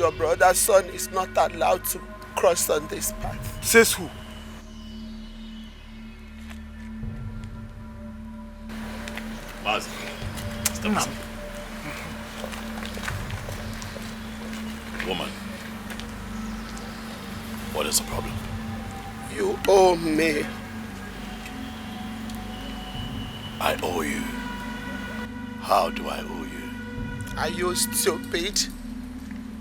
Your brother's son is not allowed to cross on this path. Says who? Wazico, step aside. Woman, what is the problem? You owe me. I owe you. How do I owe you? Are you stupid?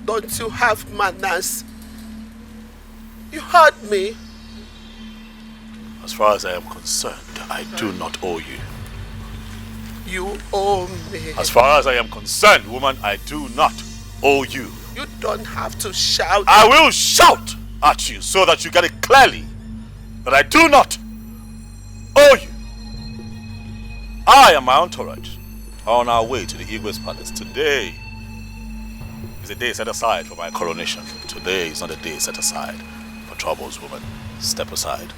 Don't you have manners? You heard me. As far as I am concerned, I do not owe you. You owe me. As far as I am concerned, woman, I do not owe you. You don't have to shout. I will shout at you so that you get it clearly that I do not owe you. I and my entourage are on our way to the Igwe's palace. Today is a day set aside for my coronation. Today is not a day set aside for troubles, woman. Step aside.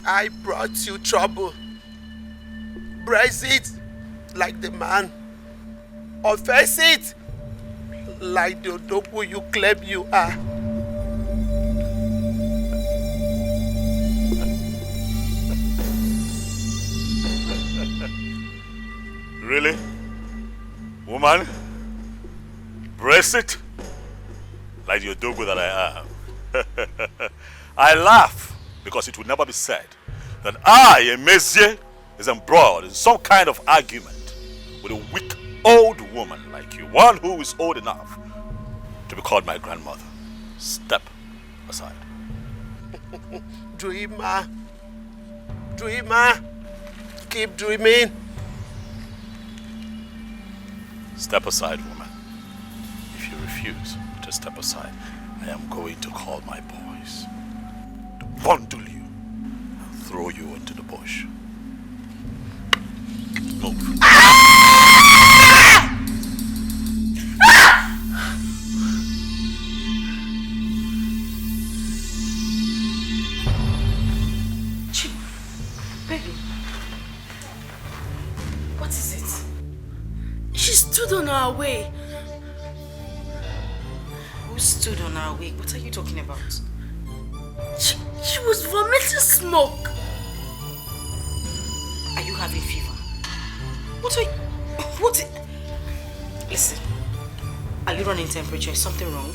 I brought you trouble. Brace it like the man. Or face it like the dope you claim you are. Really? Woman? Brace it like the Odogo that I am. I laugh because it would never be said that I, a Mezie, is embroiled in some kind of argument with a weak old woman like you, one who is old enough to be called my grandmother. Step aside. Dreamer. Dreamer. Keep dreaming. Step aside, woman. If you refuse to step aside, I am going to call my boys to bundle you and throw you into the bush. Move. Baby, what is it? She stood on our way. Who stood on our way? What are you talking about? She was vomiting smoke. Are you having fever? Listen, are you running temperature? Is something wrong?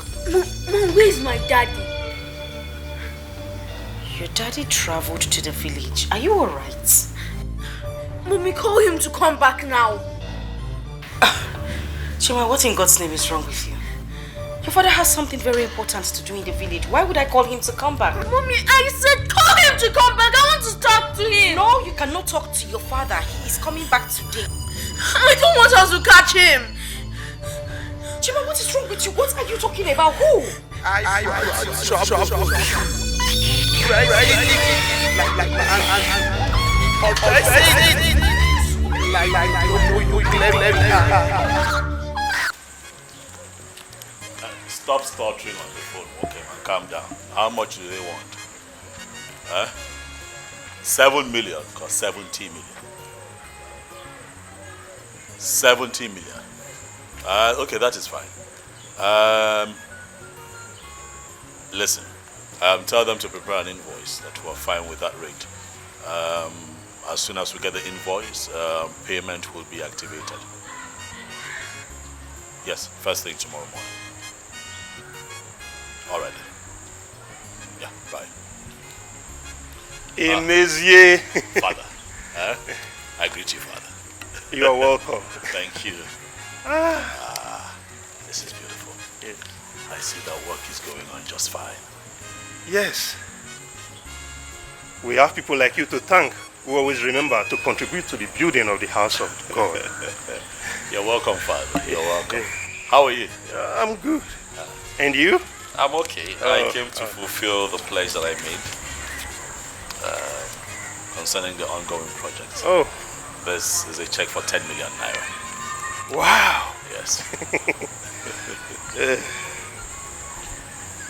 Mom, where's my daddy? Your daddy traveled to the village. Are you alright? Mommy, call him to come back now. Chima, what in God's name is wrong with you? Your father has something very important to do in the village. Why would I call him to come back? Mommy, I said call him to come back. I want to talk to him. No, you cannot talk to your father. He is coming back today. I don't want us to catch him. Chima, what is wrong with you? What are you talking about? Who? I brought trouble. Stop stuttering on the phone, okay, man. Calm down. How much do they want? Huh? 7 million cost 70 million. 70 million. Okay, that is fine. Listen, tell them to prepare an invoice that we're fine with that rate. As soon as we get the invoice, payment will be activated. Yes, first thing tomorrow morning. All right. Yeah, bye. Emezie. Father, I greet you, Father. You are welcome. Thank you. This is beautiful. Yes. I see that work is going on just fine. Yes. We have people like you to thank who always remember to contribute to the building of the house of God. You're welcome, Father. You're welcome. How are you? I'm good. And you? I'm okay. I came to fulfill the pledge that I made Concerning the ongoing project. Oh. This is a check for 10 million naira. Wow. Yes.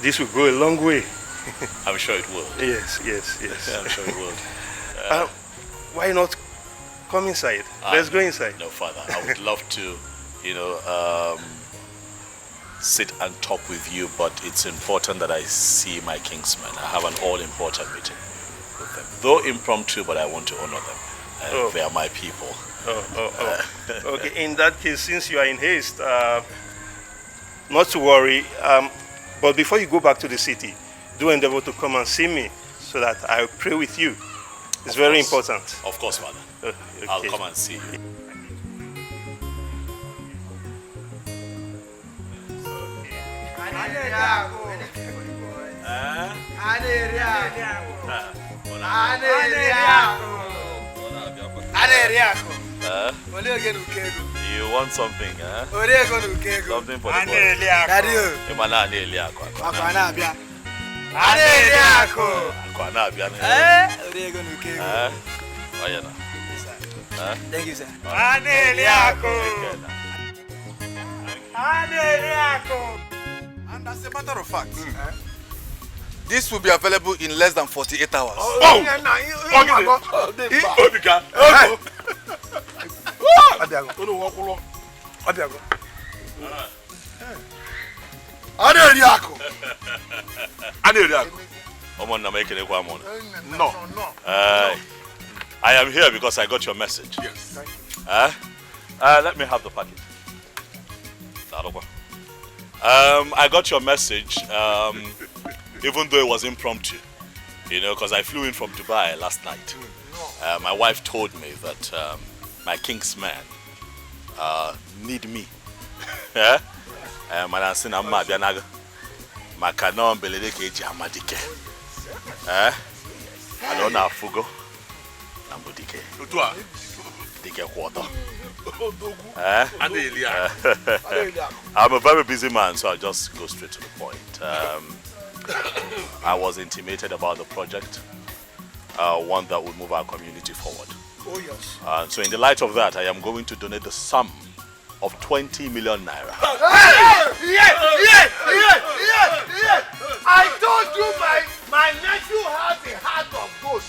This will go a long way. I'm sure it will. Yes. I'm sure it will. Why not come inside? Let's go inside. No, Father. I would love to, sit and talk with you, but it's important that I see my kingsmen. I have an all-important meeting with them. Though impromptu, but I want to honor them. They are my people. Okay, in that case, since you are in haste, not to worry, but before you go back to the city, do endeavor to come and see me so that I'll pray with you. It's very important. Of course, Father. Okay. I'll come and see you. You want something, huh? Something for the Thank you, sir. And as a matter of fact, this will be available in less than 48 hours. No. I am here because I got your message. Yes. Let me have the package. I got your message, even though it was impromptu, you know, because I flew in from Dubai last night. My wife told me that my king's men need me. And I said, I'm Mabianaga. Makanon Beledeke Jamadike. I don't know Fugo. Nambudike. Dike water. I'm a very busy man, so I'll just go straight to the point. I was intimated about the project, one that would move our community forward. Oh, yes. So in the light of that, I am going to donate the sum of 20 million naira. I told you my nephew has a heart of gold.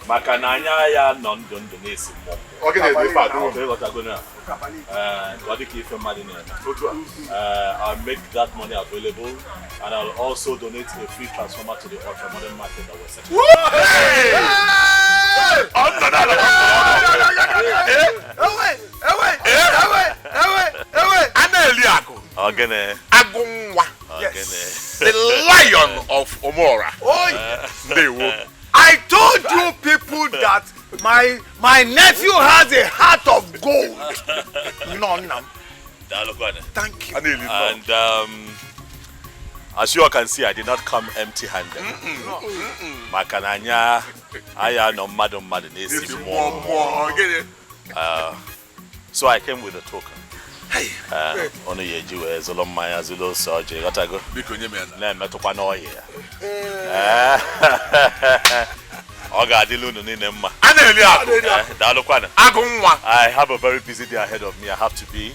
Makananya ya non-don donate more. Okay, I'll make that money available, and I'll also donate a free transformer to the ultra-modern market that we're setting. The lion of Omora. I told you people that my nephew has a heart of gold. Thank you. And as you all can see, I did not come empty-handed. Makananya, I no madam so I came with a token. Ono yeji we Zolomaya Zulo Soje Gotago. Na metokwa no ye. Oga dilu no ni nemma. I have a very busy day ahead of me. I have to be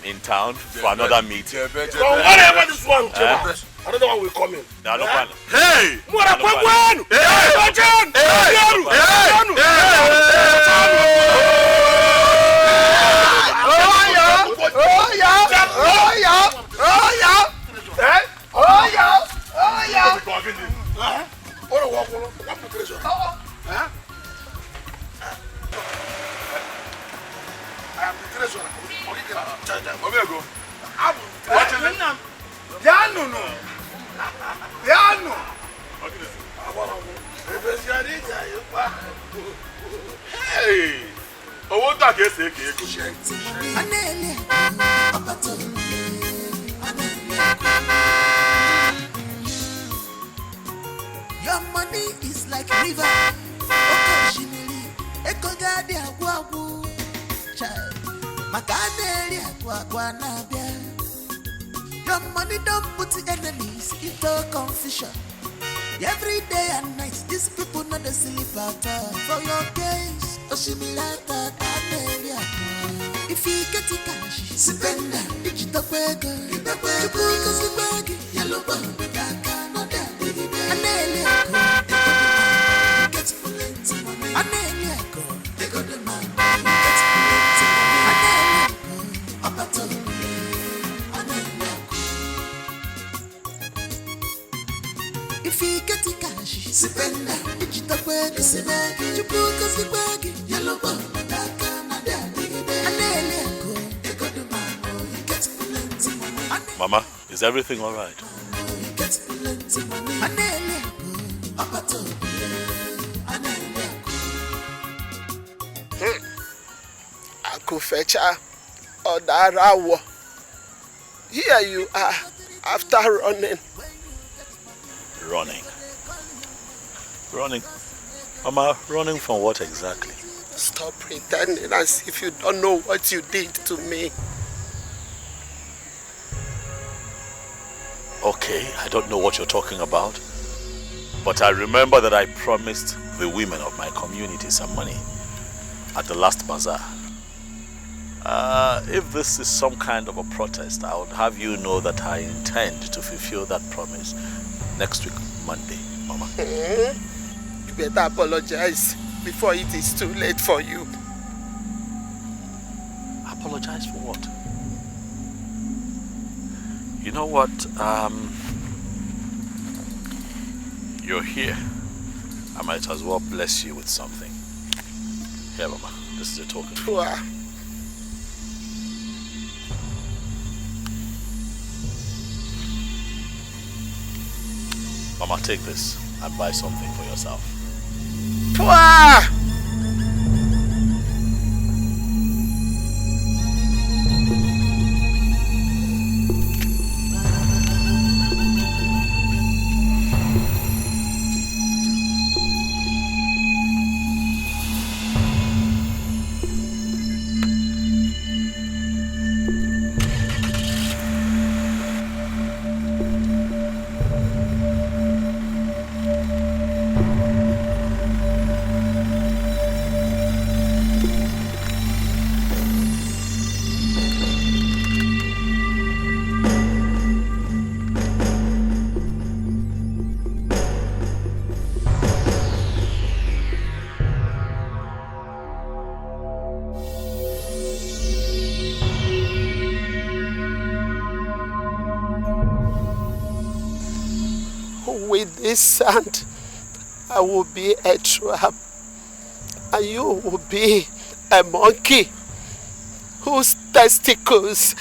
in town for another meeting. Whatever this one, another one will come in. Hey! Hey! Owó tàgé ṣe kéèkó. Your money is like river. Okoshiniri, ekogade agwagu. Child, makadeli agwagwa nabia. Your money don't put the enemies into confusion. Every day and night, these people not the sleep at all. For your case, Oshimilata Kamelia. If you get the cash, spend them. Digital Pega, you because the bag, yellow bone, Daka, not that. Anelia, get plenty money. Anelia, they got the man, get plenty money. If you get the cash, sipenda. Digital work, sibagi. Chupuka sibagi. Yellow ball, daka na daddy. Anele ako, eko do mano. You get plenty money. Mama, is everything all right? You get plenty money. Anele ako, apato. Anele ako. Akufecha Odarawo. Here you are, after running. Running. Running? Mama, running from what exactly? Stop pretending as if you don't know what you did to me. Okay, I don't know what you're talking about. But I remember that I promised the women of my community some money at the last bazaar. If this is some kind of a protest, I would have you know that I intend to fulfill that promise next week, Monday, Mama. You better apologize before it is too late for you. Apologize for what? You know what? You're here. I might as well bless you with something. Here, Mama. This is a token. Poor. Mama, take this and buy something for yourself. Poor. With this sand, I will be a trap, and you will be a monkey whose testicles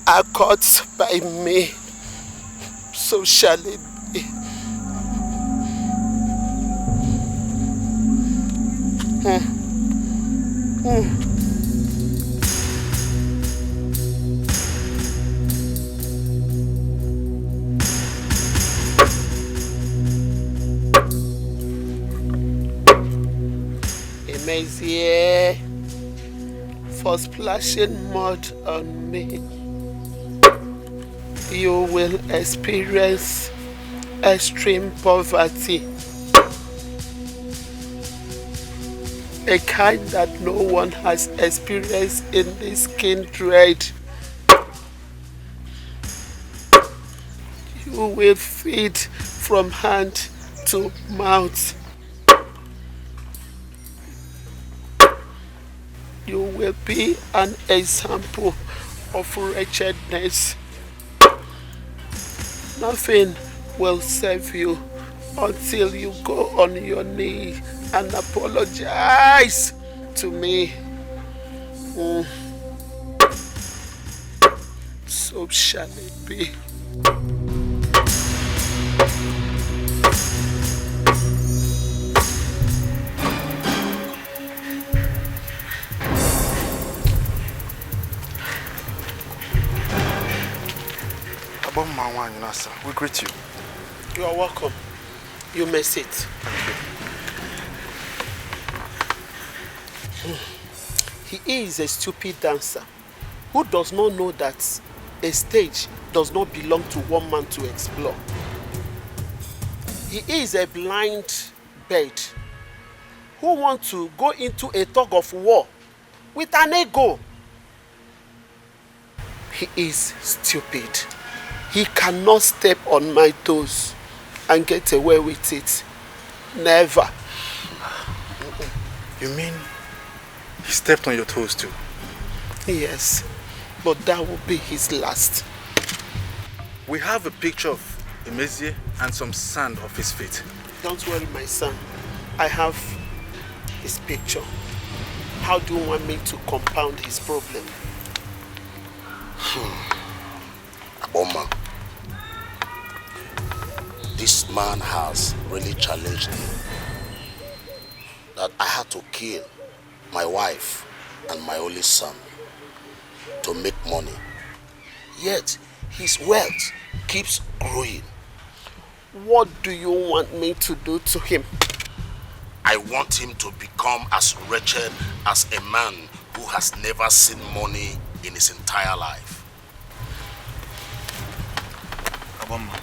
are caught by me. So shall it be. Here for splashing mud on me. You will experience extreme poverty, a kind that no one has experienced in this kindred. You will feed from hand to mouth. You will be an example of wretchedness. Nothing will save you until you go on your knee and apologize to me. So shall it be. We greet you. You are welcome. You may sit. He is a stupid dancer who does not know that a stage does not belong to one man to explore. He is a blind bird who wants to go into a tug of war with an ego. He is stupid. He cannot step on my toes and get away with it. Never. You mean he stepped on your toes too? Yes, but that will be his last. We have a picture of Emezie and some sand off his feet. Don't worry, my son. I have his picture. How do you want me to compound his problem? Aboma, this man has really challenged me. That I had to kill my wife and my only son to make money. Yet his wealth keeps growing. What do you want me to do to him? I want him to become as wretched as a man who has never seen money in his entire life. Aboma,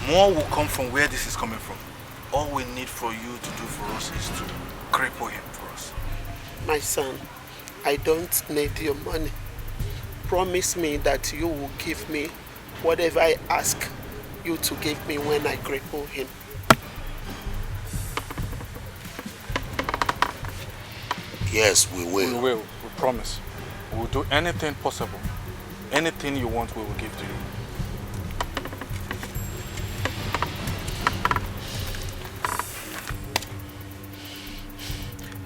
more will come from where this is coming from. All we need for you to do for us is to cripple him for us. My son, I don't need your money. Promise me that you will give me whatever I ask you to give me when I cripple him. Yes, we will. We will. We promise. We will do anything possible. Anything you want, we will give to you.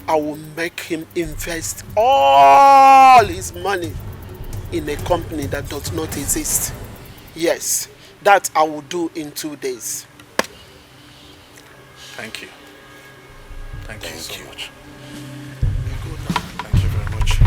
I will make him invest all his money in a company that does not exist. Yes, that I will do in 2 days. Thank you. Thank you so much. Good luck. Thank you very much.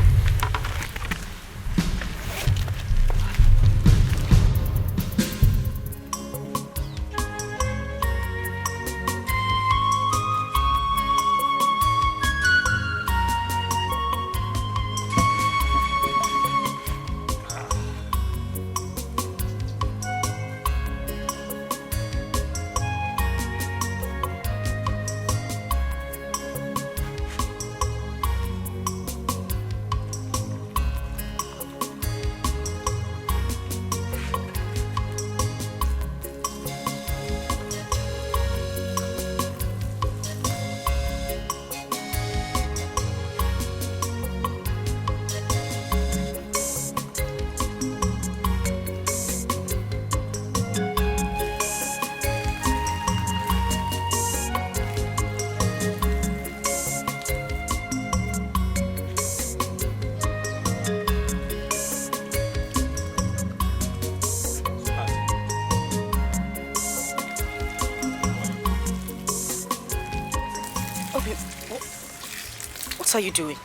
What are you doing?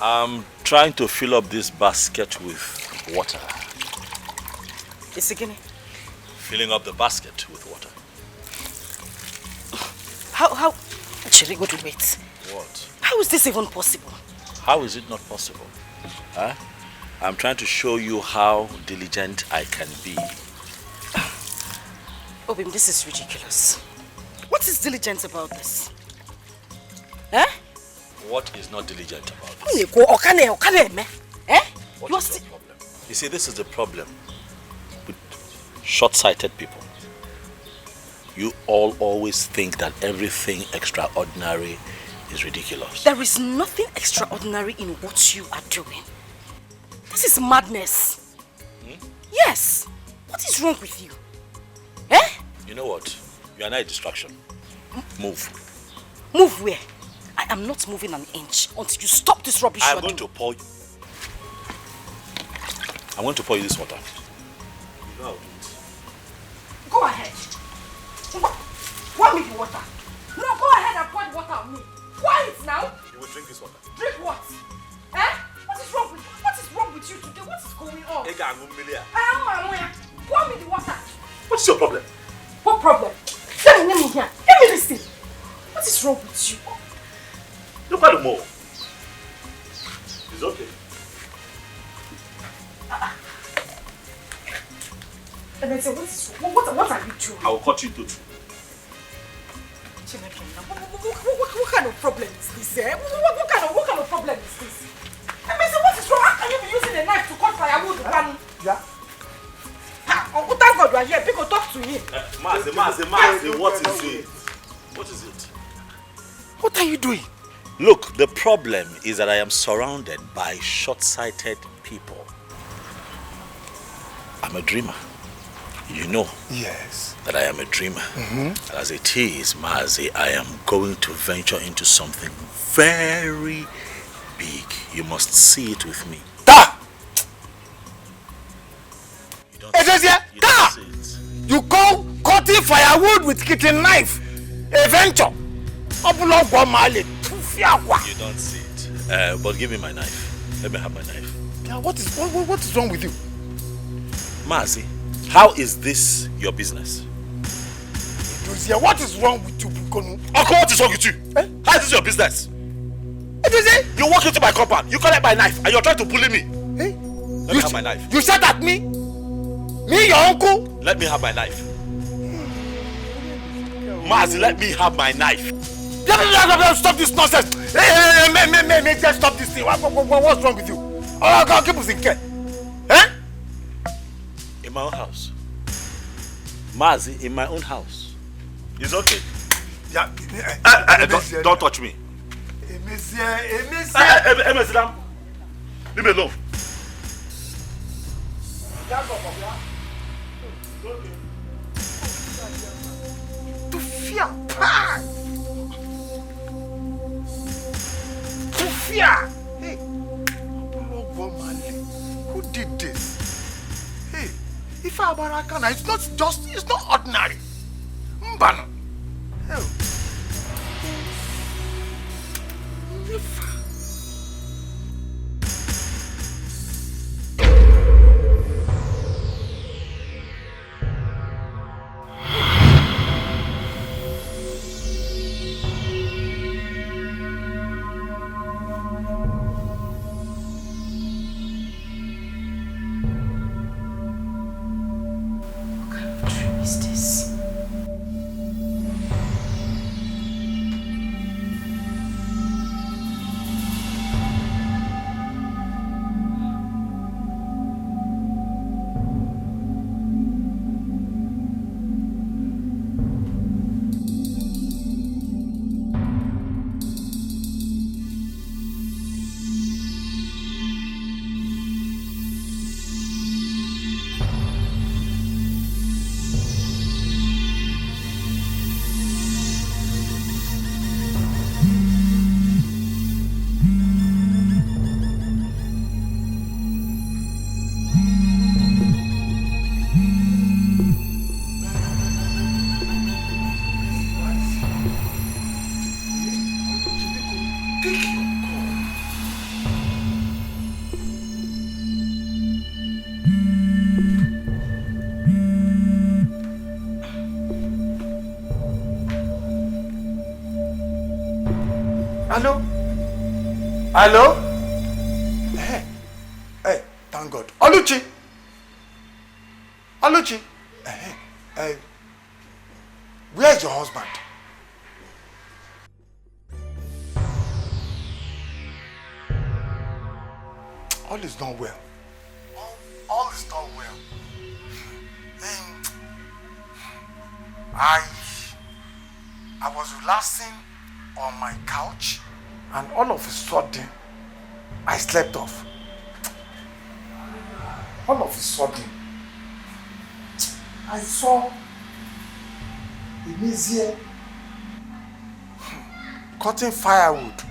I'm trying to fill up this basket with water. It's again. Filling up the basket with water. How? Actually, wait. What? How is this even possible? How is it not possible? Huh? I'm trying to show you how diligent I can be. Obim, this is ridiculous. What is diligent about this? Eh? What is not diligent about this? Eh? What is the problem? You see, this is the problem with short-sighted people. You all always think that everything extraordinary is ridiculous. There is nothing extraordinary in what you are doing. This is madness. Yes. What is wrong with you? Eh? You know what? You are not a distraction. Move. Move where? I am not moving an inch until you stop this rubbish. I'm going to pour you this water. You know how to do it. Go ahead. Pour me the water. No, go ahead and pour the water on me. Quiet now. You will drink this water. Drink what? Eh? What is wrong with you today? What is going on? Pour me the water. What's your problem? What problem? Let me here. Let me listen. What is wrong with you? Look at the more. It's okay. And I say, what are you doing? I will cut you into two. What kind of problem is this? Eh? What kind of problem is this? And I say, what is wrong? How can you be using a knife to cut firewood? Yeah. Oh, thank God you are here. People talk to him. Mazi, what is it? What is it? What are you doing? Look, the problem is that I am surrounded by short-sighted people. I'm a dreamer. You know Yes. that I am a dreamer. And as it is, Mazi, I am going to venture into something very big. You must see it with me. Ta! You don't see it. You call cutting firewood with kitchen knife a venture? You don't see it. But give me my knife. Let me have my knife. Yeah, what is wrong with you? Mazi, how is this your business? What is wrong with you, Bukonu? Uncle, what is wrong with you? How is this your business? You walk into my compound, you collect my knife, and you're trying to bully me. Hey? Let me have my knife. You said at me? Me, your uncle? Let me have my knife. Mazi, let me have my knife. Stop this nonsense. Hey, just stop this thing. What's wrong with you? Oh, God, keep us in care. Eh? In my own house. Mazi, in my own house. It's okay. Yeah. Don't touch me. Leave me alone. To fear. To fear. Hey. Who did this? Hey. If I were Akana, it's not ordinary. Mbano. Hell. Hello? Hey, thank God. Oluchi! Where's your husband? All is not well. All is not well. I was relaxing on my couch, and all of a sudden, I slept off. All of a sudden, I saw Emizie cutting firewood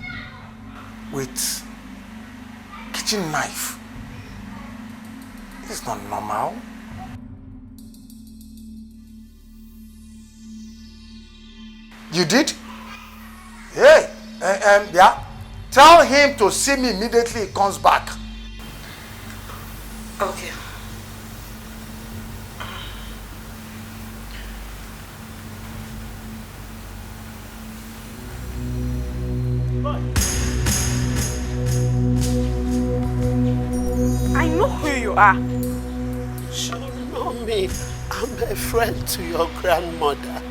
with kitchen knife. It's not normal. You did? Hey, yeah. Tell him to see me immediately he comes back. Okay. I know who you are. You know me. I'm a friend to your grandmother.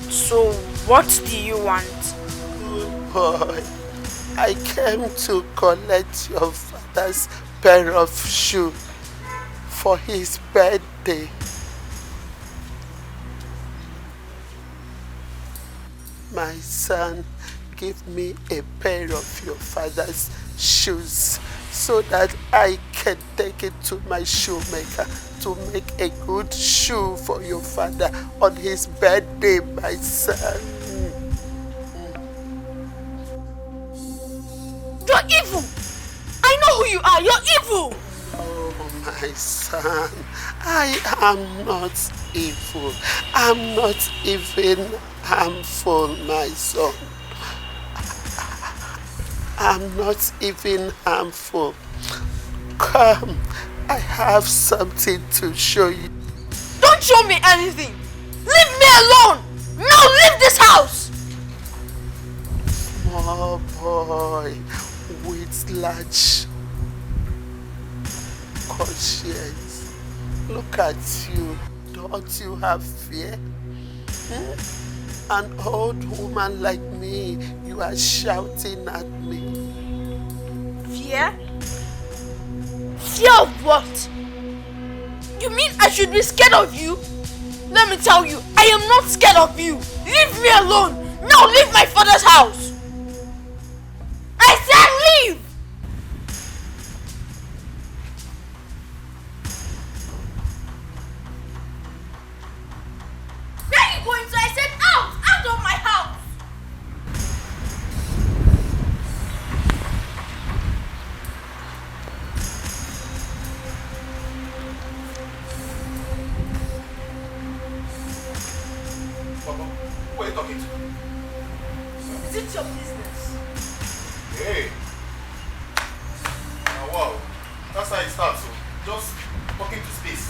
So, what do you want? Good boy. I came to collect your father's pair of shoes for his birthday. My son, give me a pair of your father's shoes so that I can take it to my shoemaker to make a good shoe for your father on his birthday, my son. You're evil! I know who you are! You're evil! Oh, my son, I am not evil. I'm not even harmful, my son. I'm not even harmful. Come, I have something to show you. Don't show me anything! Leave me alone! Now leave this house! Small boy with large conscience. Look at you. Don't you have fear? An old woman like me, you are shouting at me. Fear? Fear of what? You mean I should be scared of you? Let me tell you, I am not scared of you. Leave me alone. Now leave my father's house. I said leave. Where are you going to? I said out. Out of my house. Who are you talking to? Is it your business? Hey. Wow. That's how it starts. So just talking to space.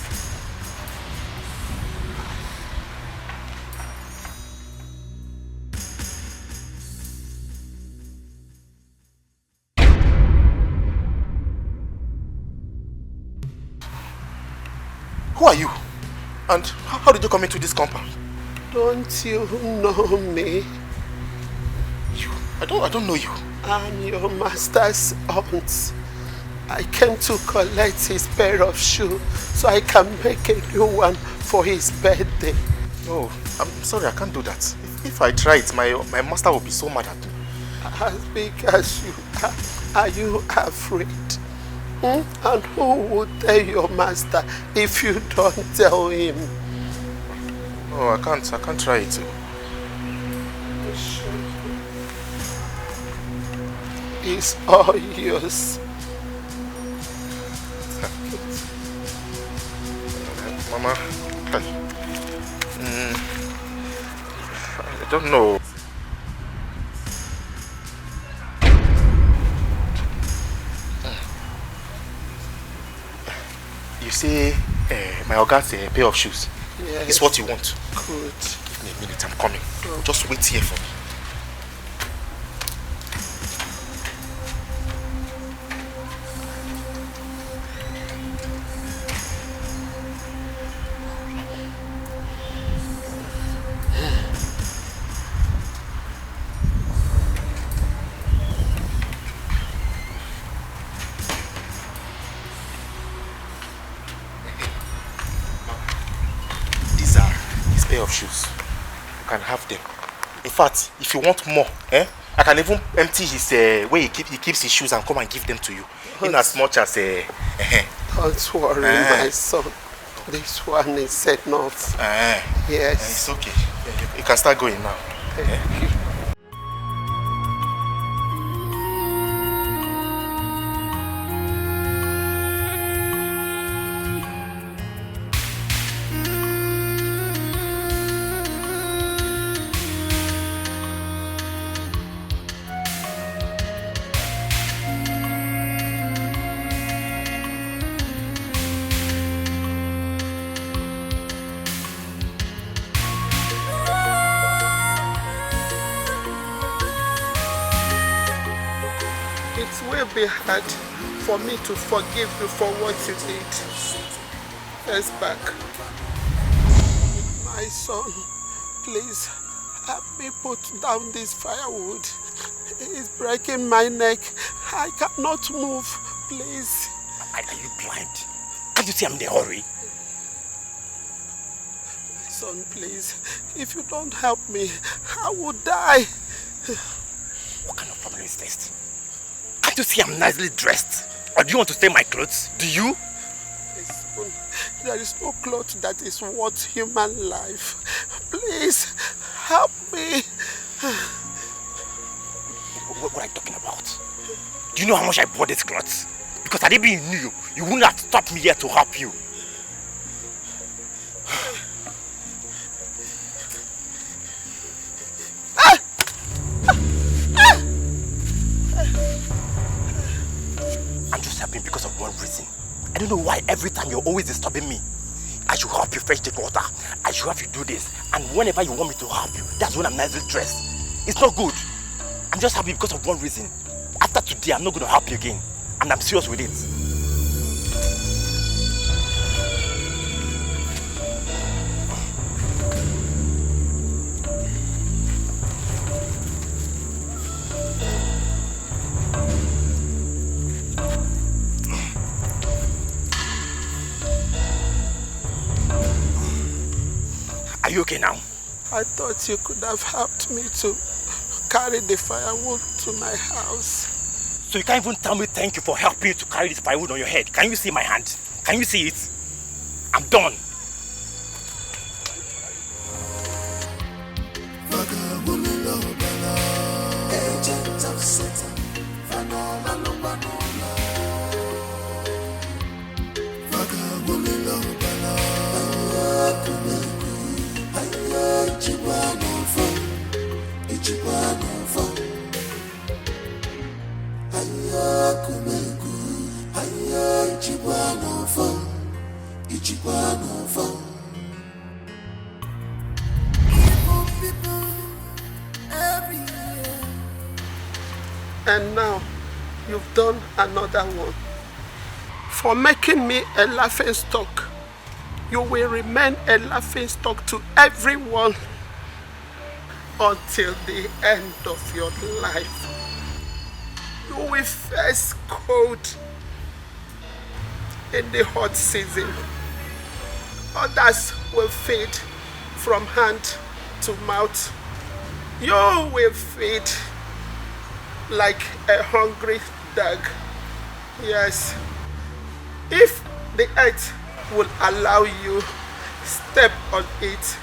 Who are you? And how did you come into this compound? Don't you know me? You? I don't know you. I'm your master's aunt. I came to collect his pair of shoes so I can make a new one for his birthday. No, I'm sorry, I can't do that. If I try it, my master will be so mad at me. As big as you are you afraid? And who would tell your master if you don't tell him? No, I can't try it. It's all yours. Mama, I don't know. You say my Oga's pair of shoes. Yes. It's what you want. Good. Give me a minute, I'm coming. Just wait here for me. Pair of shoes. You can have them. In fact, if you want more, I can even empty his where he keeps his shoes and come and give them to you. In as much as Don't worry, my son. This one is enough. Yes. It's okay. You can start going now. Thank you. It will be hard for me to forgive you for what you did. Let's back. My son, please help me put down this firewood. It's breaking my neck. I cannot move. Please. Are you blind? Can't you see I'm in a hurry? Son, please. If you don't help me, I will die. What kind of problem is this? Can't you see I'm nicely dressed? Or do you want to steal my clothes? Do you? There is no cloth that is worth human life. Please, help me. What are you talking about? Do you know how much I bought these clothes? Because had it been you, you wouldn't have stopped me here to help you. I'm just helping because of one reason. I don't know why every time you're always disturbing me. I should help you fetch the water. I should have you do this. And whenever you want me to help you, that's when I'm nicely dressed. It's not good. I'm just happy because of one reason. After today, I'm not going to help you again. And I'm serious with it. Are you okay now? I thought you could have helped me to carry the firewood to my house. So you can't even tell me thank you for helping you to carry this firewood on your head. Can you see my hand? Can you see it? I'm done. Agent of Satan, And now, you've done another one. For making me a laughing stock, you will remain a laughing stock to everyone until the end of your life. You will face cold in the hot season. Others will feed from hand to mouth. You will feed like a hungry dog. Yes. If the earth will allow you, step on it.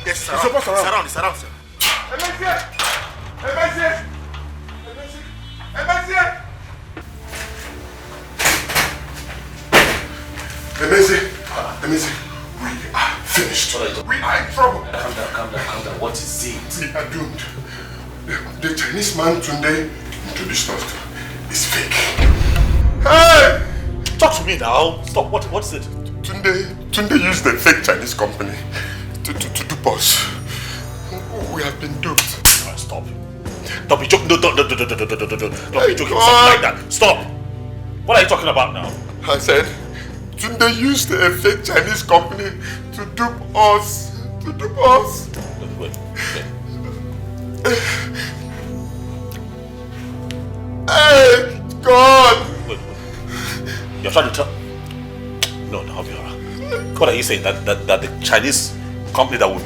It's around, sir. Emezi, we are finished. We are in trouble. Calm down. What is it? We are doomed. The Chinese man Tunde introduced us to is fake. Hey! Talk to me now. Stop. What is it? Tunde used a fake Chinese company to dupe us. We have been duped. Stop. Don't be joking. Don't be joking. Something like that. Stop. What are you talking about now? I said, Tunde used a fake Chinese company to dupe us. Wait. Hey, God! Wait. You're trying to tell... No, I'll be alright. What are you saying? That the Chinese company that we've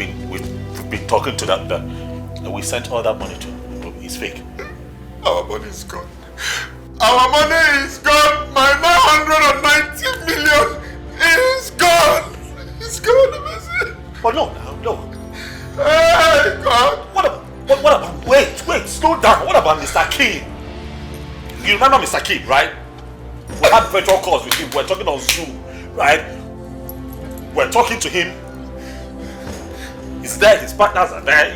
been talking to, that we sent all that money to, is fake? Our money is gone. Our money is gone. My 990 million is gone. It's gone. But no. Hey, God. What about... Wait, slow down. What about Mr. King? You remember Mr. King, right? We had virtual calls with him. We're talking on Zoom, right? We're talking to him. He's there. His partners are there.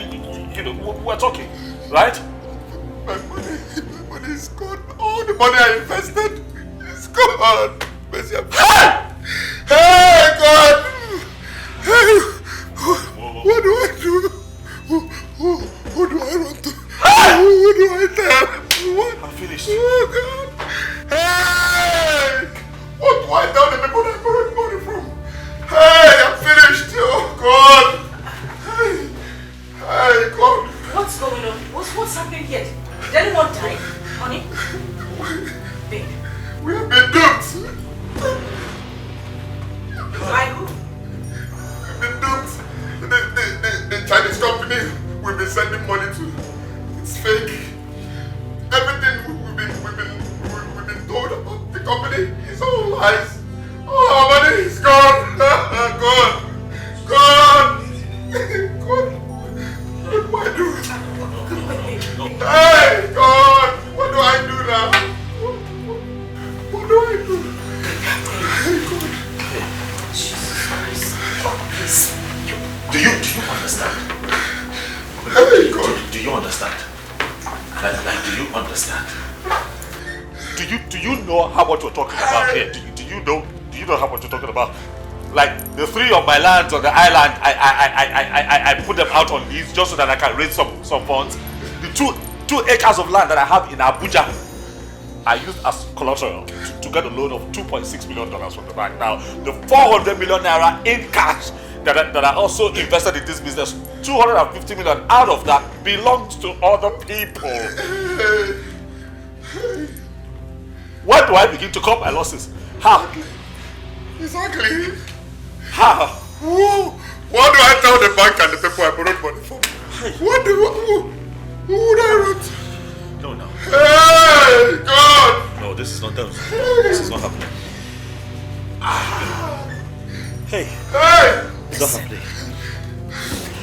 We're talking, right? My money is gone. All the money I invested is gone. Hey, God! Hey, what do I do? Who do I run to? Who do I tell? What? I'm finished. Oh, God! Hey! What do I tell the people that I borrowed money from? Hey, I'm finished. Oh, God! Hey, God! What's going on? What's happening here? Did anyone die? Honey? Babe. We have been duped. By who? We've been duped. The Chinese company we've been sending money to, it's fake. Everything we've been told about the company is all lies. All our money is gone. Gone. What do I do? Hey, God! What do I do now? What do I do? Hey, God. Jesus Christ. Please. Do you understand? Hey, God. Do you understand? Like, do you understand? Do you know how much we're talking about here? Do you know how much we're talking about? Like the 3 of my lands on the island, I put them out on lease just so that I can raise some funds. The 2 acres of land that I have in Abuja, I used as collateral to get a loan of $2.6 million from the bank. Now, the 400 million naira in cash that I also invested in this business, 250 million out of that belongs to other people. Where do I begin to cut my losses? How? Exactly. How? What do I tell the bank and the people I borrowed money from? Who would I run to? No. Hey, God! No, this is not them. This is not happening. Hey! It's not happening.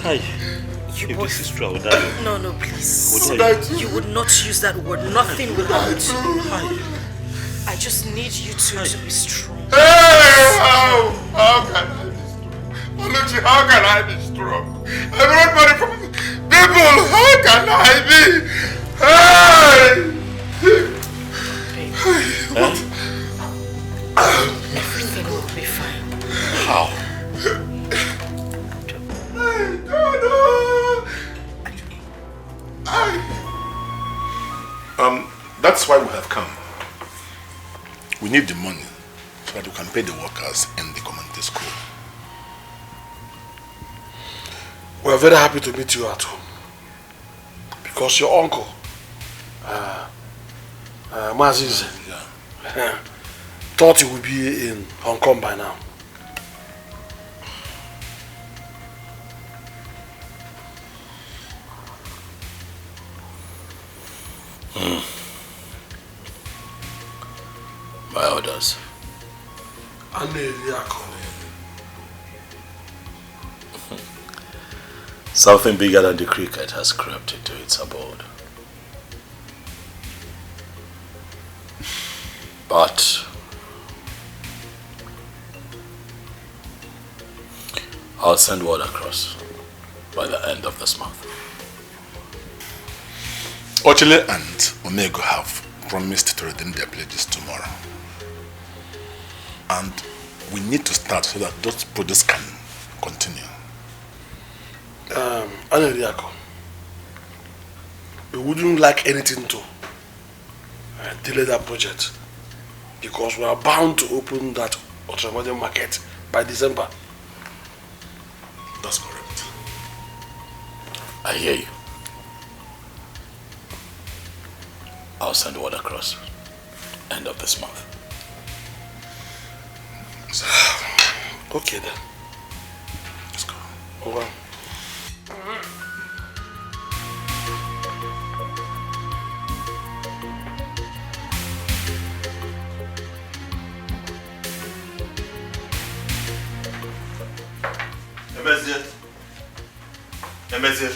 Hi. If this is true, I would die. No, please. You would not use that word. Nothing will happen to you. Hi. I just need you to be strong. Hey! How can I be strong? Oluchi, how can I be strong? I borrowed money from people. How can I be? Hey! What? Everything will be fine. How? That's why we have come. We need the money so that we can pay the workers in the community school. We are very happy to meet you at home because your uncle, Maziz, thought he would be in Hong Kong by now. My orders. Something bigger than the cricket has crept into its abode. But I'll send word across by the end of this month. Ochile and Omego have promised to redeem their pledges tomorrow. And we need to start so that those projects can continue. Aneliako, we wouldn't like anything to delay that project because we are bound to open that ultramodern market by December. That's correct. I hear you. I'll send word across. End of this month. Okay then. Let's go. Over. Emezir,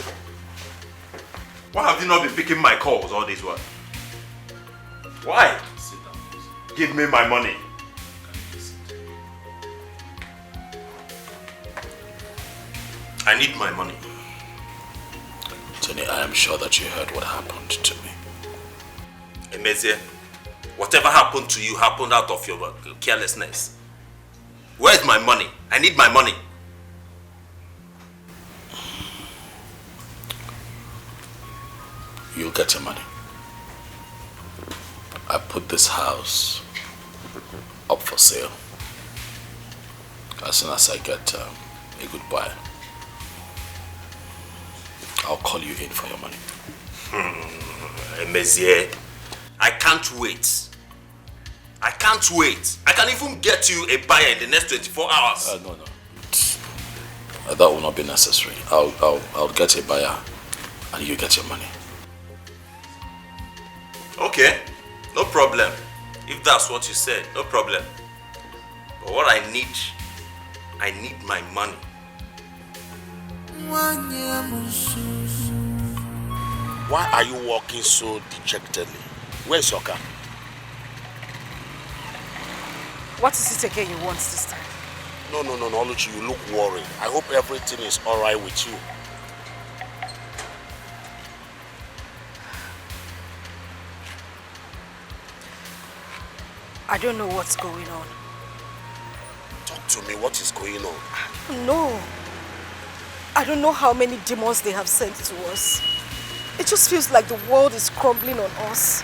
why have you not been picking my calls all this while? Why? Sit down, please. Give me my money. I need my money. Tony, I am sure that you heard what happened to me. Emezie, whatever happened to you happened out of your carelessness. Where's my money? I need my money. You'll get your money. I put this house up for sale. As soon as I get a good buyer, I'll call you in for your money. Emezie, I can't wait. I can't wait. I can even get you a buyer in the next 24 hours. No. That will not be necessary. I'll get a buyer and you get your money. Okay, no problem. If that's what you said, no problem. But what I need my money. Why are you walking so dejectedly? Where's your car? What is it again you want this time? No, Oluchi, you look worried. I hope everything is alright with you. I don't know what's going on. Talk to me, what is going on? No. I don't know how many demons they have sent to us. It just feels like the world is crumbling on us.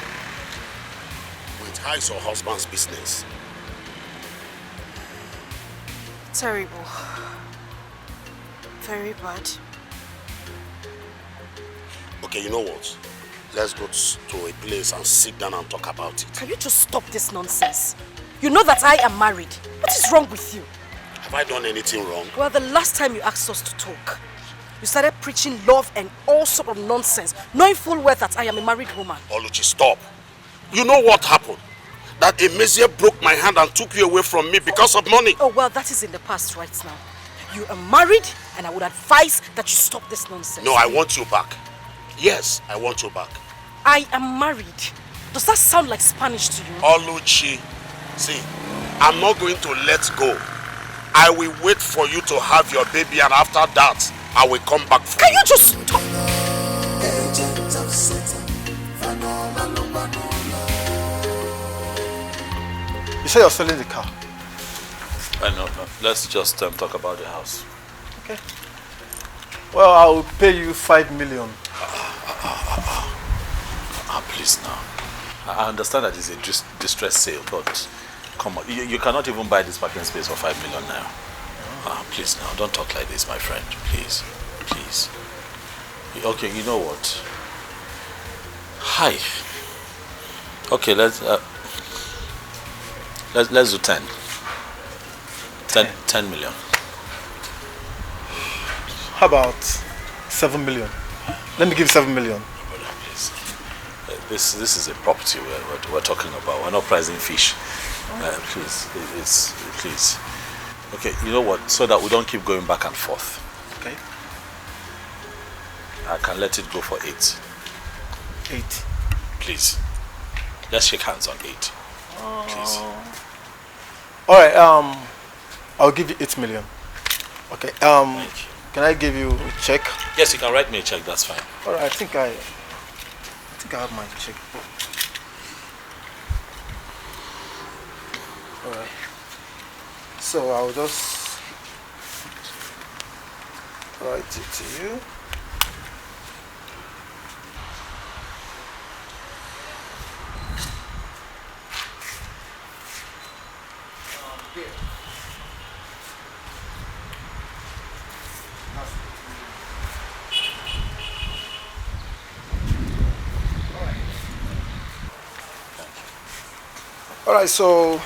Wait, how is your husband's business? Terrible. Very bad. Okay, you know what? Let's go to a place and sit down and talk about it. Can you just stop this nonsense? You know that I am married. What is wrong with you? Have I done anything wrong? Well, the last time you asked us to talk, you started preaching love and all sort of nonsense, knowing full well that I am a married woman. Oluchi, stop. You know what happened? That Emezie broke my hand and took you away from me because of money. Oh, well, that is in the past right now. You are married and I would advise that you stop this nonsense. No, I want you back. Yes, I want you back. I am married. Does that sound like Spanish to you? Oluchi, see, I'm not going to let go. I will wait for you to have your baby and after that, I will come back for you. Can you just stop? You say you're selling the car? No. Let's just talk about the house. Okay. Well, I will pay you 5 million. Please now. I understand that it's a distress sale, but come on, you cannot even buy this parking space for 5 million now. Please now, don't talk like this, my friend. Please. Okay, you know what? Hi. Okay, let's do 10. 10 million. How about 7 million? Let me give you 7 million. Brother, please. This is a property we're talking about. We're not pricing fish. Please. Okay, you know what? So that we don't keep going back and forth. Okay. I can let it go for 8. 8. Please. Let's shake hands on 8. Please. Alright, I'll give you 8 million. Okay, can I give you a check? Yes, you can write me a check, that's fine. Alright, I think I have my check. Alright. So I'll just write it to you. Alright, so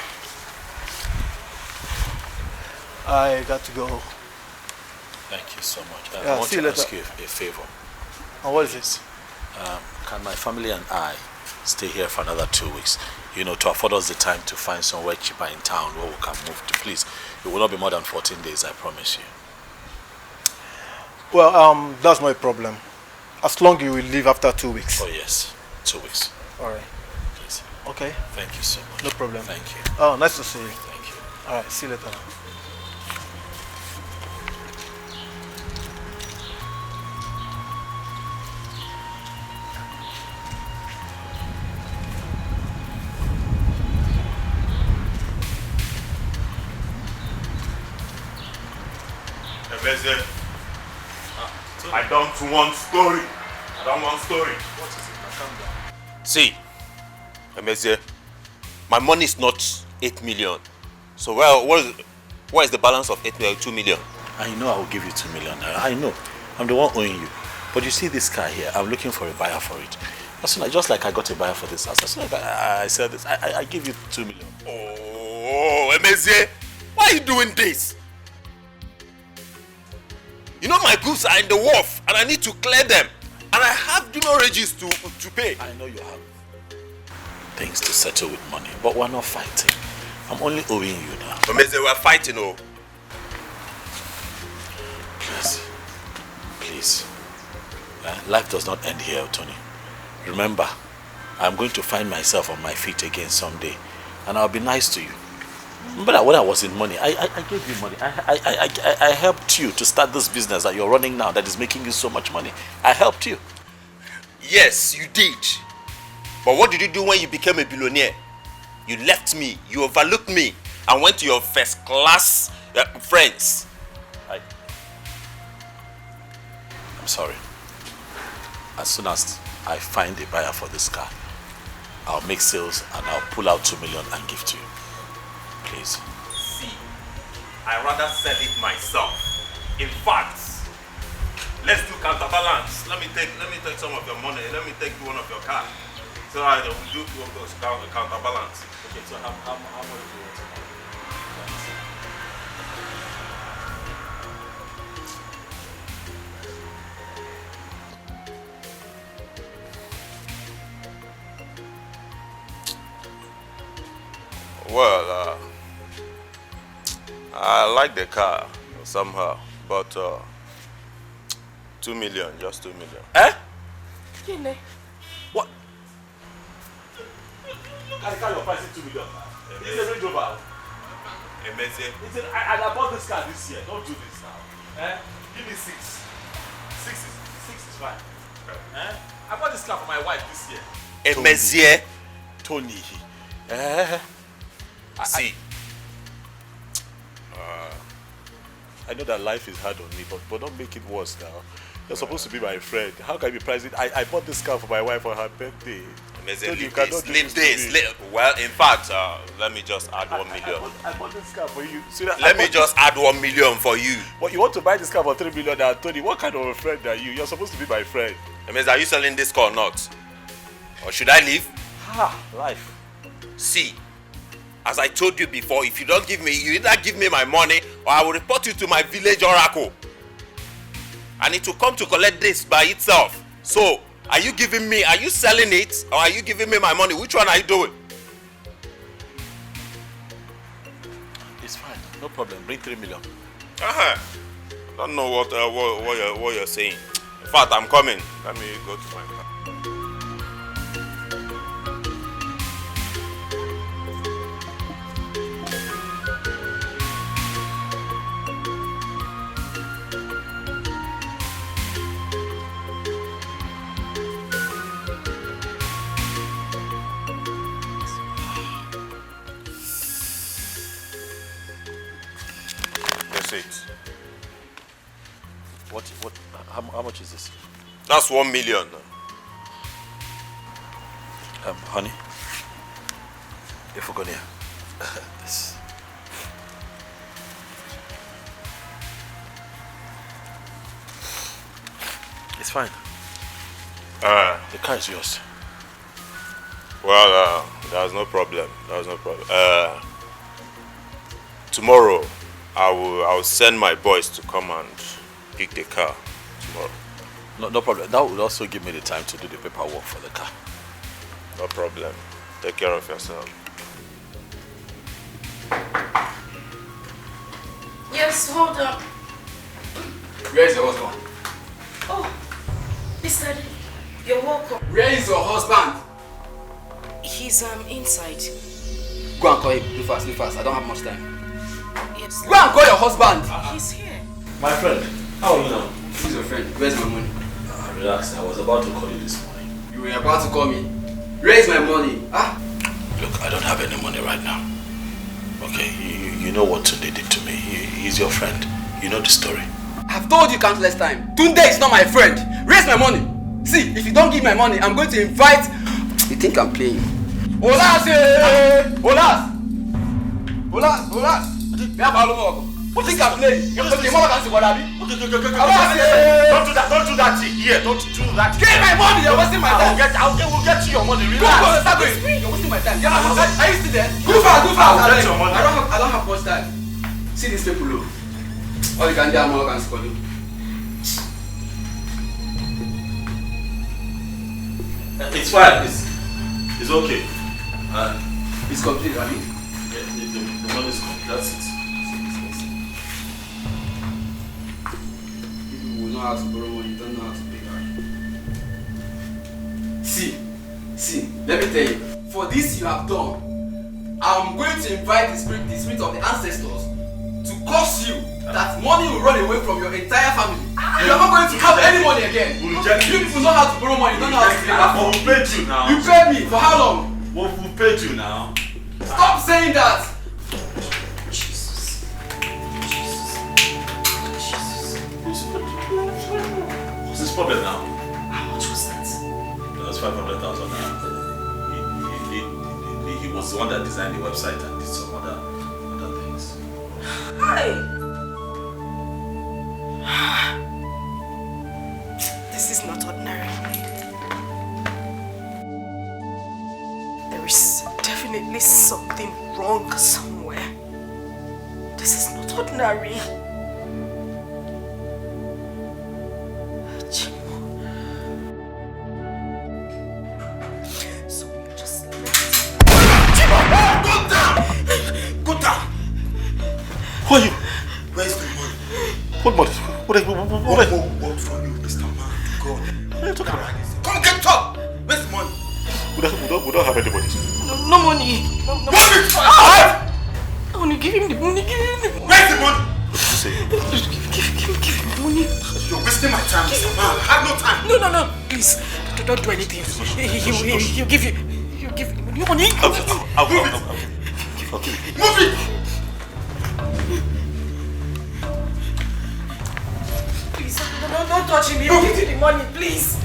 I got to go. Thank you so much. Yeah, I want see you to later. ask you a favor. And what is this? Can my family and I stay here for another 2 weeks? You know, to afford us the time to find somewhere cheaper in town where we can move to. Please, it will not be more than 14 days, I promise you. Well, that's not a problem. As long as you will leave after 2 weeks. Oh yes, 2 weeks. Alright. Please. Okay. Thank you so much. No problem. Thank you. Oh, nice to see you. Thank you. Alright, see you later now. Emeze, I don't want story. I don't want story. What is it? Now calm down. See, Emeze, my money is not 8 million. So what is the balance of 8 million, 2 million? I know I will give you 2 million. I know. I'm the one owing you. But you see this car here, I'm looking for a buyer for it. As soon as, just like I got a buyer for this house, as soon as I sell this, I give you 2 million. Oh, Emeze, why are you doing this? You know my goods are in the wharf and I need to clear them. And I have demurrages to pay. I know you have things to settle with money, but we're not fighting. I'm only owing you now. Emeze, we're fighting, oh. Please. Life does not end here, Tony. Remember, I'm going to find myself on my feet again someday, and I'll be nice to you. Remember that when I was in money, I gave you money. I helped you to start this business that you're running now that is making you so much money. I helped you. Yes, you did. But what did you do when you became a billionaire? You left me, you overlooked me, and went to your first class friends. I'm sorry. As soon as I find a buyer for this car, I'll make sales and I'll pull out 2 million and give to you. Please. See, I'd rather sell it myself. In fact, let's do counterbalance. Let me take some of your money. Let me take one of your cars. So I will do two of those counterbalance. Okay, so how much do you want to buy? Well, I like the car somehow, but 2 million, just 2 million. Eh? Kine. What? I can't your price is 2 million. It's a Range Rover. Emeze. I bought this car this year. Don't do this now. Eh? Give me 6. 6 is fine. Eh? I bought this car for my wife this year. Emeze. Tony. See. I know that life is hard on me, but don't make it worse now. You're supposed to be my friend. How can I be pricing? I bought this car for my wife for her birthday. Leave this. Well, in fact, let me just add 1 million. I bought this car for you. Let me just add 1 million for you. What, you want to buy this car for 3 million? Tony, what kind of a friend are you? You're supposed to be my friend. Emeze, are you selling this car or not? Or should I leave? Life. See, as I told you before, if you don't give me, you either give me my money or I will report you to my village oracle. And it will come to collect this by itself. So, are you selling it or are you giving me my money? Which one are you doing? It's fine, no problem. Bring 3 million. I don't know what you're saying. In fact, I'm coming. Let me go to my car. How much is this? That's 1 million. Honey, if we're going here, this. It's fine. The car is yours. Well, there's no problem. Tomorrow, I will send my boys to come and pick the car tomorrow. No problem. That would also give me the time to do the paperwork for the car. No problem. Take care of yourself. Yes, hold on. Where is your husband? Oh, Mr. D, you're welcome. Where is your husband? He's inside. Go and call him. Do fast. I don't have much time. Yes. Go and call your husband. He's here. My friend, how are you now? Who's your friend? Where's my money? Relax. I was about to call you this morning. You were about to call me. Where is my money? Look, I don't have any money right now. Okay, you know what Tunde did to me. He's your friend. You know the story. I've told you countless times. Tunde is not my friend. Raise my money. See, if you don't give my money, I'm going to invite... You think I'm playing? Olas! Olas! Olas! Olas! You think I'm playing? Okay, mama can see what I mean. Don't do that, don't do that thing. Here, don't do that. Give my money, you're wasting my time. We'll get you your money. Go, Relax. start going. You're wasting my time. Are you still there? Go fast. I'll get your money. I don't have much time. See this people low. All you can do, I'm all can score you. It's fine. It's okay. It's complete, right? Yeah, the money is complete. That's it. People will know how to borrow money, don't know how to pay back. See, let me tell you. For this you have done, I'm going to invite the spirit of the ancestors to curse you that money will run away from your entire family. You are not going to have any money again. You people know how to borrow money, don't know how to pay back. Who paid you now? You paid me for how long? Who paid you now? Stop saying that! What's this problem now? How much was that? That's 500,000 now. He was the one that designed the website and did some other things. Hi! This is not ordinary. There is definitely something wrong somewhere. This is not ordinary. So you just Go down! Who are you? Where's the money? What money? What from you, Mr. Man? God. What are you talking about? Come get top! Where's the money? We don't have anybody. No money. No money! I want to give him the money. Where's the money? What did you say? Give him the money. You're wasting my time, Mr. Man. I have no time. No. Please, don't do anything. He'll give you. He'll give you money. I'll give it. Move it! Please, don't touch him. He'll give you the money, please.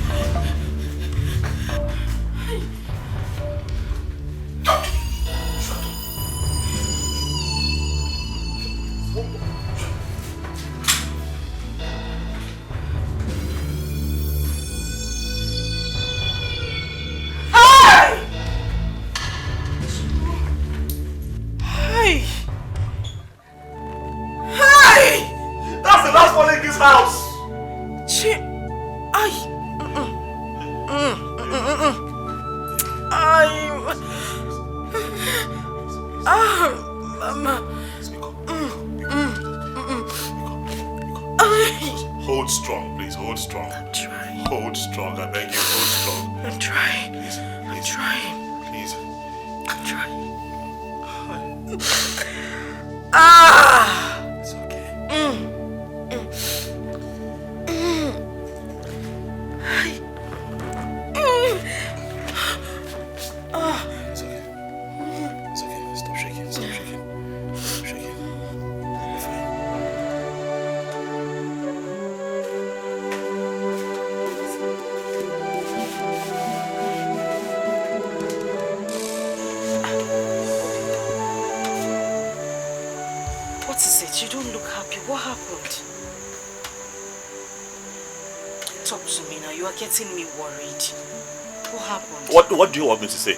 That's the last one in this house. Hold strong, please. Hold strong. I'm trying. Hold strong. I beg you, hold strong. I'm trying. Please. I'm trying. Please. I'm trying. It's okay. It's okay. It's okay. Stop shaking. Stop shaking. Stop shaking. You're fine. What is it? You don't look happy. What happened? Talk to me now. You are getting me worried. What happened? What do you want me to say?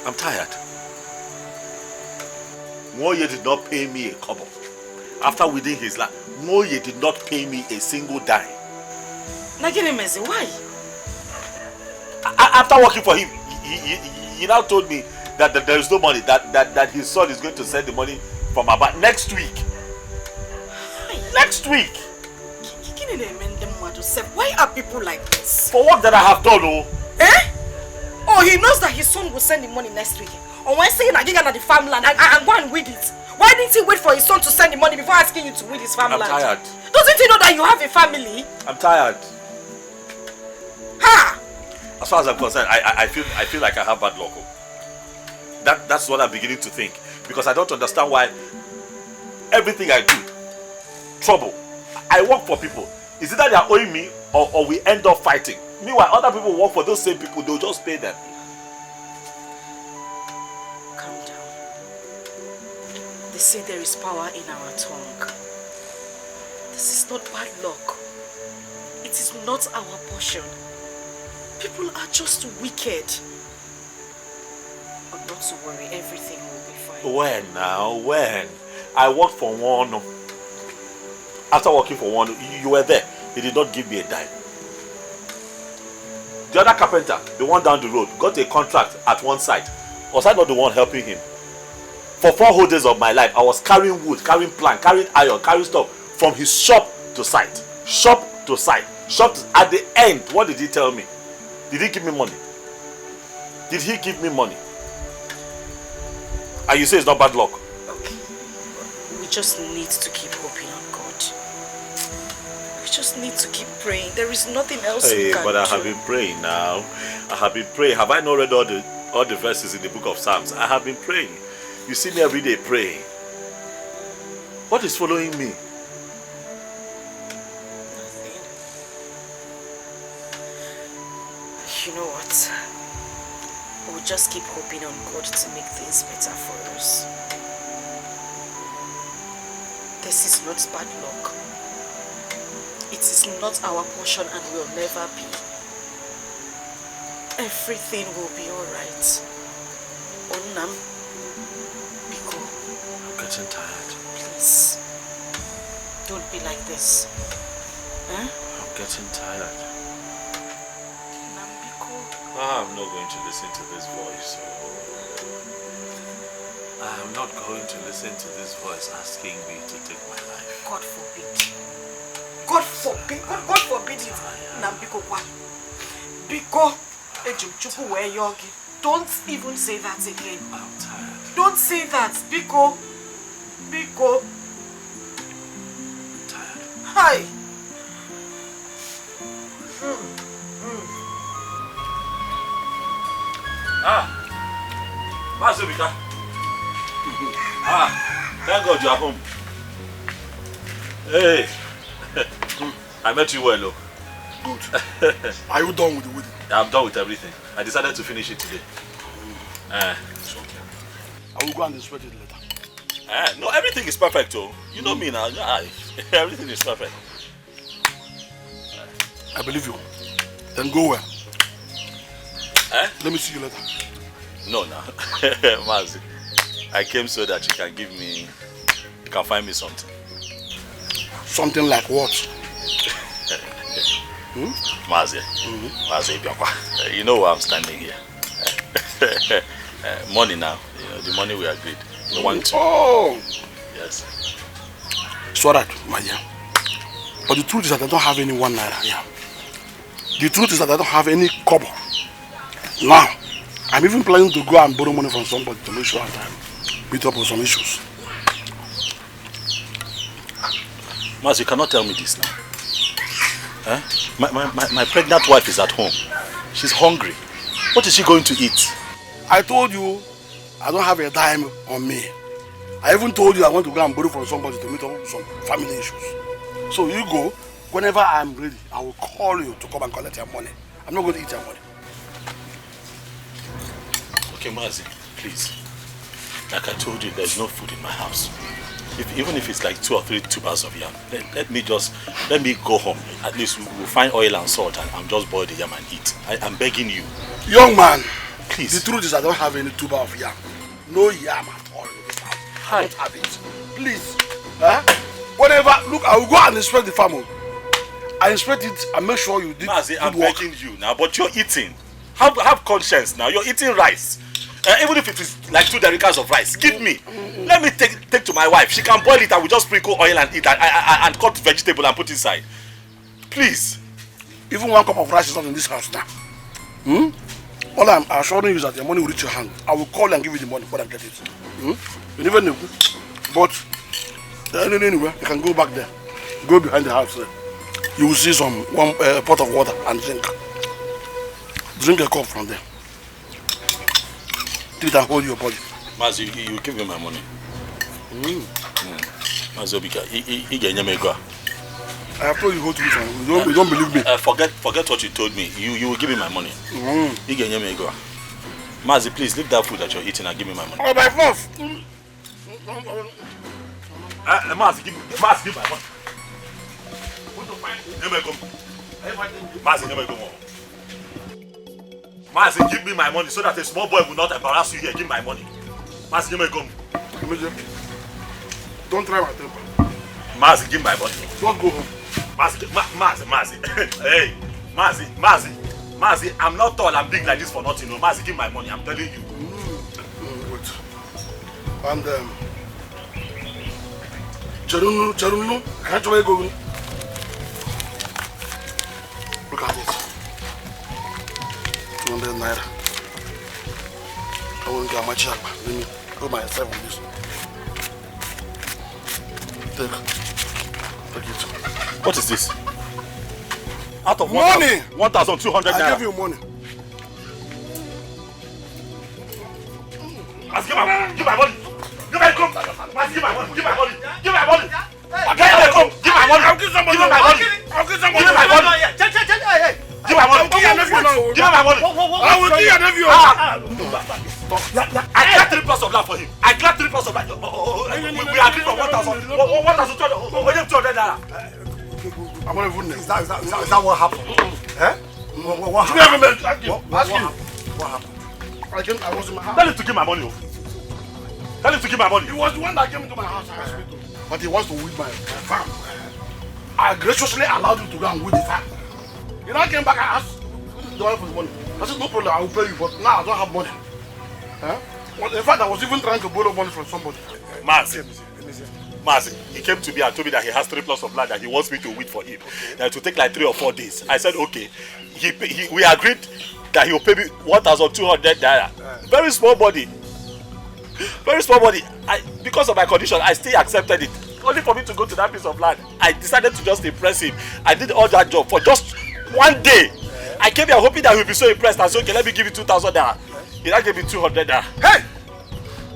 I'm tired. Moye did not pay me a kobo. After within his life, Moye did not pay me a single dime. Naginemeze, why? After working for him, he now told me that there is no money, that his son is going to send the money from about next week. Next week! Why are people like this? For what that I have done, oh? Eh? Oh, he knows that his son will send the money next week. Or when saying I get the farmland and go and weed it. Why didn't he wait for his son to send the money before asking you to weed his farmland? I'm tired. Doesn't he know that you have a family? I'm tired. Ha! As far as I'm concerned, I feel like I have bad luck. That's what I'm beginning to think. Because I don't understand why everything I do trouble. I work for people. Is it that they are owing me or we end up fighting? Meanwhile, other people work for those same people. They'll just pay them. Calm down. They say there is power in our tongue. This is not bad luck. It is not our portion. People are just wicked. But not to worry, everything will be fine. When now? When? I worked for one. After working for one, you were there. He did not give me a dime. The other carpenter, the one down the road, got a contract at one site. Was I not the one helping him? For 4 whole days of my life, I was carrying wood, carrying plank, carrying iron, carrying stuff from his shop to site. Shop to site. Shop to... At the end, what did he tell me? Did he give me money? Did he give me money? And you say it's not bad luck? Okay. We just need to keep hoping on God. We just need to keep praying. There is nothing else we can But I do. have been praying now. I have been praying. Have I not read all the verses in the book of Psalms? I have been praying. You see me every day praying. What is following me? You know what? We'll just keep hoping on God to make things better for us. This is not bad luck. It is not our portion and will never be. Everything will be alright. Onam, Biko. I'm getting tired. Please. Don't be like this. Huh? I'm getting tired. I'm not going to listen to this voice. I'm not going to listen to this voice asking me to take my life. God forbid. God forbid. God forbid it. Nambiko kwa. Biko. Ejumchuku we yogi. Don't even say that again. I'm tired. Don't say that. Biko. Biko. I'm tired. Hi. Mazubika. Thank God you are home. Hey. I met you well, Good. Are you done with the wedding? I'm done with everything. I decided to finish it today. It's okay. I will go and inspect it later. No, everything is perfect, oh. You know me now. Everything is perfect. I believe you. Then go where? Let me see you later. No. Mazi, I came so that you can find me something. Something like what? Mazi, you know why I'm standing here. Money now, the money we agreed. The 1 2. Oh! Yes. It's alright, my dear. But the truth is that I don't have any 1 naira here. The truth is that I don't have any kobo. Now, I'm even planning to go and borrow money from somebody to make sure that I meet up with some issues. Maz, you cannot tell me this now. My pregnant wife is at home. She's hungry. What is she going to eat? I told you I don't have a dime on me. I even told you I want to go and borrow from somebody to meet up with some family issues. So you go. Whenever I'm ready, I will call you to come and collect your money. I'm not going to eat your money. Okay, Mazi, please. Like I told you, there's no food in my house. Even if it's like 2 or 3 tubers of yam, let me go home. At least we'll find oil and salt and just boil the yam and eat. I'm begging you. Young man, please. The truth is I don't have any tuber of yam. No yam at all in this house. I don't have it. Please. Whenever, look, I will go and inspect the farm. I inspect it and make sure you did Mazi, I'm work. begging you now, but you're eating. Have conscience now. You're eating rice. Even if it is like 2 derricks of rice, give me. Let me take to my wife. She can boil it and we just sprinkle oil and eat and cut vegetable and put inside. Please. Even 1 cup of rice is not in this house now. All I'm assuring you is that the money will reach your hand. I will call and give you the money when I get it. You never know. But anyway, you can go back there. Go behind the house there. You will see one pot of water and drink. Drink a cup from there. Take it and hold your body. Maz, you give me my money. Mazobika, go. I have told you go to this one. You don't believe me. Forget what you told me. You will give me my money. Go. Mazi, please leave that food that you're eating and give me my money. Oh, by force. Mazi, give my money. Mazi, give me my money so that a small boy will not embarrass you here. Give me my money. Mazi, give me gum. Don't try my temper. Mazi, give me my money. Don't go home. Mazi. Hey, Mazi, I'm not tall, I'm big like this for nothing. No, Mazi, give me my money, I'm telling you. Wait. And Charunu, can't you go? Look at this. 200 naira. I won't get my check. Let me put myself on this. Take it. What is this? Out of money! 1,200 naira. I give you money. Give my money. Give my money. Give my money. Give my money. Give my money. Give my money. Give my money. I'll give somebody. Give my money. I'll give somebody. Give my money. Give my money. Give my money. Give my money. I will give your nephew. I got 3 plus of that for him. I got 3 plus of that. We agreed for 1,000. 1,200 naira. I'm not even. Is that what happened? Eh? What happened? What happened? I was in my house. Tell him to give my money. Tell him to give my money. He was the one that came into my house. But he wants to weed my farm. I graciously allowed him to go and weed the farm. He now came back and asked the one for the money. I said, no problem, I will pay you, but now I don't have money. Huh? Well, in fact, I was even trying to borrow money from somebody. Mazi, he came to me and told me that he has 3 plots of land that he wants me to weed for him. Okay. That it will take like 3 or 4 days. I said, okay. We agreed that he will pay me 1,200 naira. Very small body. Very small body. Because of my condition, I still accepted it. Only for me to go to that piece of land. I decided to just impress him. I did all that job for just 1 day. I came here hoping that he would be so impressed. I said, okay, let me give you 2,000 naira. He now gave me 200 naira. Hey!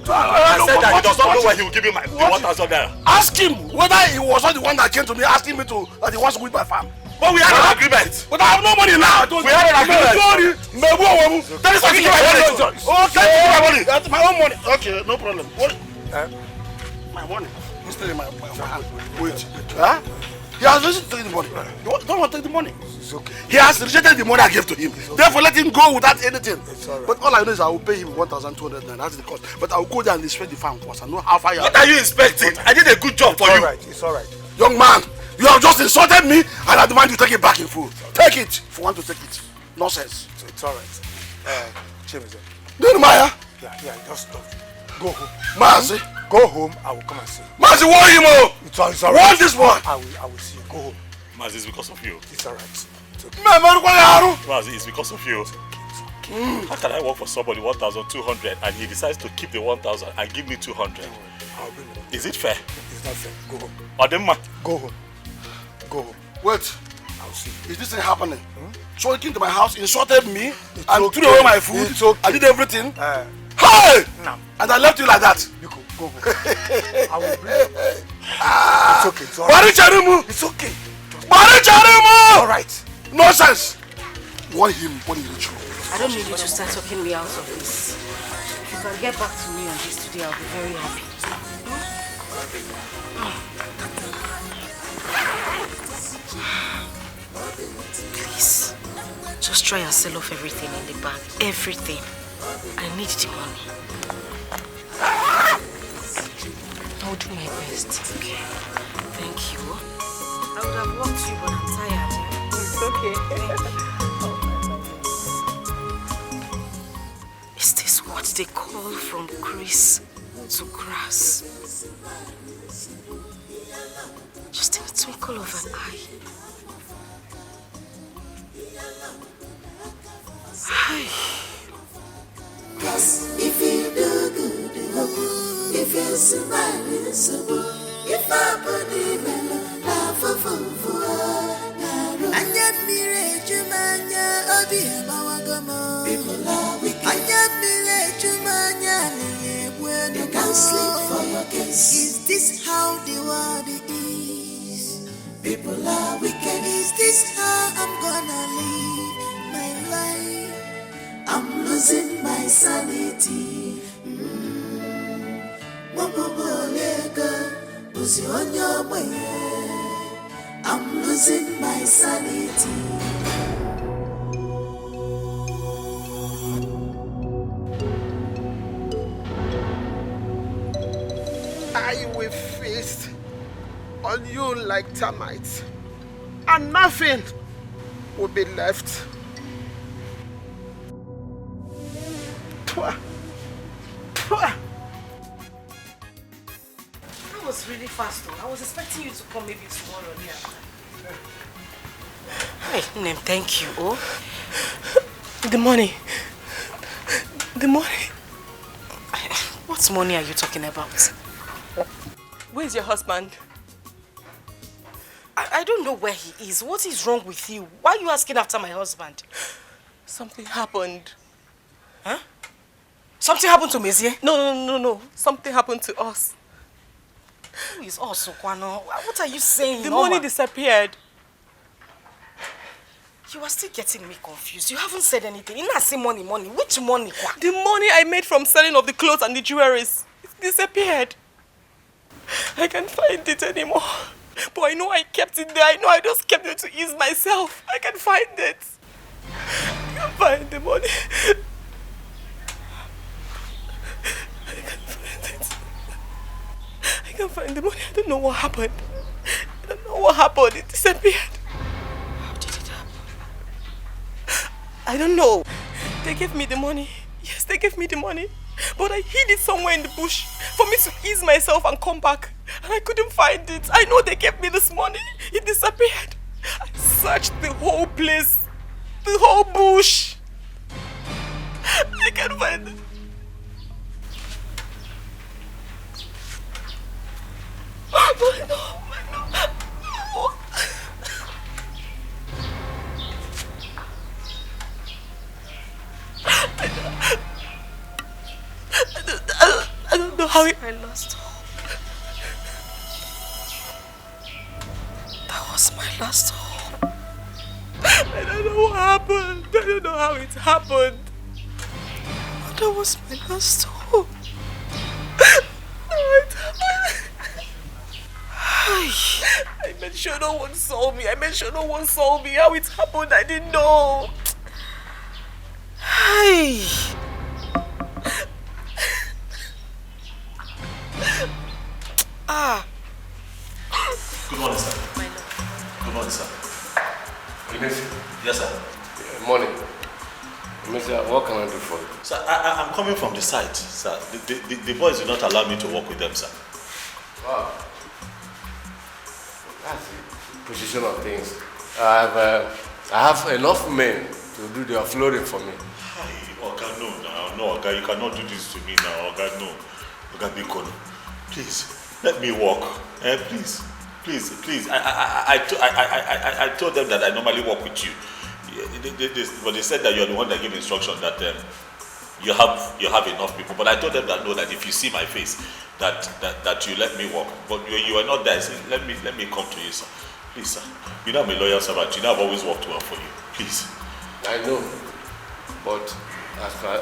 I said that he does not know where he will give me my 1,000 naira. Ask him whether he was not the one that came to me asking me to that he wants to weed my farm. But we had an agreement. But I have no money now. We had an agreement. That is what you give my money. Okay, my money. That's my own money. Okay, no problem. What? My money. He's still in my hand. Wait. Huh? He has refused to take the money. You don't want to take the money. It's okay. He has rejected the money I gave to him. Therefore, let him go without anything. Right. But all I know is I will pay him 1,200 naira. That's the cost. But I will go there and inspect the farm first. I know how far you are. What are you inspecting? I did a good job for you. It's all right. Young man, you have just insulted me and I demand you take it back in full. Take it if you want to take it. Nonsense. It's all right. James. Maya? Yeah, just go home. Mazi? Go home, I will come and see you. Mazi, warn him all! It's all right. Warn this one! I will see you. Go home. Mazi, it's because of you. It's all right. It's okay. Mazi, it's because of you. How can I work for somebody 1,200 and he decides to keep the 1,000 and give me 200? I'll bring it. Is it fair? It's not fair. Go home. Odemma. Go home. Go home. Wait. I'll see you. Is this thing happening? So he came to my house, insulted me, and threw away my food. It's okay. I did everything. Hey! No. And I left you like that. You go home. I will bring it. It's okay. It's all right. It's okay. All right. Nonsense. Want him when he reach you. I don't need you to start talking me out of this. If you can get back to me on this today, I'll be very happy. Please, just try and sell off everything in the bag. Everything. I need the money. I'll do my best. Okay. Thank you. I would have walked you, but I'm tired. It's okay. Is this what they call from grease to grass? Just in the twinkle of an eye. Hi. If you do good, if you smile, if I put it in laugh for Anya mire jumanya obi mawagamo. People are wicked. Anya mire jumanya ni bueno. You can't sleep for your case. this how the world is? People are wicked. Is this how I'm gonna live my life? I'm losing my sanity. I'm losing my sanity. I will feast on you like termites, and nothing will be left. Pwah. Pwah. That was really fast though. I was expecting you to come maybe tomorrow or the after. Hey, Nem, thank you. Oh, The money. The money. what money are you talking about? Where's your husband? I don't know where he is. What is wrong with you? Why are you asking after my husband? Something happened. Huh? Something happened to Mezie? No. Something happened to us. Who is us, Okwano? What are you saying? The money disappeared. You are still getting me confused. You haven't said anything. You not say money. Which money? The money I made from selling of the clothes and the jewelries, it disappeared. I can't find it anymore. But I know I kept it there. I know I just kept it to ease myself. I can find it. I can find the money. I can't find it. I can't find the money. I don't know what happened. I don't know what happened. It disappeared. How did it happen? I don't know. They gave me the money. Yes, they gave me the money. But I hid it somewhere in the bush for me to ease myself and come back. And I couldn't find it. I know they gave me this money. It disappeared. I searched the whole place. The whole bush. I can't find it. I know. I don't know how I lost hope. That was my last hope. I don't know what happened. I don't know how it happened. That was my last hope. I made sure no one saw me. How it happened, I didn't know. Hey. Good morning, sir. Good morning, sir. Yes, sir. Morning. What can I do for you? Sir, I'm coming from the site, sir. The boys do not allow me to work with them, sir. Wow. That's the position of things. I have enough men to do the offloading for me. Hi, Oga, no, Oga, you cannot do this to me now, Oga, no. Oga Bikono, please, let me walk. Please. I told them that I normally work with you. But they said that you're the one that gave instruction that you have enough people. But I told them that no, that if you see my face, that you let me walk. But you are not there. So let me come to you, sir. Please, sir. You know I'm a loyal servant. You know I've always worked well for you. Please. I know, but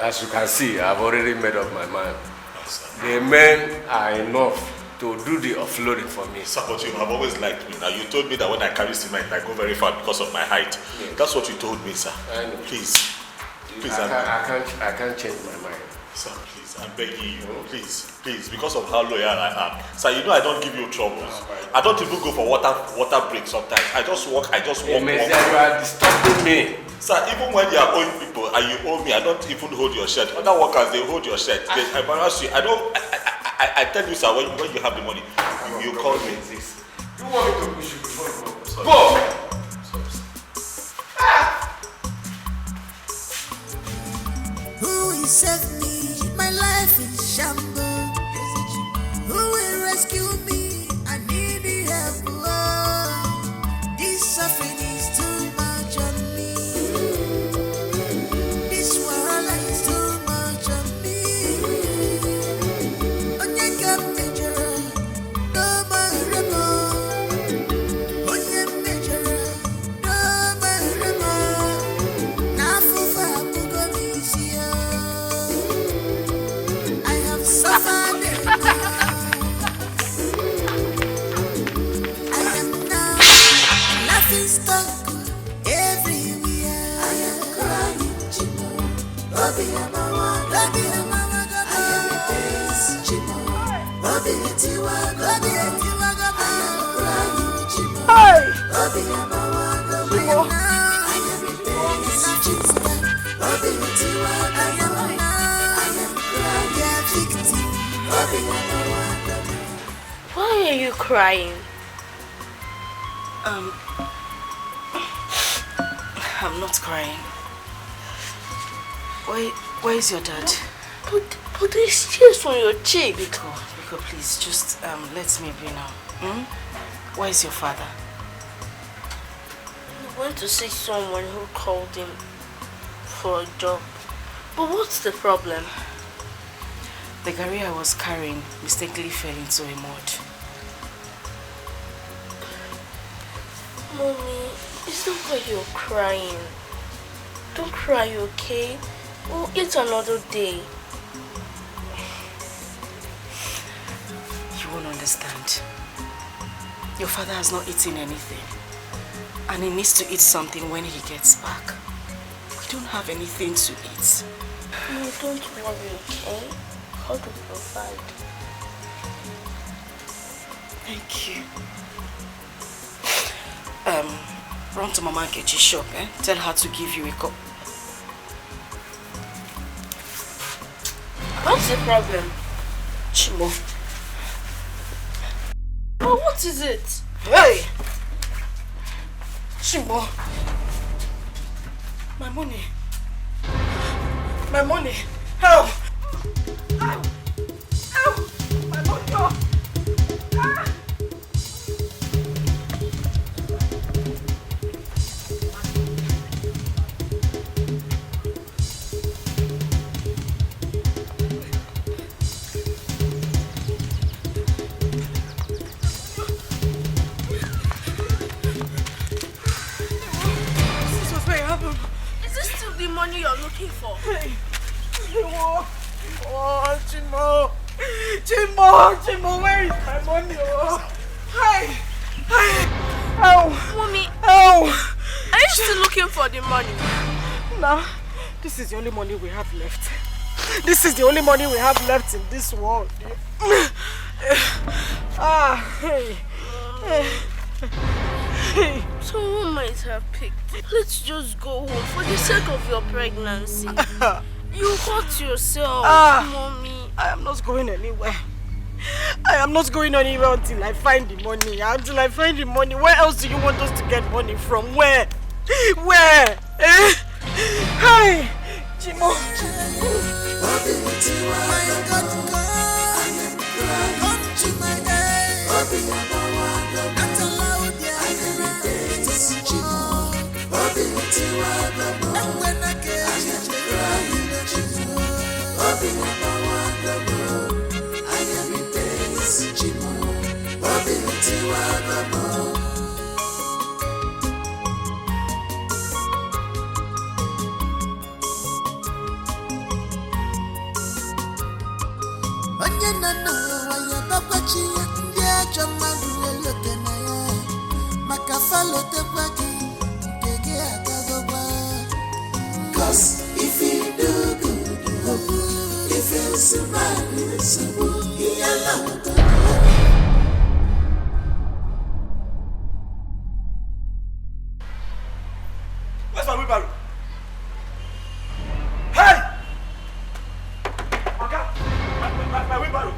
as you can see, I've already made up my mind. Yes, the men are enough to do the offloading for me. Sir, but you have always liked me. Now you told me that when I carry cement, I go very far because of my height. Yes. That's what you told me, sir. I know. Please. I can't change my mind. Sir, please, I'm begging you. Please, because of how loyal I am. Sir, you know I don't give you troubles. I don't even go for water break sometimes. I just walk. Hey, you are disturbing me. Sir, even when you are owing people and you owe me, I don't even hold your shirt. Other workers, they hold your shirt. They embarrass you. I tell you, sir, when you have the money, you call me. You want me to push you before you go? Go! Who will save me? My life is shambles. Who will rescue me? I need the help. Oh, this suffering is too much on me. This world is too much on me. Why are you crying? I'm not crying. Where is your dad? But there's tears on your cheek. Biko, please, just let me be now. Where is your father? He went to see someone who called him for a job. But what's the problem? The gari I was carrying mistakenly fell into a mud. Mommy, is that why you're crying? Don't cry, okay? We'll eat another day. You won't understand. Your father has not eaten anything. And he needs to eat something when he gets back. We don't have anything to eat. No, don't worry, okay? God will provide. Thank you. Run to Mama Nkechi's shop, eh? Tell her to give you a cup. What's the problem? Chimo. Oh, what is it? Hey! Chimo. My money. My money. Help! Ow! Ow! My money! Oh. Ah. Is this still the money you're looking for? Hey! Chimo! Oh, Chimo! Chimo, where is my money? Oh. Hey! Hey! Ow! Mommy! Ow! Are you still looking for the money? Nah, this is the only money we have left. This is the only money we have left in this world. Hey. Hey. Someone might have picked it. Let's just go home for the sake of your pregnancy. You hurt yourself, Mommy. I am not going anywhere. I am not going anywhere until I find the money. Until I find the money. Where else do you want us to get money from? Where? Where? Hey! Chimo! Onye nana waya babachi ya ndị ajọ mmadụ elote na ya maka falotekwa gị nke gị agagokwa. 'Cause if you do good, if you smile, so where's my wheelbarrow? Hey! My wheelbarrow.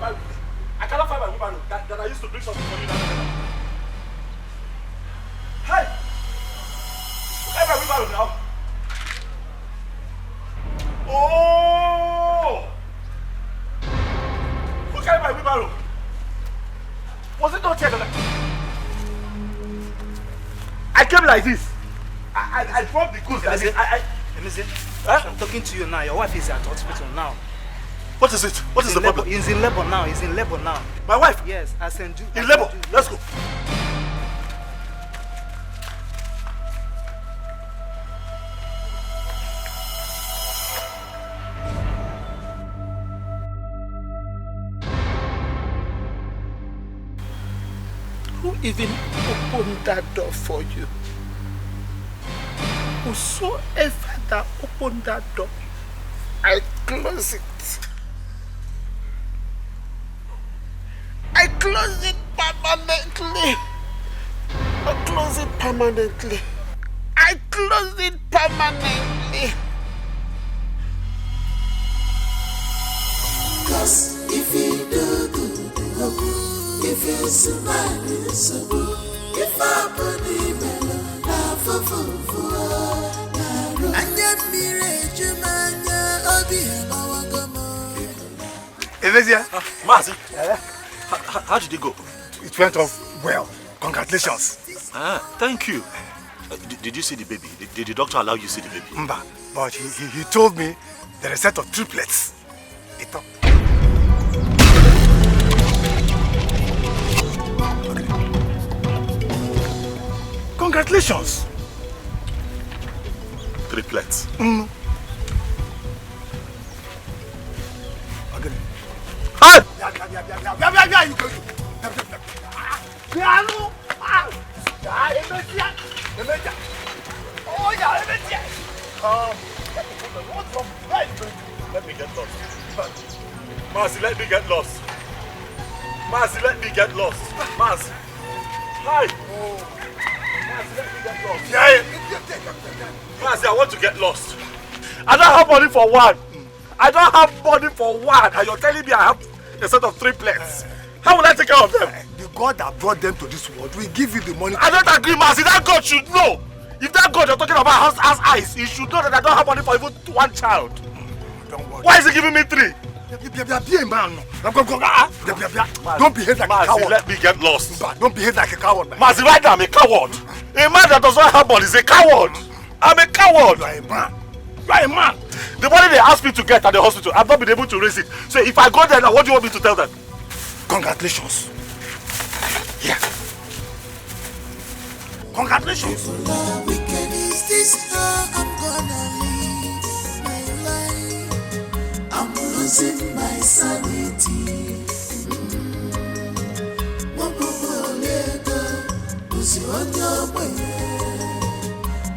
I cannot find my wheelbarrow that I used to bring something for you. Hey! Where's my wheelbarrow now? Oh! Who carried my wheelbarrow? Was it not here? I came like this. I dropped the goods like this. I'm talking to you now. Your wife is at the hospital now. What is it? What is the problem? He's in labor now. He's in labor now. My wife? Yes, I send you. In labor? Let's go. Who even opened that door for you? Whosoever that opened that door, I close it. I close it permanently. I close it permanently. I close it permanently. Cause if you do good, if you smile, it's so good. If I believe in love, Mazi, how did it go? It went off well. Congratulations. Thank you. Did you see the baby? Did the doctor allow you to see the baby? Mba, but he told me there are a set of triplets. Ito. Congratulations. Triplets. Let me get lost. Marcy, let me get lost. Marcy, let me get lost. Marcy. Hi. Marcy, let me get lost. Marcy, I want to get lost. I don't have money for one. I don't have money for one. And you're telling me I have a set of triplets. How will I take care of them? The God that brought them to this world will give you the money. I don't agree, Marcy. That God should know. If that God you're talking about has eyes, he should know that I don't have money for even one child. Don't worry. Why is he giving me 3? Don't behave like a coward. Let me get lost. Don't behave like a coward. Mazi, right now I'm a coward. A man that does not have money is a coward. I'm a coward. You are a man. You are a man. The money they asked me to get at the hospital, I've not been able to raise it. So if I go there now, what do you want me to tell them? Congratulations. Yeah. Congratulations. Is this how I'm gonna live my life? I'm losing my sanity.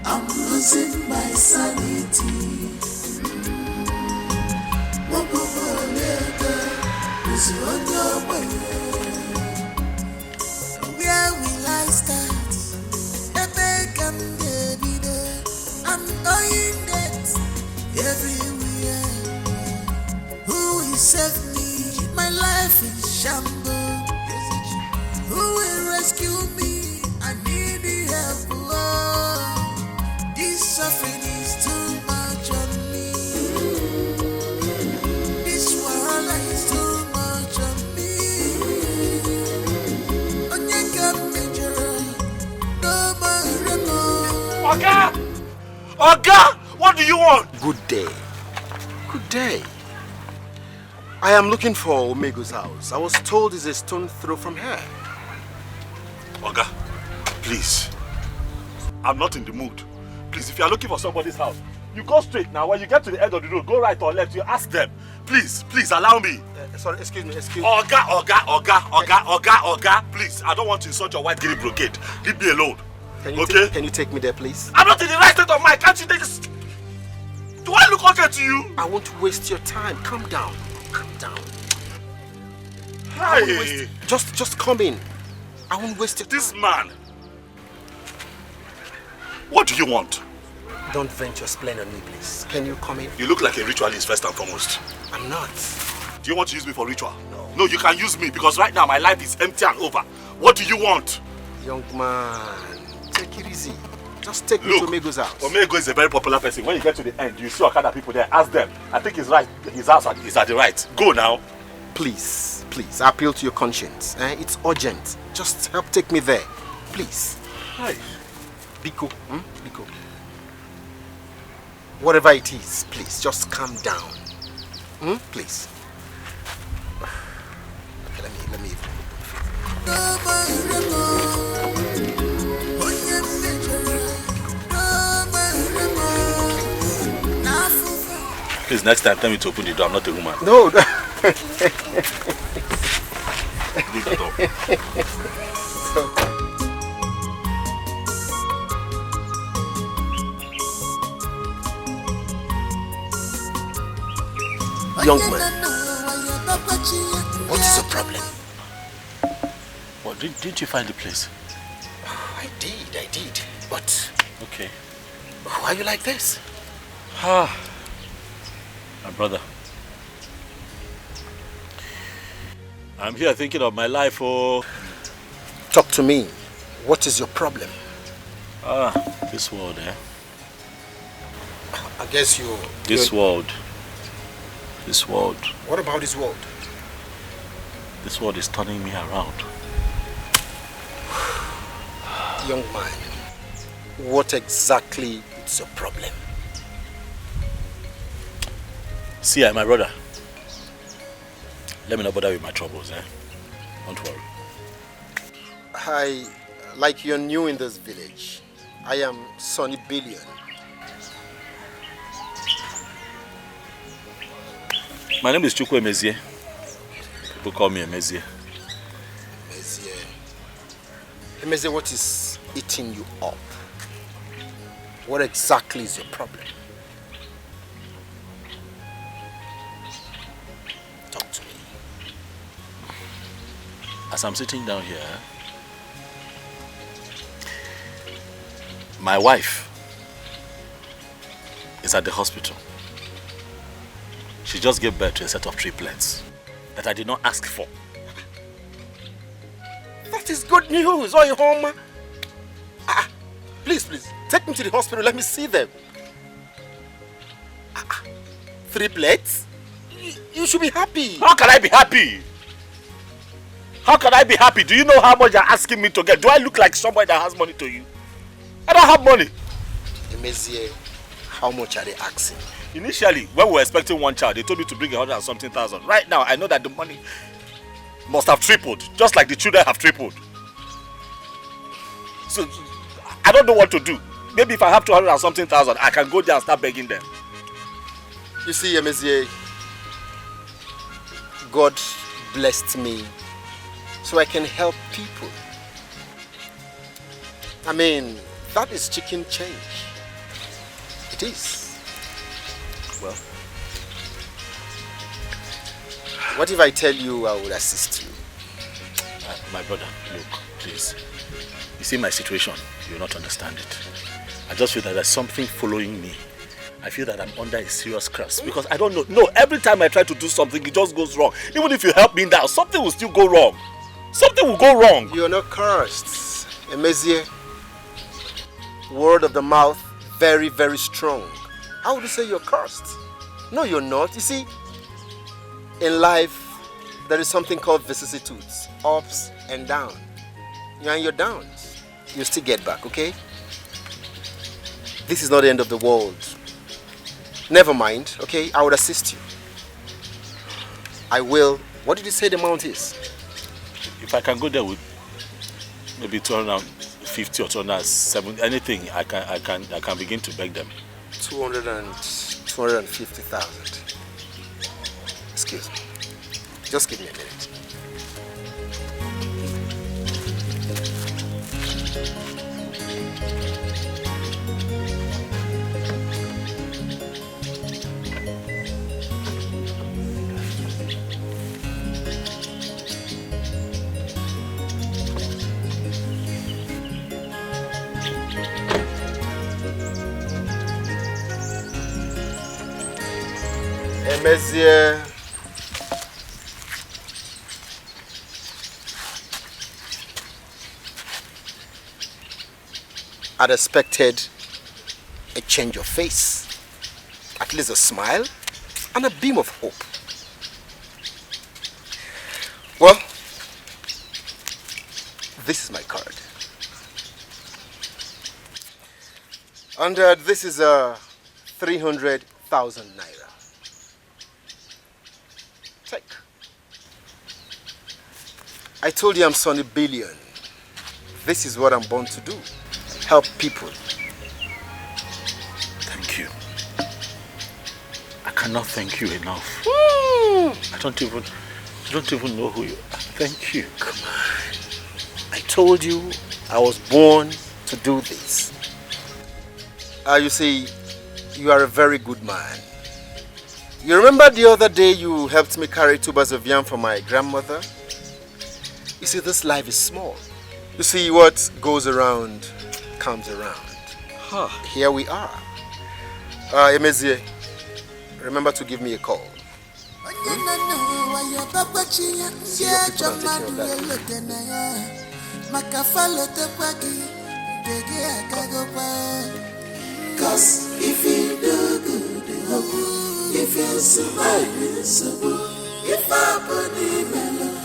I'm losing my sanity. Where will I start? I'm knowing that everywhere. Who will save me? My life is shambles. Who will rescue me? I need the help. Oh, this suffering is too much on me. This world is too much on me. Oga! Oga! What do you want? Good day. Good day. I am looking for Omego's house. I was told it's a stone throw from here. Oga, please. I'm not in the mood. Please, if you are looking for somebody's house, you go straight now. When you get to the end of the road, go right or left, you ask them. Please, please allow me. Sorry, excuse me. Oga, please. I don't want to insult your white guinea brocade. Leave me alone. Can you take me there, please? I'm not in the right state of mind. Can't you take this? Do I look okay to you? I won't waste your time. Calm down. Calm down. Hey. Just come in. I won't waste your time. This man. What do you want? Don't vent your spleen on me, please. Can you come in? You look like a ritualist first and foremost. I'm not. Do you want to use me for ritual? No, you can use me because right now my life is empty and over. What do you want? Young man, take it easy. Just take me to Omego's house. Omego is a very popular person. When you get to the end, you see Okada people there. Ask them. I think he's right. His house is at the right. Go now. Please, I appeal to your conscience. It's urgent. Just help take me there. Please. Hi. Biko. Biko. Whatever it is, please, just calm down. Please. Okay, let me. Please, next time, tell me to open the door. I'm not a woman. No. Leave the door. Young man, what is your problem? What, didn't you find the place? I did. But... Okay. Why are you like this? My brother. I'm here thinking of my life, oh. Talk to me. What is your problem? This world, eh? I guess you... This world. What about this world? This world is turning me around. Young man, what exactly is your problem? See, my brother. Let me not bother with my troubles, eh? Don't worry. Like you're new in this village. I am Sonny Billionaire. My name is Chukwu Emezie. People call me Emezie. Emezie, what is eating you up? What exactly is your problem? Talk to me. As I'm sitting down here, my wife is at the hospital. She just gave birth to a set of triplets that I did not ask for. That is good news. Oh, home. Please, take me to the hospital. Let me see them. 3 plates? You should be happy. How can I be happy? How can I be happy? Do you know how much you're asking me to get? Do I look like somebody that has money to you? I don't have money. Emezie, how much are they asking? Initially, when we were expecting one child, they told me to bring 100 and something thousand. Right now, I know that the money must have tripled, just like the children have tripled. So, I don't know what to do. Maybe if I have 200 and something thousand, I can go there and start begging them. You see, Emezie, God blessed me so I can help people. I mean, that is chicken change. It is. Well, what if I tell you I would assist you? My brother, look, please. You see my situation, you'll not understand it. I just feel that there's something following me. I feel that I'm under a serious curse because I don't know. No, every time I try to do something, it just goes wrong. Even if you help me now, something will still go wrong. Something will go wrong. You're not cursed. Emezie, word of the mouth, very, very strong. How would you say you're cursed? No, you're not. You see, in life, there is something called vicissitudes, ups and downs. You're on your downs. You still get back, okay? This is not the end of the world. Never mind, okay? I would assist you. I will. What did you say the amount is? If I can go there with maybe 250 or 270, anything, I can begin to beg them. 250,000. Excuse me. Just give me a minute. Emezie, I'd expected a change of face, at least a smile and a beam of hope. Well, this is my card. And this is 300,000 naira. Take. I told you I'm Sonny Billion. This is what I'm born to do. Help people. Thank you. I cannot thank you enough. I don't even know who you are. Thank you. Come on. I told you I was born to do this. You see, you are a very good man. You remember the other day you helped me carry tubers of yam for my grandmother? You see, this life is small. You see, what goes around comes around. Huh. Here we are. Emezie, remember to give me a call. See your people and take care of that. Cause if you do good, if you survive, if I put him alone,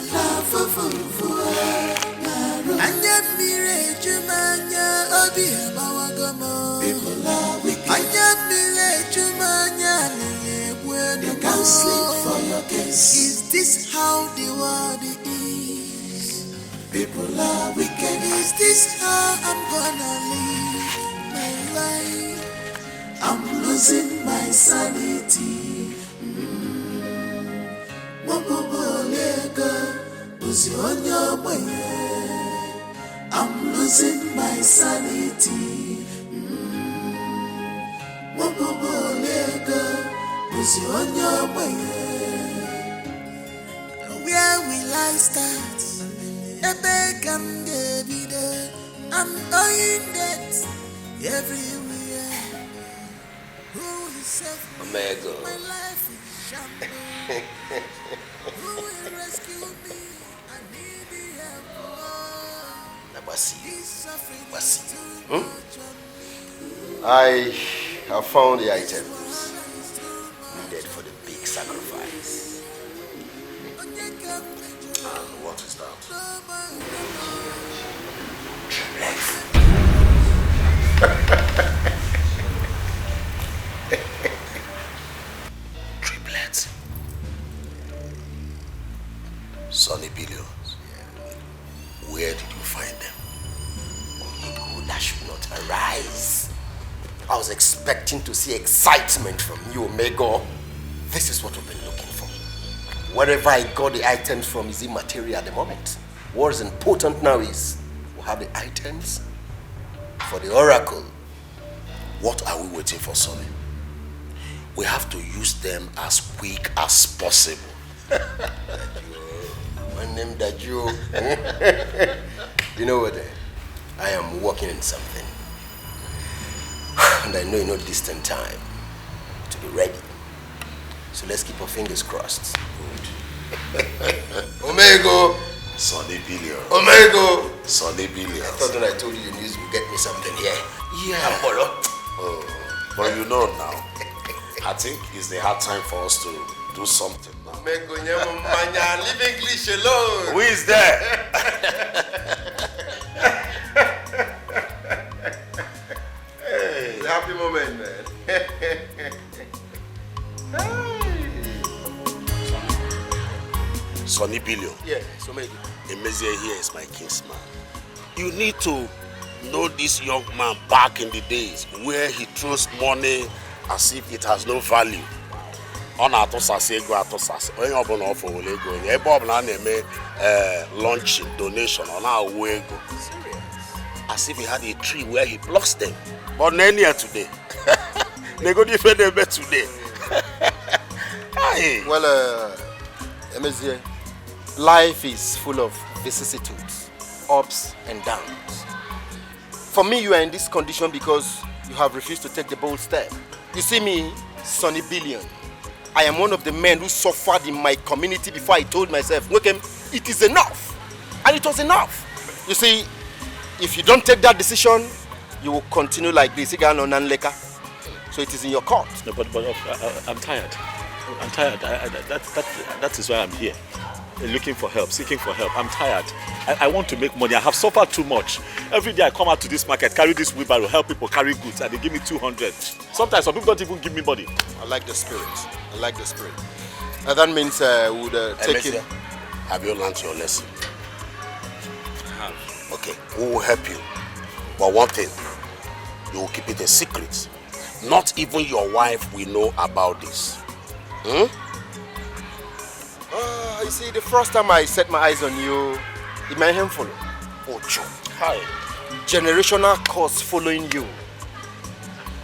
Anya mire jumanya obi amawagamo. People are wicked. Anya mire jumanya you can't sleep for your case. Is this how the world is? People are wicked. Is this how I'm gonna live my life? I'm losing my sanity. I'm losing my sanity. Where will I start? I'm dying dead everywhere. Who will save me? My life is shambles. Who will rescue me? I need the help. I have found the items needed for the big sacrifice. And what is that? Triplets. Sonny Billions. Where did you find them? Amigo, that should not arise. I was expecting to see excitement from you, Omega. This is what we've been looking for. Wherever I got the items from is immaterial at the moment. What is important now is we have the items for the Oracle. What are we waiting for, Sonny? We have to use them as quick as possible. My name Dajo. You know what? I am working on something. And I know in no distant time to be ready. So let's keep our fingers crossed. Good. Omega! Sonny Billion. Omega! Sonny Billion. I thought when I told you the news would get me something here. Yeah. Oh, but you know now, I think it's the hard time for us to do something now. Leave English alone. Who is there? Hey, happy moment, man. Sonny Billion. Yeah, so maybe. Emezie here is my kinsman. You need to know this young man back in the days where he throws money as if it has no value. On atosase ego atosase. Onye obuna ofo wole ego. Ebe obuna na-eme launch donation on our ego. As if he had a tree where he blocks them. But here today. They go different today. Well, Emezie, life is full of vicissitudes, ups and downs. For me, you are in this condition because you have refused to take the bold step. You see me, Sonny Billion. I am one of the men who suffered in my community before I told myself, look, it is enough. And it was enough. You see, if you don't take that decision, you will continue like this. So it is in your court. No, but I'm tired. I'm tired. That is why I'm here. Looking for help, seeking for help. I'm tired. I want to make money. I have suffered too much. Every day I come out to this market, carry this wheelbarrow, help people carry goods, and they give me 200. Sometimes some people don't even give me money. I like the spirit. I like the spirit. And that means we would take it. Have you learned your lesson? I have. Okay, we will help you. But one thing, you will keep it a secret. Not even your wife will know about this. You see, the first time I set my eyes on you, it made him follow. Ocho. Hi. Generational curse following you.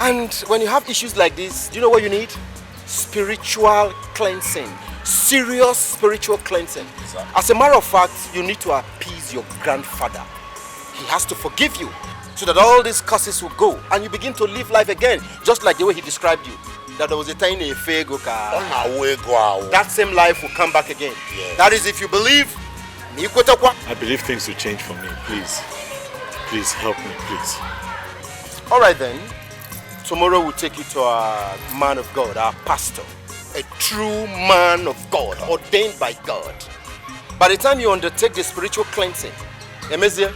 And when you have issues like this, do you know what you need? spiritual cleansing. Serious spiritual cleansing. As a matter of fact, you need to appease your grandfather. He has to forgive you so that all these curses will go and you begin to live life again, just like the way he described you. That there was a tiny fego car. That same life will come back again. Yes. That is if you believe. I believe things will change for me. Please. Please help me, please. Alright then. Tomorrow we'll take you to our man of God, our pastor. A true man of God, ordained by God. By the time you undertake the spiritual cleansing, Emezie,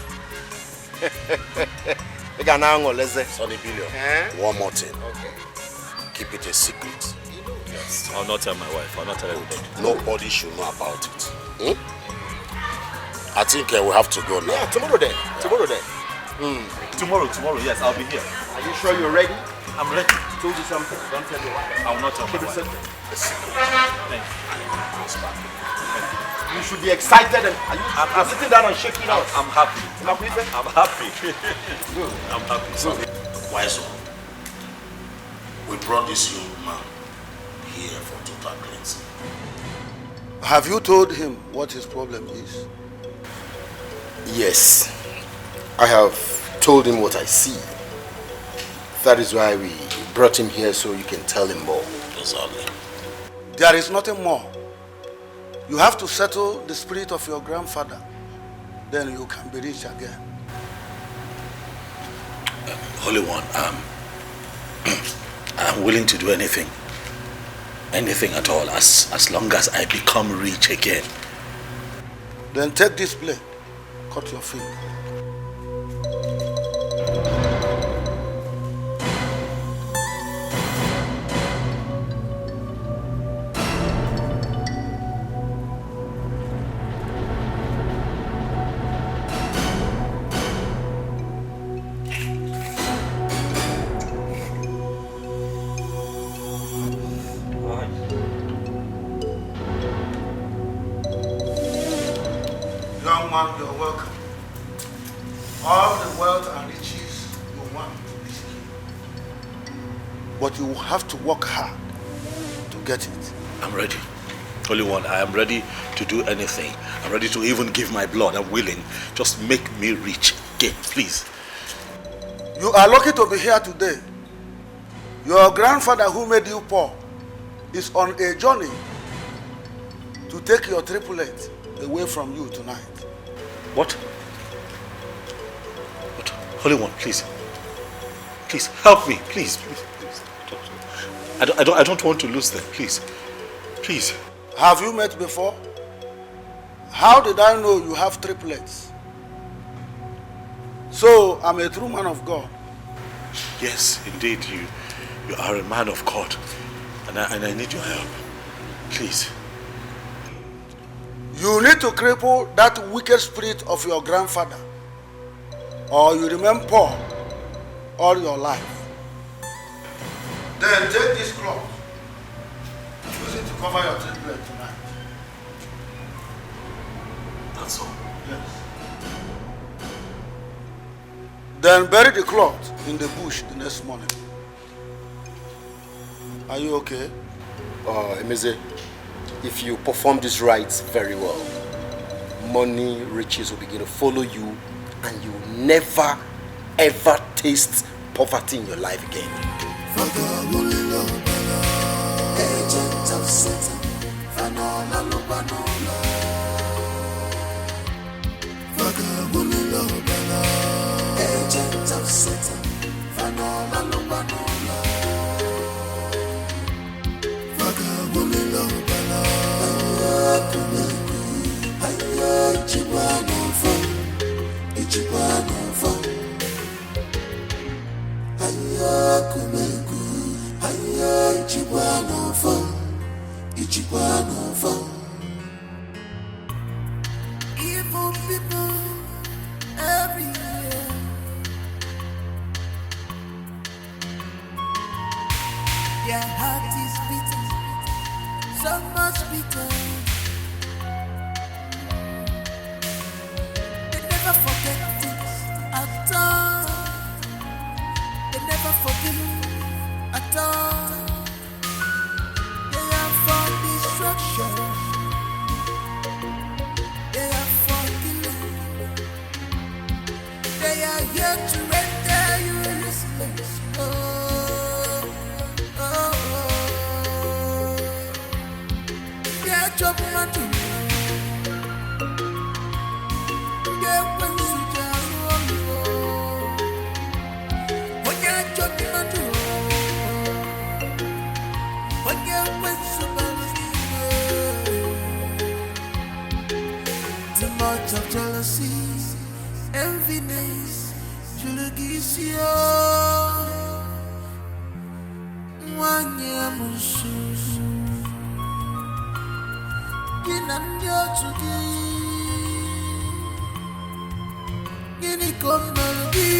Sonny Billionaire, one more thing. Okay. Keep it a secret. Yes. I'll not tell my wife. I'll not tell everybody. Nobody should know about it. I think we have to go now. Yeah, tomorrow then. Yeah. Tomorrow then. Tomorrow, yes, I'll be here. Are you sure you're ready? I'm ready. Told you something. Don't tell your wife. I will not tell my wife. Thank you. You should be excited and I'm sitting down and shaking out. I'm happy. I'm happy. Good. I'm happy. So, Wazico, we brought this young man here for total cleansing. Have you told him what his problem is? Yes. I have told him what I see. That is why we brought him here, so you can tell him more. Exactly. There is nothing more. You have to settle the spirit of your grandfather. Then you can be rich again. Holy One, I'm willing to do anything. Anything at all, as long as I become rich again. Then take this blade, cut your finger. You're welcome. All the wealth and riches you want is here. But you have to work hard to get it. I'm ready. Holy One, I am ready to do anything. I'm ready to even give my blood. I'm willing. Just make me rich again, please. You are lucky to be here today. Your grandfather who made you poor is on a journey to take your triplet away from you tonight. What? Holy One, please. Please, help me. Please. Talk to me. I don't want to lose them. Please. Please. Have you met before? How did I know you have triplets? So, I'm a true man of God. Yes, indeed, you are a man of God. And I need your help. Please. You need to cripple that wicked spirit of your grandfather, or you remain poor all your life. Then take this cloth. Use it to cover your triplet tonight. That's all? Yes. Then bury the cloth in the bush the next morning. Are you okay? Emeze, if you perform these rites very well, money, riches will begin to follow you and you will never ever taste poverty in your life again. Agent of Satan, agent of Satan, evil people everywhere. Their heart is beating, so much bitter. They never forget things at all. They never forgive at all. Too much of jealousy, enviness, juligisio. Wanyamusu, Ginanyo Tugi, Ginikombi.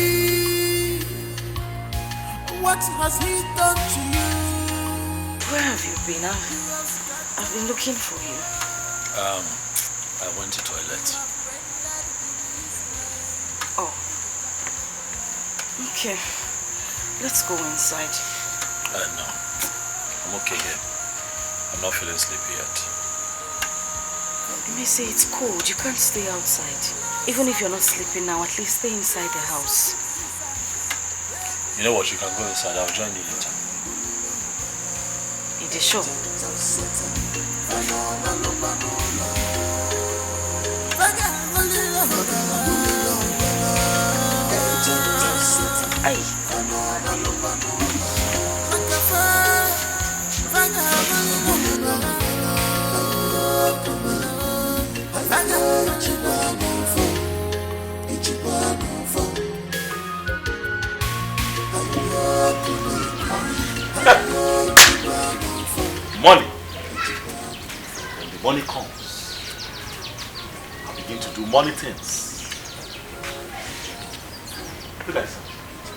What has he done to you? Where have you been? I've been looking for you. I went to toilet. Oh. Okay. Let's go inside. No. I'm okay here. I'm not feeling sleepy yet. You may say it's cold. You can't stay outside. Even if you're not sleeping now, at least stay inside the house. You know what? You can go inside. I'll join you later. It is sure. Ay. Money. When the money comes, I begin to do money things. Look at this.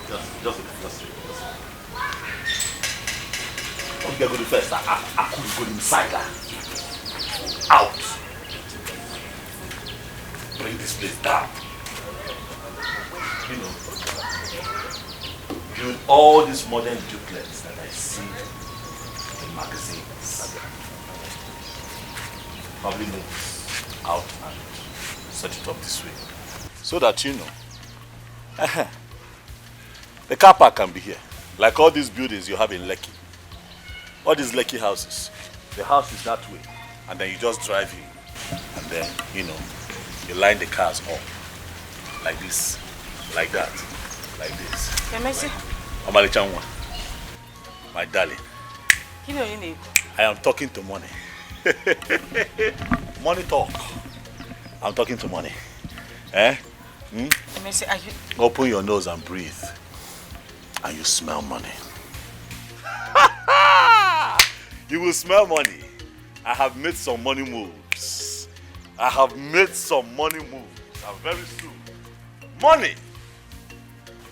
Just what you go to first? I could go inside that. Out. Bring this place down. You know, build all these modern duplets that I see in magazines. Probably move out and set it up this way. So that you know, the car park can be here. Like all these buildings you have in Lekki. All these Lekki houses. The house is that way. And then you just drive in. And then, you know, you line the cars up. Like this. Like that. Like this. Kemesi? Omali Chanwa. My darling. You know your name. I am talking to money. Money talk. I'm talking to money. Eh? Hmm? Kemesi, are you... Open your nose and breathe. And you smell money. You will smell money. I have made some money moves. I have made some money moves. And very soon, money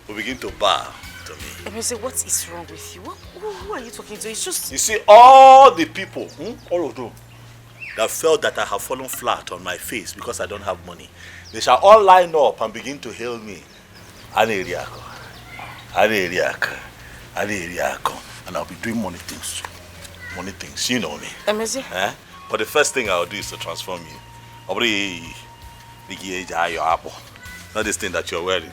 will begin to bow to me. Kemesi, what is wrong with you? Who are you talking to? It's just... You see, all the people, all of them, that felt that I have fallen flat on my face because I don't have money, they shall all line up and begin to hail me. Aneriako. And I'll be doing money things too. Money things, you know me. Kemesi? Eh? But the first thing I'll do is to transform you. Not this thing that you're wearing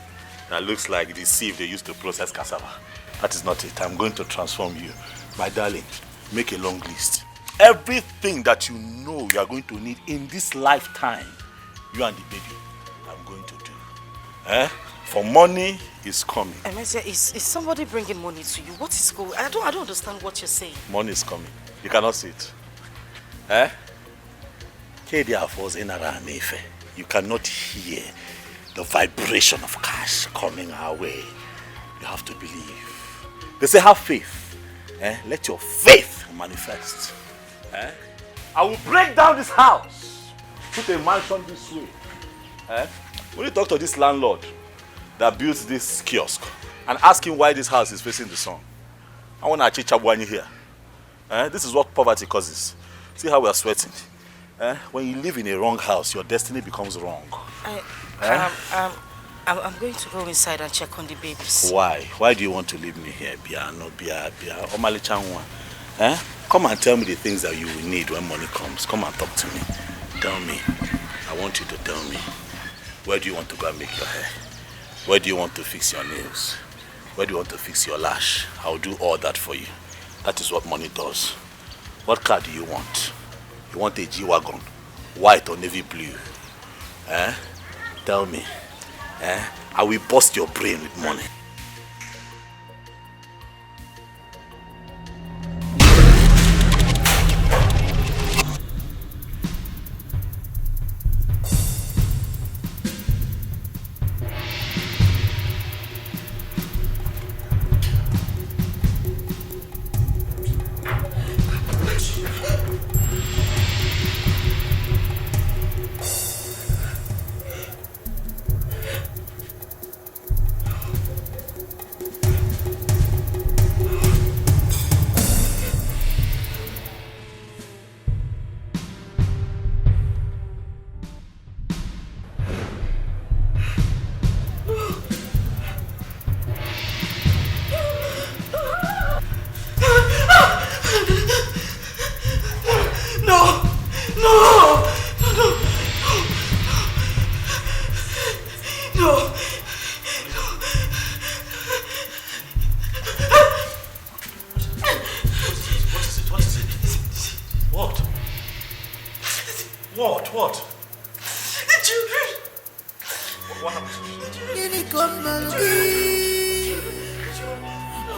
that looks like the sieve they used to process cassava. That is not it. I'm going to transform you. My darling, make a long list. Everything that you know you are going to need in this lifetime, you and the baby, I'm going to do. Eh? For money is coming. Kemesi, is somebody bringing money to you? What is going on? I don't understand what you're saying. Money is coming. You cannot see it. Eh? You cannot hear the vibration of cash coming our way. You have to believe. They say have faith. Eh? Let your faith manifest. Eh? I will break down this house. Put a mansion this way. Eh? When you talk to this landlord that built this kiosk and ask him why this house is facing the sun, I want to chichabuani here. Eh? This is what poverty causes. See how we are sweating. Eh? When you live in a wrong house, your destiny becomes wrong. I'm going to go inside and check on the babies. Why? Why do you want to leave me here? Bia. Omali Chanwa. Eh? Come and tell me the things that you will need when money comes. Come and talk to me. Tell me. I want you to tell me. Where do you want to go and make your hair? Where do you want to fix your nails? Where do you want to fix your lash? I'll do all that for you. That is what money does. What car do you want? You want a G-Wagon, white or navy blue? Eh? Tell me. Eh? I will bust your brain with money.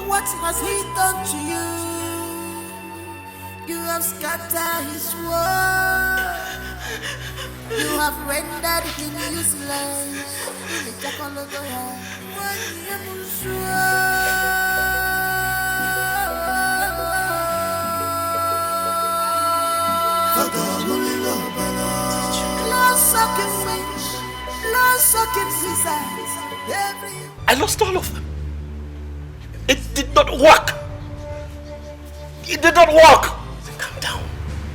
What has he done to you? You have scattered his word. You have rendered him useless. I lost all of them. It did not work. It did not work. Calm down.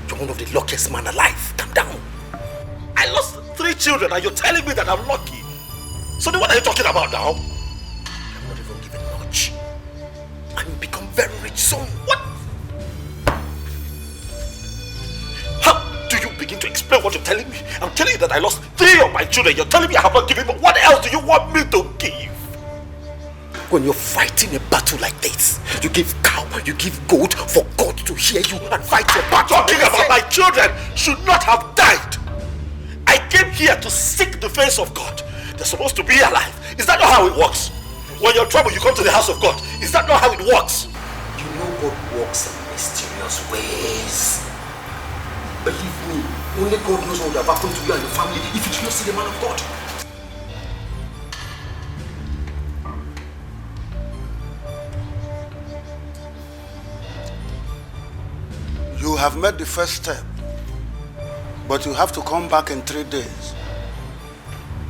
You're one of the luckiest man alive. Calm down. I lost 3 children and you're telling me that I'm lucky. So then what are you talking about now? I'm not even given much. And you become very rich soon. What? How do you begin to explain what you're telling me? I'm telling you that I lost 3 of my children. You're telling me I have not given them. What else do you want me to give? When you're fighting a battle like this, you give cow, you give goat for God to hear you and fight your battle. Talking about my children should not have died. I came here to seek the face of God. They're supposed to be alive. Is that not how it works? When you're in trouble, you come to the house of God. Is that not how it works? You know God works in mysterious ways. Believe me, only God knows what would have happened to you and your family if you did not see the man of God. You have made the first step, but you have to come back in 3 days.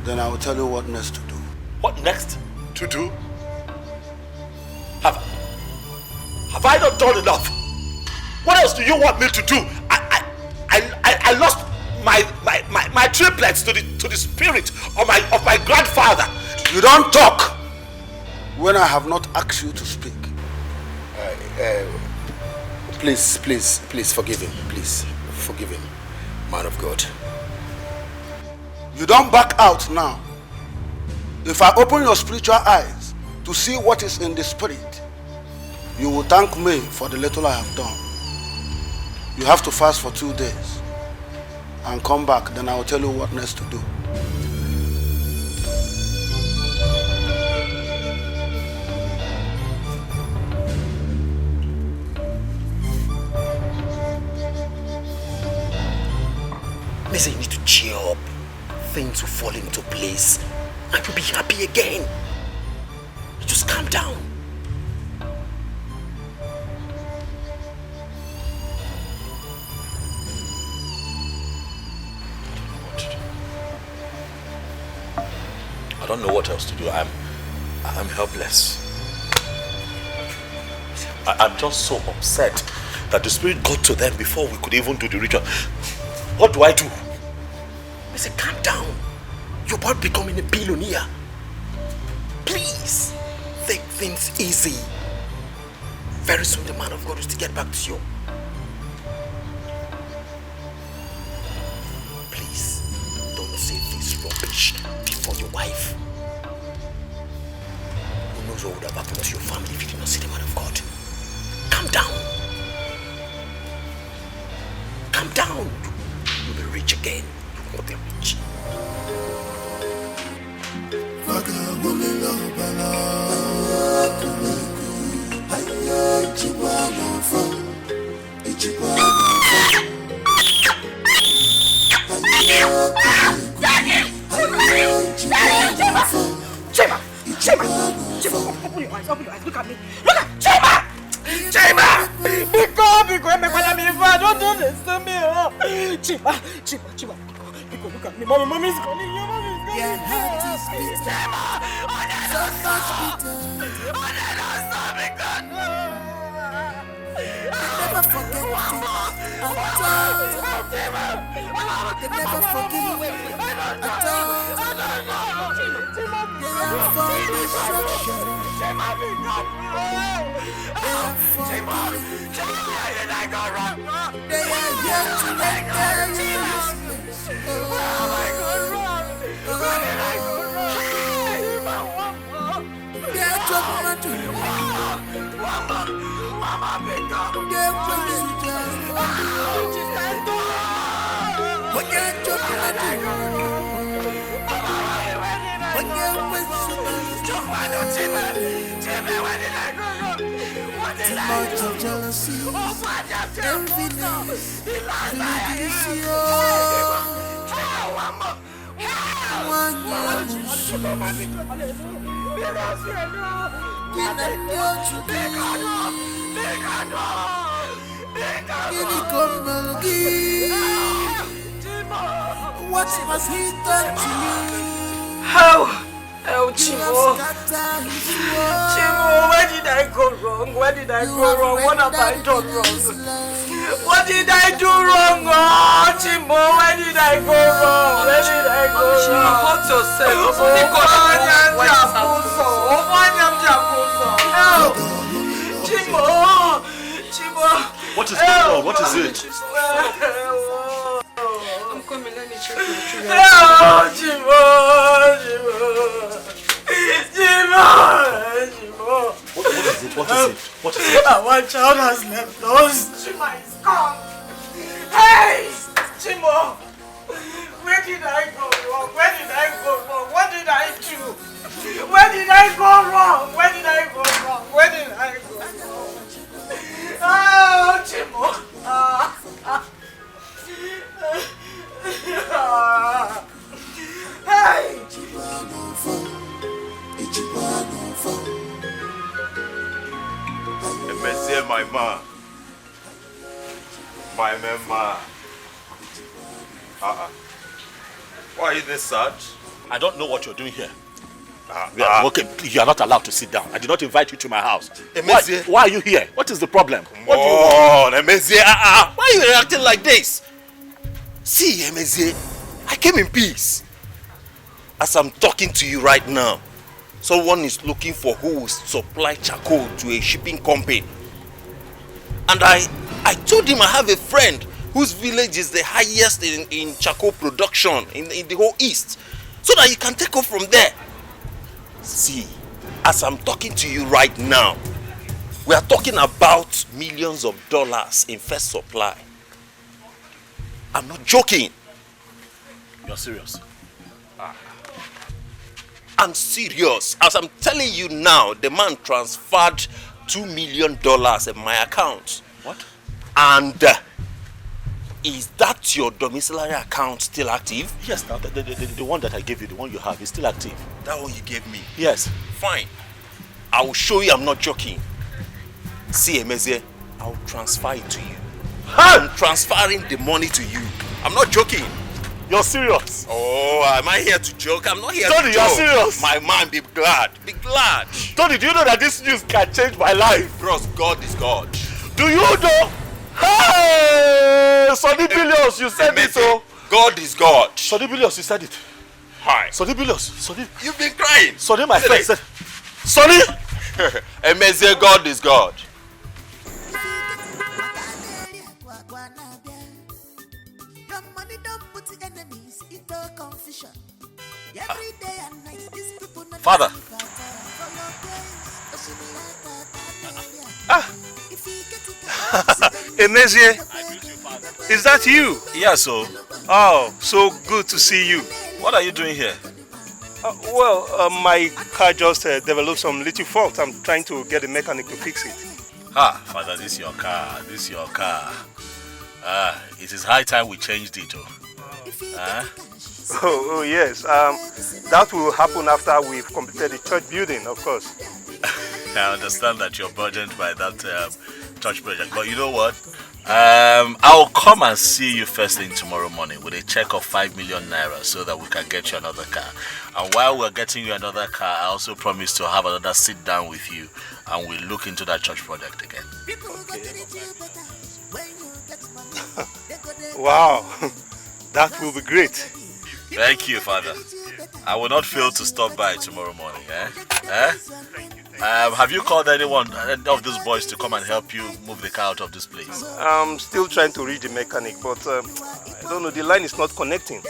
Then I will tell you what next to do. What next to do? Have I not done enough? What else do you want me to do? I lost my triplets to the spirit of my grandfather. You don't talk when I have not asked you to speak. Please forgive him. Please forgive him, man of God. You don't back out now. If I open your spiritual eyes to see what is in the spirit, you will thank me for the little I have done. You have to fast for 2 days and come back, then I will tell you what next to do. Listen, you need to cheer up. Things will fall into place and you'll be happy again. Just calm down. I don't know what else to do. I'm helpless. I'm just so upset that the spirit got to them before we could even do the ritual. What do I do? Listen, calm down. You're about becoming a billionaire. Please, take things easy. Very soon the man of God will still get back to you. Please, don't say this rubbish before your wife. Who knows what would have happened to your family if you did not see the man of God? Calm down. Calm down. You'll be rich again. You'll be rich. Open your eyes, look at me. Look at Chima! Don't do this to me. Chima. Look at me. Mommy's calling you. Your heart is bitter. So much bitter. They never forget it at all. They never forgive at all. They are for destruction. They are for killing. They are here to render you useless. They are talking to you. They're pulling down. When you're talking to you. When you're too much of jealousy, enviness, what has he done to you? How? Oh, Chimo, where did I go wrong? What have I done wrong? What did I do wrong? Oh, Chimo, where did I go wrong? Hurt yourself. Chimo. What is going on? What is it? I'm coming, let me check my children. Oh, Chimo. What is it? Our child has left us. Chima is gone. Hey, Chimo. Where did I go wrong? What did I do? Where did I go wrong? Oh, Chimo. Hey. Monsieur, my man. My man. Why are you this sad? I don't know what you're doing here. Okay, you are not allowed to sit down. I did not invite you to my house. Why are you here? What is the problem? Come on, Emezie. Why are you reacting like this? See, Emezie, I came in peace. As I'm talking to you right now, someone is looking for who will supply charcoal to a shipping company. And I told him I have a friend whose village is the highest in charcoal production in the whole East. So that you can take off from there. See, as I'm talking to you right now, we are talking about millions of dollars in first supply. I'm not joking. You're serious? I'm serious. As I'm telling you now, the man transferred $2 million in my account. What? And is that your domiciliary account still active? Yes, the one that I gave you, the one you have, is still active. That one you gave me? Yes. Fine. I will show you I'm not joking. See, Emezie, I'll transfer it to you. I'm transferring the money to you. I'm not joking. You're serious? Oh, am I here to joke? I'm not here Tony, to joke. You're serious? My man, be glad. Be glad. Tony, do you know that this news can change my life? Bros, God is God. Do you know? Hey! Sonny Billions, you said it, so. God is God. Sonny Billions, you said it. Hi. Sonny Billions, Sonny. You've been crying. Sonny, my friend said. Sonny! Emezie, God is God. Father. Emezie. Is that you? Yeah, so. Oh, so good to see you. What are you doing here? My car just developed some little fault. I'm trying to get a mechanic to fix it. Father, this is your car. This is your car. It is high time we changed it. Oh yes. That will happen after we've completed the church building, of course. I understand that you're burdened by that church project, but you know what? I'll come and see you first thing tomorrow morning with a check of 5 million naira so that we can get you another car. And while we're getting you another car, I also promise to have another sit down with you and we'll look into that church project again. Wow, that will be great. Thank you, Father. I will not fail to stop by tomorrow morning. Have you called any of these boys to come and help you move the car out of this place? I'm still trying to reach the mechanic, but I don't know, the line is not connecting.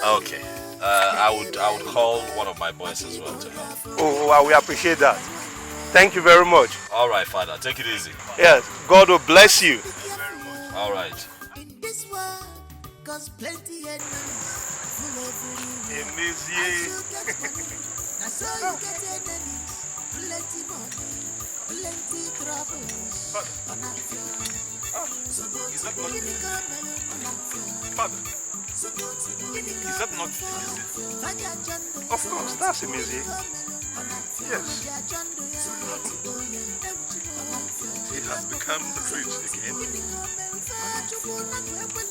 Okay. I would call one of my boys as well to help. Oh, we appreciate that. Thank you very much. All right, Father. Take it easy. Yes, God will bless you. All right. Is that not easy? Of course, that's amazing. Yes. He has become rich again.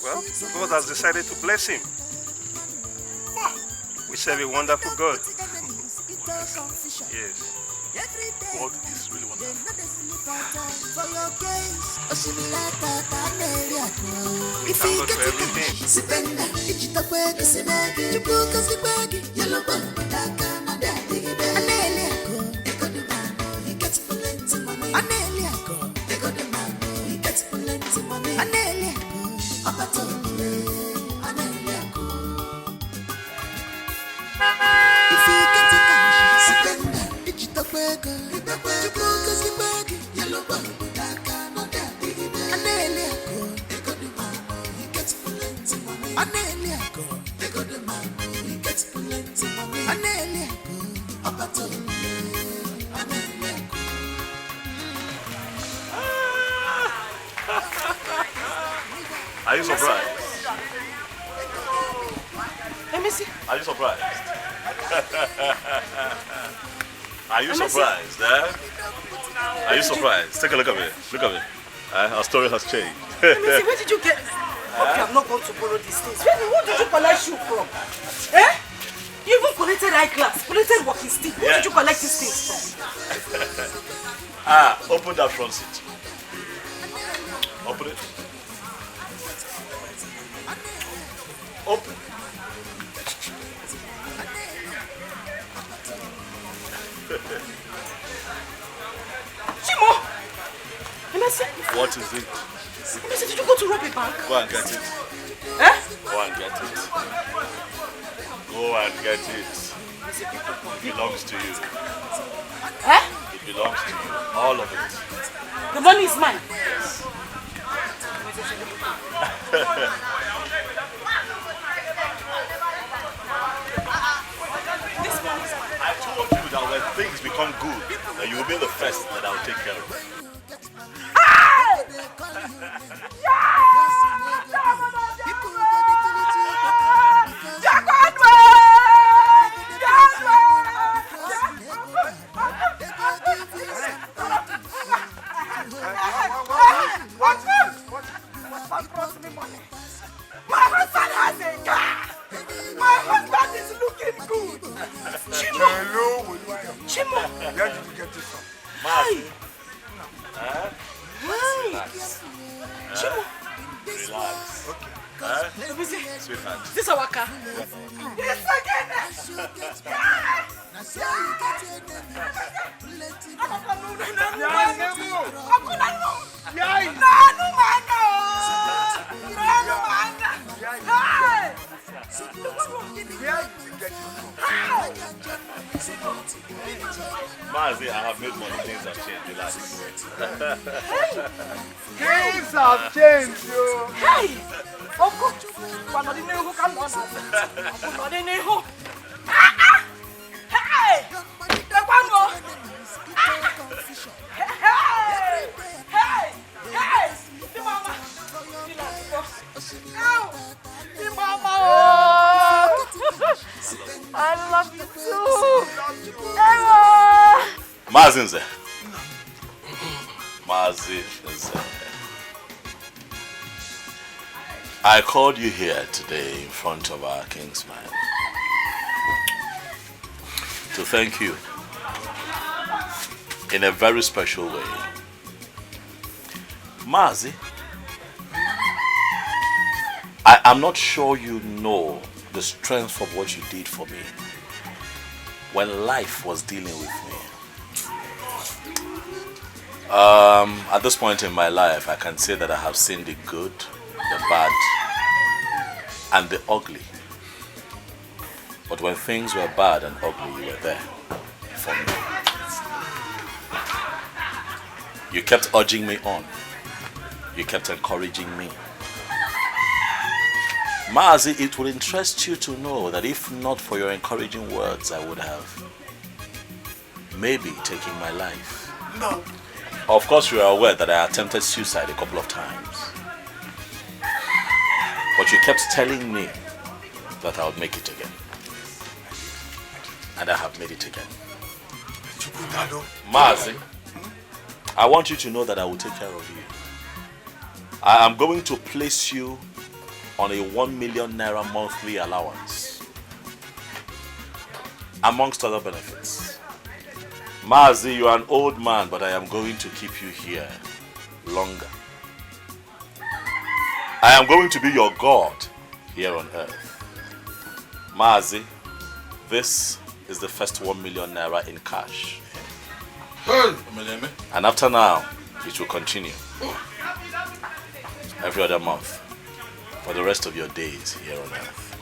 Well, God has decided to bless him. We serve a wonderful God. Yes. God is really wonderful. We thank God for everything. Are you surprised? Let me see. Are you surprised? Are you surprised? Are you surprised? Take a look at me. Look at me. Our story has changed. Let me see. Where did you get? Okay, I'm not going to borrow these things. Where did you collect shoe from? You even collected eyeglass, collected walking stick. Where did you collect these things from? Open that front seat. Open it. Open. Chimo! What is it? Did you go to rob a bank? Go and get it. Go and get it. Go and get it. It belongs to you. It belongs to you. All of it. The money is mine. Yes. I told you that when things become good, that you will be the first that I will take care of. My husband has a car. My husband is looking good. Chimo. Chimo. Where did you get this from? Relax. Chimo. Relax. Okay. Let me see. Sweetheart. Is this our car? Yes, again. Mazi, I have made money. Things have changed. Relax. Things have changed, yo. Hey! I love you too. Mazinze. Mazinze. I called you here today in front of our Kingsman to thank you in a very special way. Mazi, I am not sure you know the strength of what you did for me when life was dealing with me. At this point in my life, I can say that I have seen the good, the bad, and the ugly. But when things were bad and ugly, you were there for me. You kept urging me on. You kept encouraging me. Mazi, it will interest you to know that if not for your encouraging words, I would have maybe taken my life. No. Of course, you are aware that I attempted suicide a couple of times. But you kept telling me that I would make it again. And I have made it again. Mazi, I want you to know that I will take care of you. I am going to place you on a 1 million naira monthly allowance, amongst other benefits. Mazi, you are an old man, but I am going to keep you here longer. I am going to be your God here on earth. Mazi, this is the first 1 million naira in cash. And after now, it will continue every other month for the rest of your days here on earth.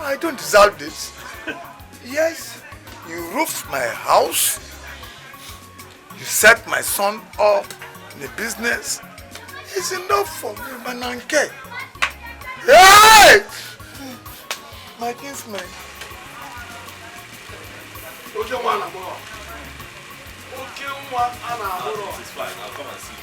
I don't deserve this. Yes, you roofed my house. You set my son up in a business. It's enough for me, Mananke. Hey! My kinsman. Okay, it's fine, I'll come and see you.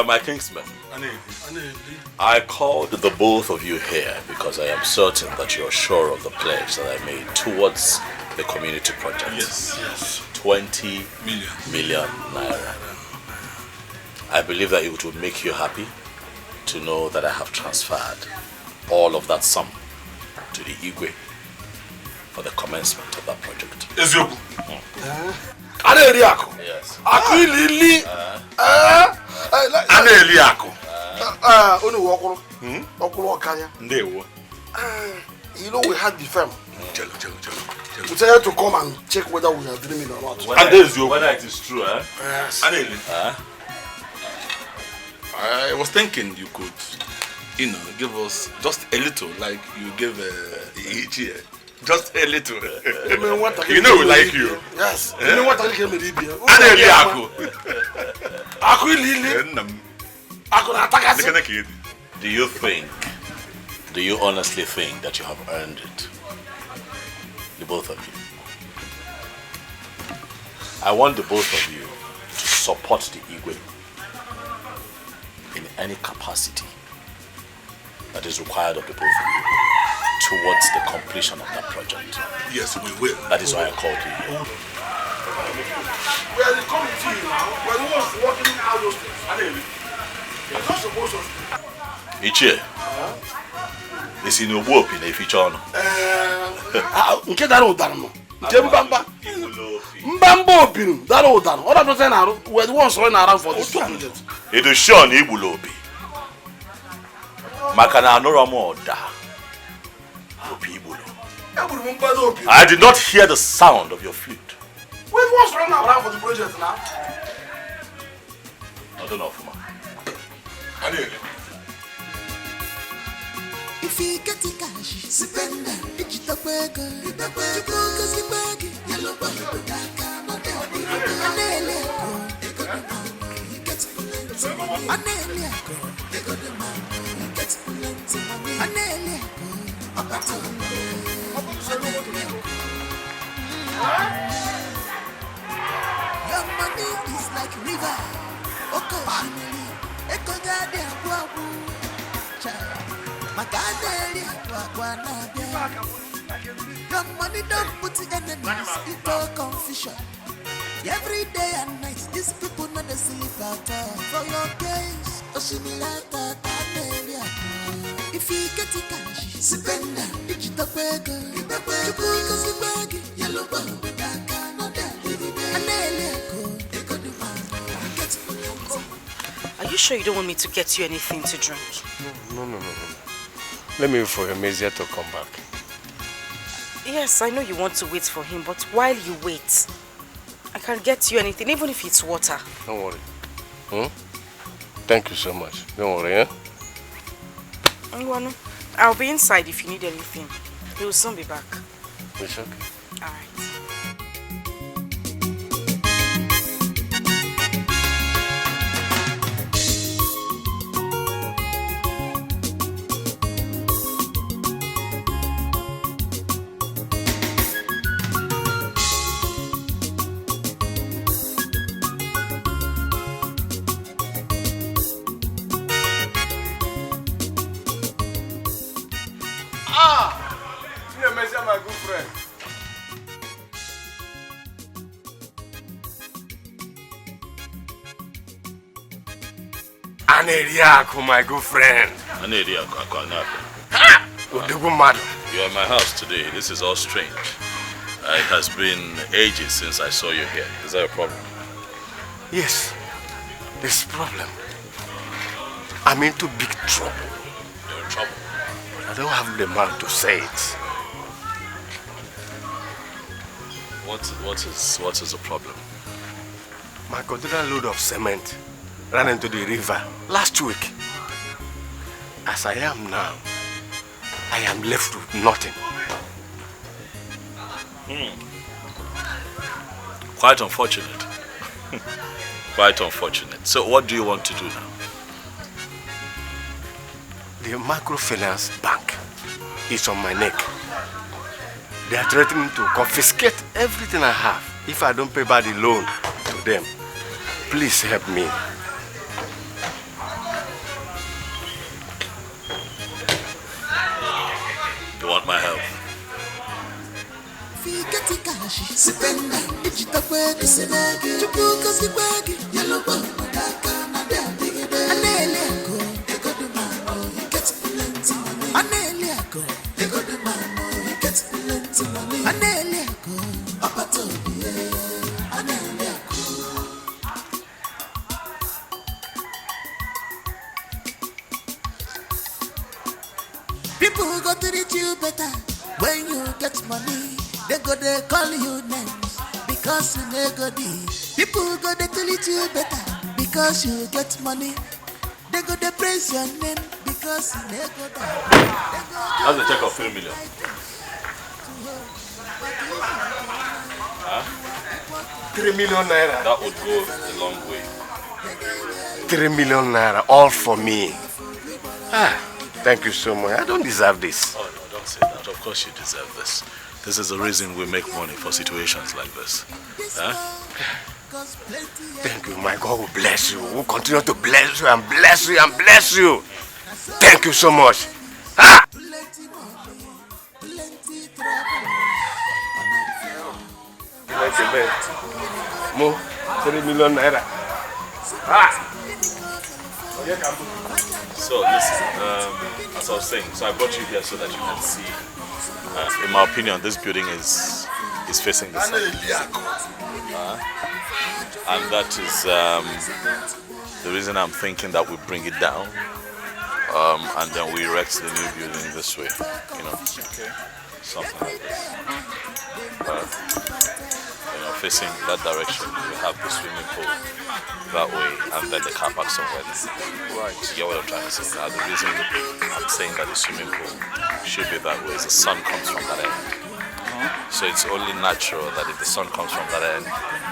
My kingsmen, I called the both of you here because I am certain that you're sure of the pledge that I made towards the community project. Yes. 20 million naira. I believe that it would make you happy to know that I have transferred all of that sum to the Igwe for the commencement of that project. Yes. You know we had the firm. We tell you to come and check whether we are dreaming or not. Whether it is true, eh? Yes. I was thinking you could, give us just a little, like you gave each year. Just a little. You know we like you. Yes. You know what I came Do you honestly think that you have earned it? The both of you. I want the both of you to support the Igwe in any capacity that is required of the both of you towards the completion of that project. Yes, we will. That is why I called you. We are the committee now. We are the ones working out those things. We are not supposed to. Ichie. Is in your work in a feature. Nke dara ụdara nọ. Nke mbamba. Mbamba opinu dara ụdara. Ọ na person arụ. We are the ones running around for this project. It is sure na igbulo obi. Makana Noramo da. I did not hear the sound of your flute. Wait, what's wrong around for the project now? I don't know, Fuma. If you get the cash, spend it. Digital burger, yellow burger, your money is like river. Your money don't put the enemies into confusion. Every day and night, these people not the sleep at all. For your case, Oshimilata, if you get the cash, spend it. Digital burger, yellow burger, Are you sure you don't want me to get you anything to drink? No. Let me wait for Emezia to come back. Yes, I know you want to wait for him, but while you wait, I can get you anything, even if it's water. Don't worry. Thank you so much. Don't worry, eh? I'll be inside if you need anything. He will soon be back. It's okay. Alright. My good friend. Aneriako, my good friend. Aneriako, You are in my house today. This is all strange. It has been ages since I saw you here. Is there a problem? Yes, there's a problem. I'm into big trouble. You're in trouble? I don't have the mouth to say it. What is the problem? My container load of cement ran into the river last week. As I am now, I am left with nothing. Quite unfortunate. Quite unfortunate. So what do you want to do now? The microfinance bank is on my neck. They are threatening to confiscate everything I have if I don't pay back the loan to them. Please help me. You want my help? People go to treat you better when you get money. They go they call you names because you never did. People go they treat you better because you get money. They go they praise your name because you never die. That's a check of 3 million. Huh? 3 million naira. That would go a long way. 3 million naira, all for me. Thank you so much. I don't deserve this. Oh no, don't say that. Of course you deserve this. This is the reason we make money for situations like this. Huh? Thank you. My God will bless you. We'll continue to bless you and bless you and bless you. Thank you so much. Mo, 3 million naira. So listen, as I was saying, so I brought you here so that you can see. In my opinion, this building is facing the sun. And that is the reason I'm thinking that we bring it down and then we erect the new building this way, Okay. something like this. Facing that direction, we have the swimming pool that way, and then the car park somewhere. Right. You get what I'm trying to say? Now, the reason I'm saying that the swimming pool should be that way is the sun comes from that end. So it's only natural that if the sun comes from that end,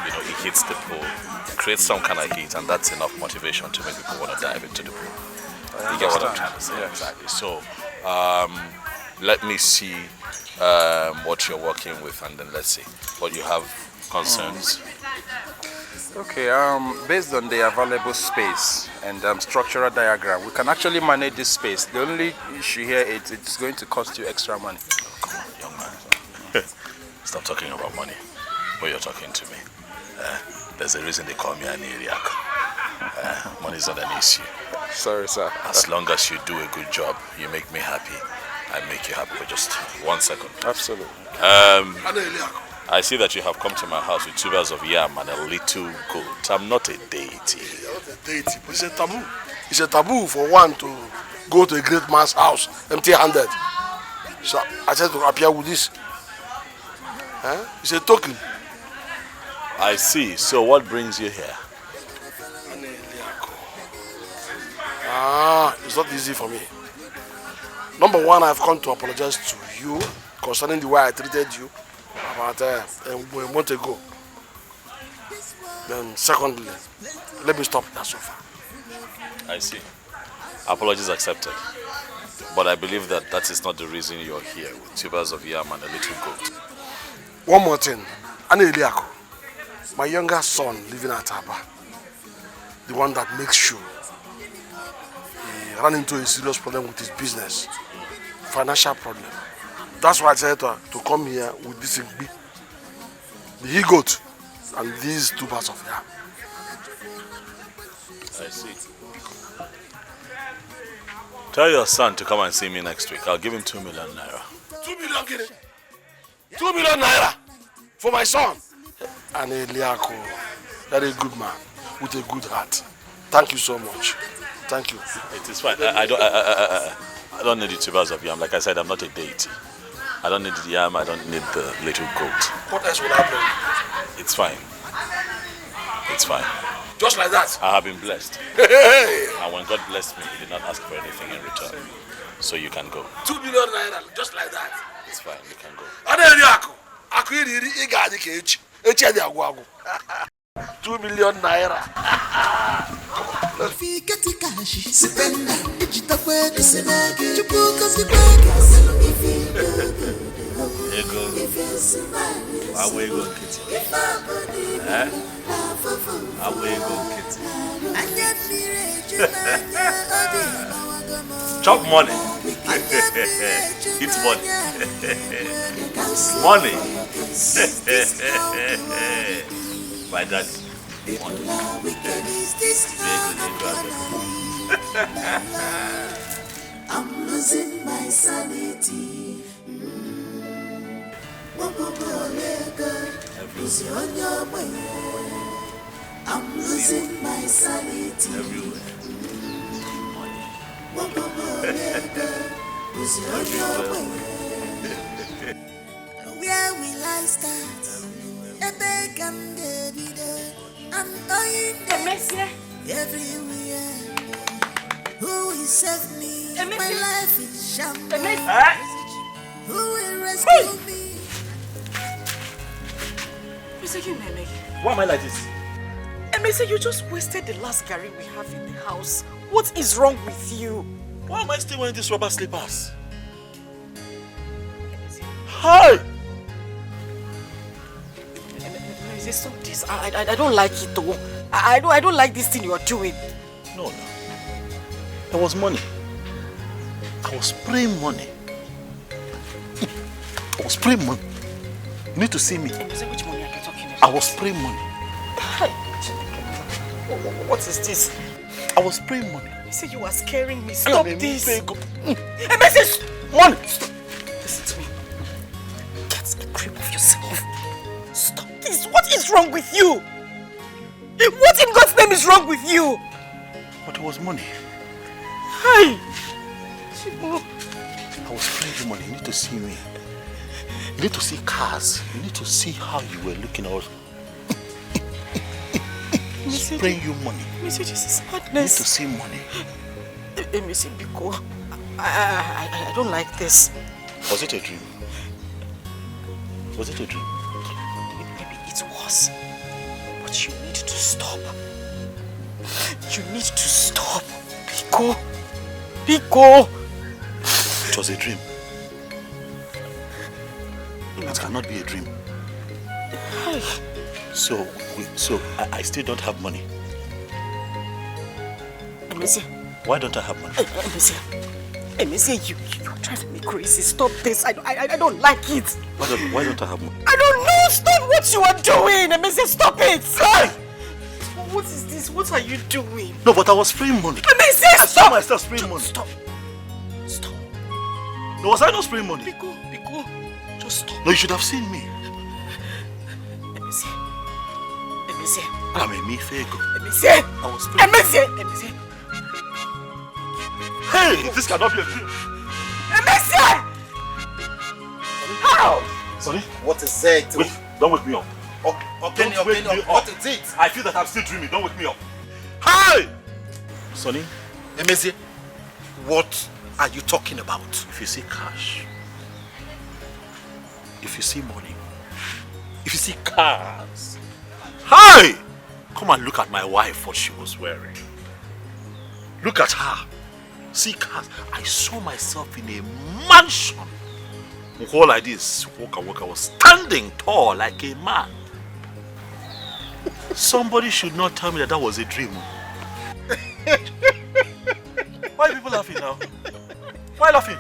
it hits the pool, it creates some kind of heat, and that's enough motivation to make people want to dive into the pool. You get what I'm trying to say? Yeah. Exactly. So let me see what you're working with, and then let's see what you have concerns. Okay, based on the available space and structural diagram, we can actually manage this space. The only issue here is it's going to cost you extra money. Come on, young man. Stop talking about money when you're talking to me. There's a reason they call me an Iriak. Money is not an issue. Sorry, sir. As long as you do a good job, you make me happy. I make you happy for just 1 second. Absolutely. I see that you have come to my house with 2 bars of yam and a little goat. I'm not a deity. You're not a deity, but it's a taboo. It's a taboo for one to go to a great man's house empty-handed. So I said to appear with this. It's a token. I see. So what brings you here? It's not easy for me. Number one, I've come to apologize to you concerning the way I treated you about a month ago. Then secondly, let me stop that so far. I see. Apologies accepted. But I believe that is not the reason you're here with 2 bars of yam and a little goat. One more thing. Eliako, my younger son living at Aba, the one that makes sure he ran into a serious problem with his business, financial problem. That's why I decided to come here with this the he-goat and these 2 bars of yam. I see. Tell your son to come and see me next week. I'll give him 2 million naira. 2 million, kid? 2 million naira for my son. And Eliako, that is a good man with a good heart. Thank you so much. Thank you. It is fine. I don't need the 2 bars of yam. Like I said, I'm not a deity. I don't need the yam. I don't need the little goat. What else will happen? It's fine. It's fine. Just like that? I have been blessed. Hey. And when God blessed me, He did not ask for anything in return. So you can go. 2 million naira, just like that. It's fine. You can go. 2 million naira. Chop money. It's money. Money. My dad. I'm losing my sanity. I'm losing my sanity. Where will I start? I'm going everywhere. Who will save me? My life is shambles. Who will rescue me? Why am I like this? Emese, you just wasted the last Gary we have in the house. What is wrong with you? Why am I still wearing these rubber slippers? Hi! Emese, stop this. I don't like it though. I don't like this thing you are doing. No. There was money. I was spraying money. I was spraying money. You need to see me. Emese, which money are you talking about? I was spraying money. What is this? I was spraying money. You say you are scaring me. Stop this. Emese, money. Stop. Listen to me. Get a grip of yourself. Stop this. What is wrong with you? What in God's name is wrong with you? But it was money. Hey! spraying you money. You need to see me. You need to see cars. You need to see how you were looking out. Spraying you money. Monsieur, this is You need madness. to see money. Monsieur Biko, I don't like this. Was it a dream? Was it a dream? Maybe it was. But you need to stop. You need to stop. Biko. Biko. It was a dream. It cannot be a dream. So I still don't have money. Monsieur. Why don't I have money? Monsieur, you're driving me crazy. Stop this. I don't like it. Why don't I have money? I don't know. Stop what you are doing. Monsieur, stop it. Hey! What is this? What are you doing? No, but I was spraying money. Monsieur, I saw myself spraying money. Stop. Stop. No, was I not spraying money? Biko, just stop. No, you should have seen me. Monsieur. I'm a me fego. Monsieur. I was spraying. Monsieur. Hey, this cannot be a dream. Monsieur! How? Sonny? What is it? Wait, don't wake me up. Don't wake me up. What is it? I feel that I'm still dreaming. Don't wake me up. Hey! Sonny? Emezi, what are you talking about? If you see cash, if you see money, if you see cars, hey! Come and look at my wife, what she was wearing. Look at her. See cars. I saw myself in a mansion. All like this, walk. I was standing tall like a man. Somebody should not tell me that was a dream. Why are people laughing now? Why laughing?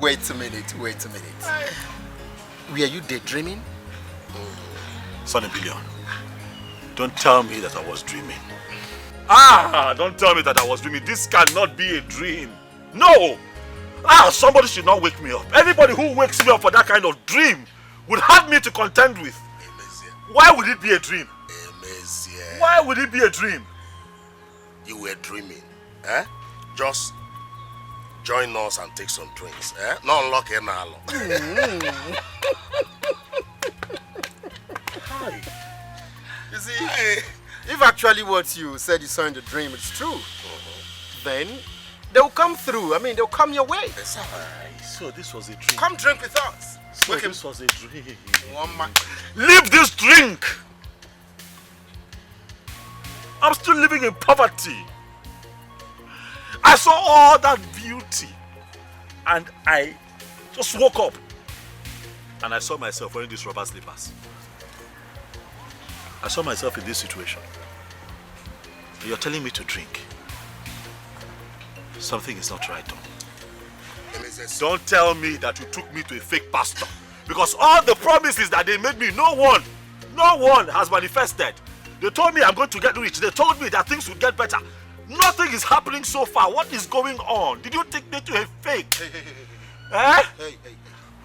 Wait a minute. Were you daydreaming? Sonny Billion, don't tell me that I was dreaming. Don't tell me that I was dreaming. This cannot be a dream. No! Somebody should not wake me up. Anybody who wakes me up for that kind of dream would have me to contend with. Why would it be a dream? Why would it be a dream? You were dreaming. Just join us and take some drinks. Not unlock it now. You see, if actually what you said you saw in the dream is true, then they'll come through. I mean, they'll come your way. So this was a dream. Come drink with us. So this was a dream. One Leave this drink! I'm still living in poverty. I saw all that beauty and I just woke up and I saw myself wearing these rubber slippers. I saw myself in this situation. You're telling me to drink. Something is not right, Tom. Don't tell me that you took me to a fake pastor. Because all the promises that they made me, no one has manifested. They told me I'm going to get rich. They told me that things would get better. Nothing is happening so far. What is going on? Did you take me to a fake? Hey.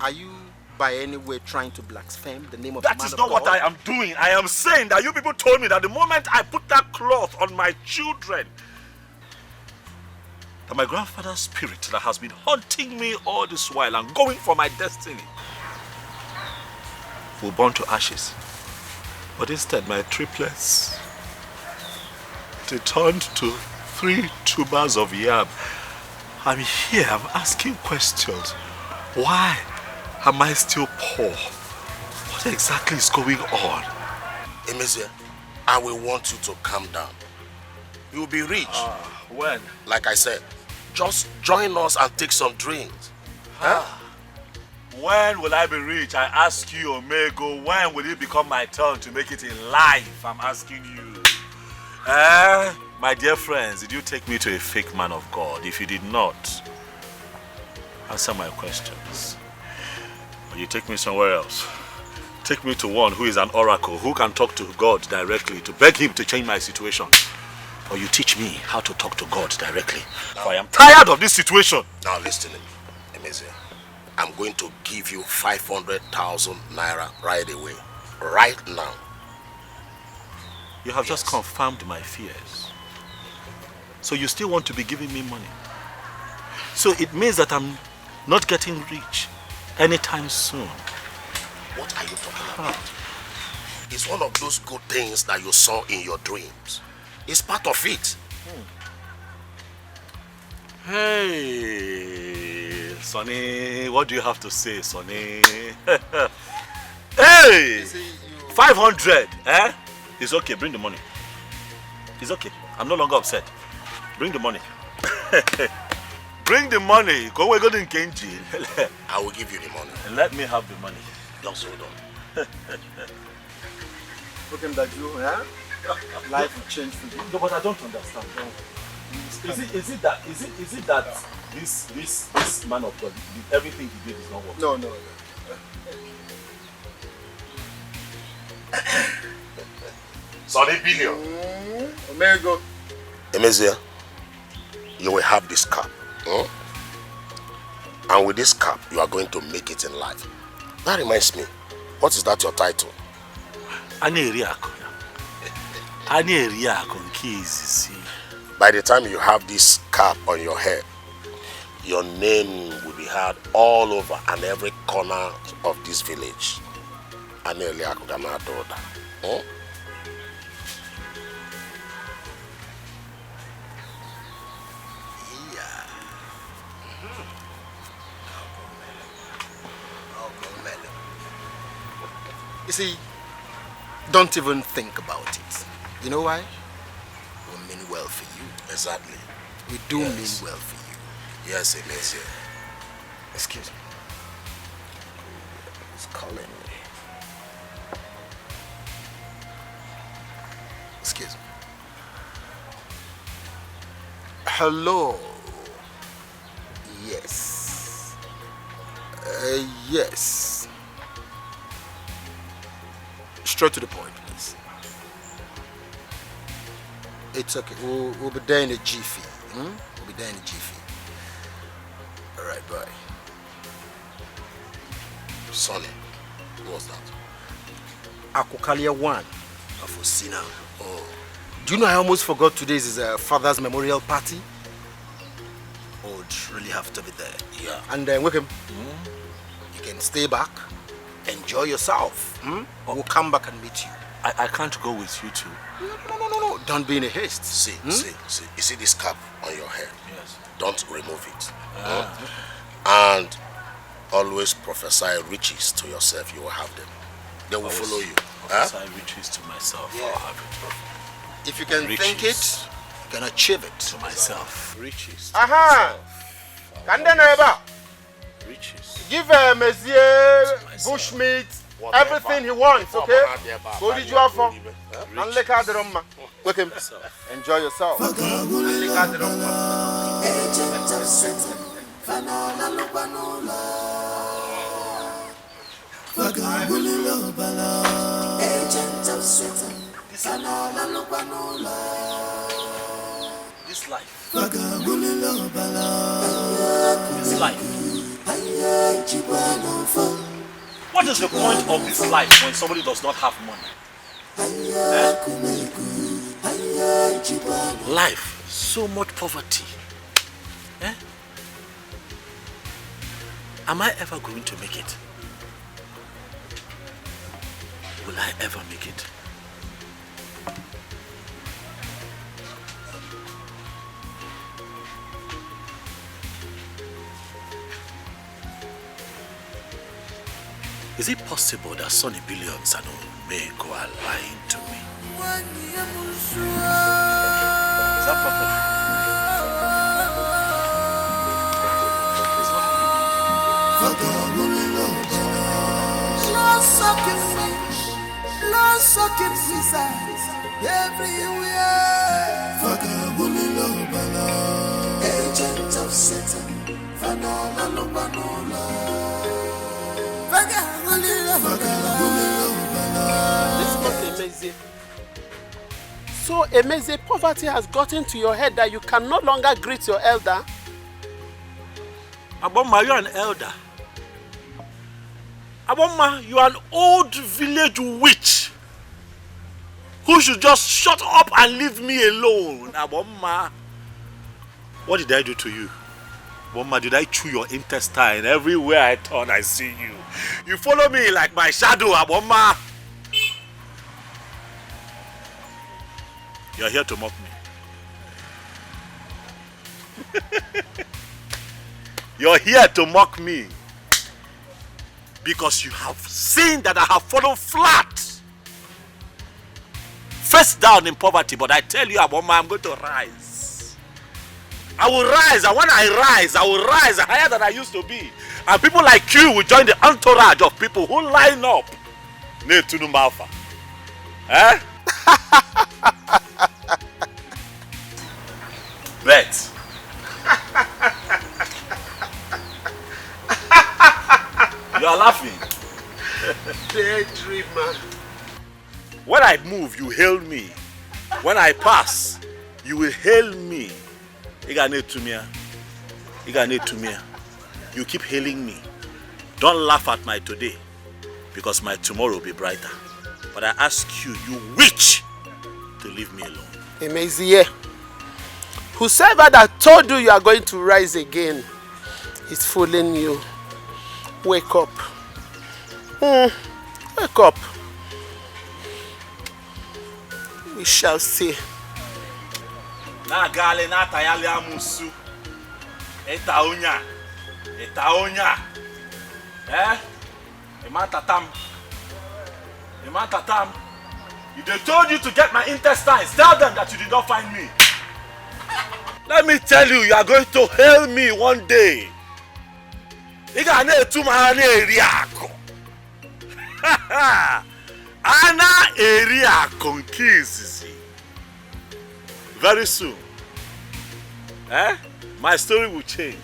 Are you by any way trying to blaspheme the name of the man of God? That is not what I am doing. I am saying that you people told me that the moment I put that cloth on my children, that my grandfather's spirit that has been haunting me all this while and going for my destiny will burn to ashes. But instead, my triplets, they turned to 3 tubers of yam. I'm here, I'm asking questions. Why am I still poor? What exactly is going on? Emezi, I will want you to calm down. You will be rich. When? Like I said, just join us and take some drinks. When will I be rich? I ask you, Omego. When will it become my turn to make it in life? I'm asking you. My dear friends, did you take me to a fake man of God? If you did not, answer my questions. Or you take me somewhere else. Take me to one who is an oracle, who can talk to God directly, to beg him to change my situation. Or you teach me how to talk to God directly. For I am tired of this situation. Now listen to me, Emezi. I'm going to give you 500,000 naira right away. Right now. You have just confirmed my fears. So you still want to be giving me money. So it means that I'm not getting rich anytime soon. What are you talking about? It's one of those good things that you saw in your dreams. It's part of it. Hey, Sonny, what do you have to say, Sonny? Hey, 500, eh? It's okay, bring the money. It's okay, I'm no longer upset. Bring the money. Bring the money. Go away, go to Kenji. I will give you the money. Let me have the money. Just hold on. Look at that, you, yeah? Life will change for you. No, but I don't understand. Is it that this man of God, everything he did is not working? No. Sonny Billion. Omega. Emezia, you will have this cap. And with this cap, you are going to make it in life. That reminds me, what is that your title? By the time you have this cap on your head, your name will be heard all over and every corner of this village. You see, don't even think about it. You know why? We mean well for you. Exactly. We do mean well for you. Yes, it is. Excuse me. He's calling me. Excuse me. Hello. Yes. Yes. Straight to the point, please. It's okay. We'll be there in a jiffy. We'll be there in a jiffy. All right, bye. Sonny, what was that? Akukalia 1 of Osina. Oh. Do you know I almost forgot today's is a father's memorial party? Oh, would really have to be there. Yeah. And then with him, you can stay back, enjoy yourself. We'll come back and meet you. I can't go with you too. No. Don't be in a haste. See. You see this cap on your head? Yes. Don't remove it. And always prophesy riches to yourself. You will have them. They will follow you. Prophesy riches to myself. Yeah. I'll have it. If you can think it, you can achieve it. To myself. Riches. Aha! Kandeneba. Riches. Give Monsieur Bushmeat everything he wants, okay? Go to Jaffa and lick out the room. Wake him. Enjoy yourself. And lick out the room. This life. What is the point of this life when somebody does not have money? Life, so much poverty. Am I ever going to make it? Will I ever make it? Is it possible that Sonny Billions and Omego are lying to me? Is that possible? Agent of Satan, This is amazing. So amazing, poverty has gotten to your head that you can no longer greet your elder. Aboma, you are an elder. Aboma, you are an old village witch who should just shut up and leave me alone. Aboma, what did I do to you? Mama, did I chew your intestine? Everywhere I turn, I see you. You follow me like my shadow, Mama. You're here to mock me. You're here to mock me. Because you have seen that I have fallen flat. Face down in poverty, but I tell you, Mama, I'm going to rise. I will rise, and when I will rise higher than I used to be. And people like you will join the entourage of people who line up. Eh? Bet. You are laughing. Daydreamer. When I move, you hail me. When I pass, you will hail me. You keep hailing me. Don't laugh at my today, because my tomorrow will be brighter. But I ask you, you witch, to leave me alone. Emezie, whosoever that told you are going to rise again is fooling you. Wake up. Wake up. We shall see. Na gale na tayali amusu. Eta onya. Eh? Imatatam. If they told you to get my intestines, tell them that you did not find me. Let me tell you, you are going to hail me one day. Ana area conquista. Very soon, my story will change.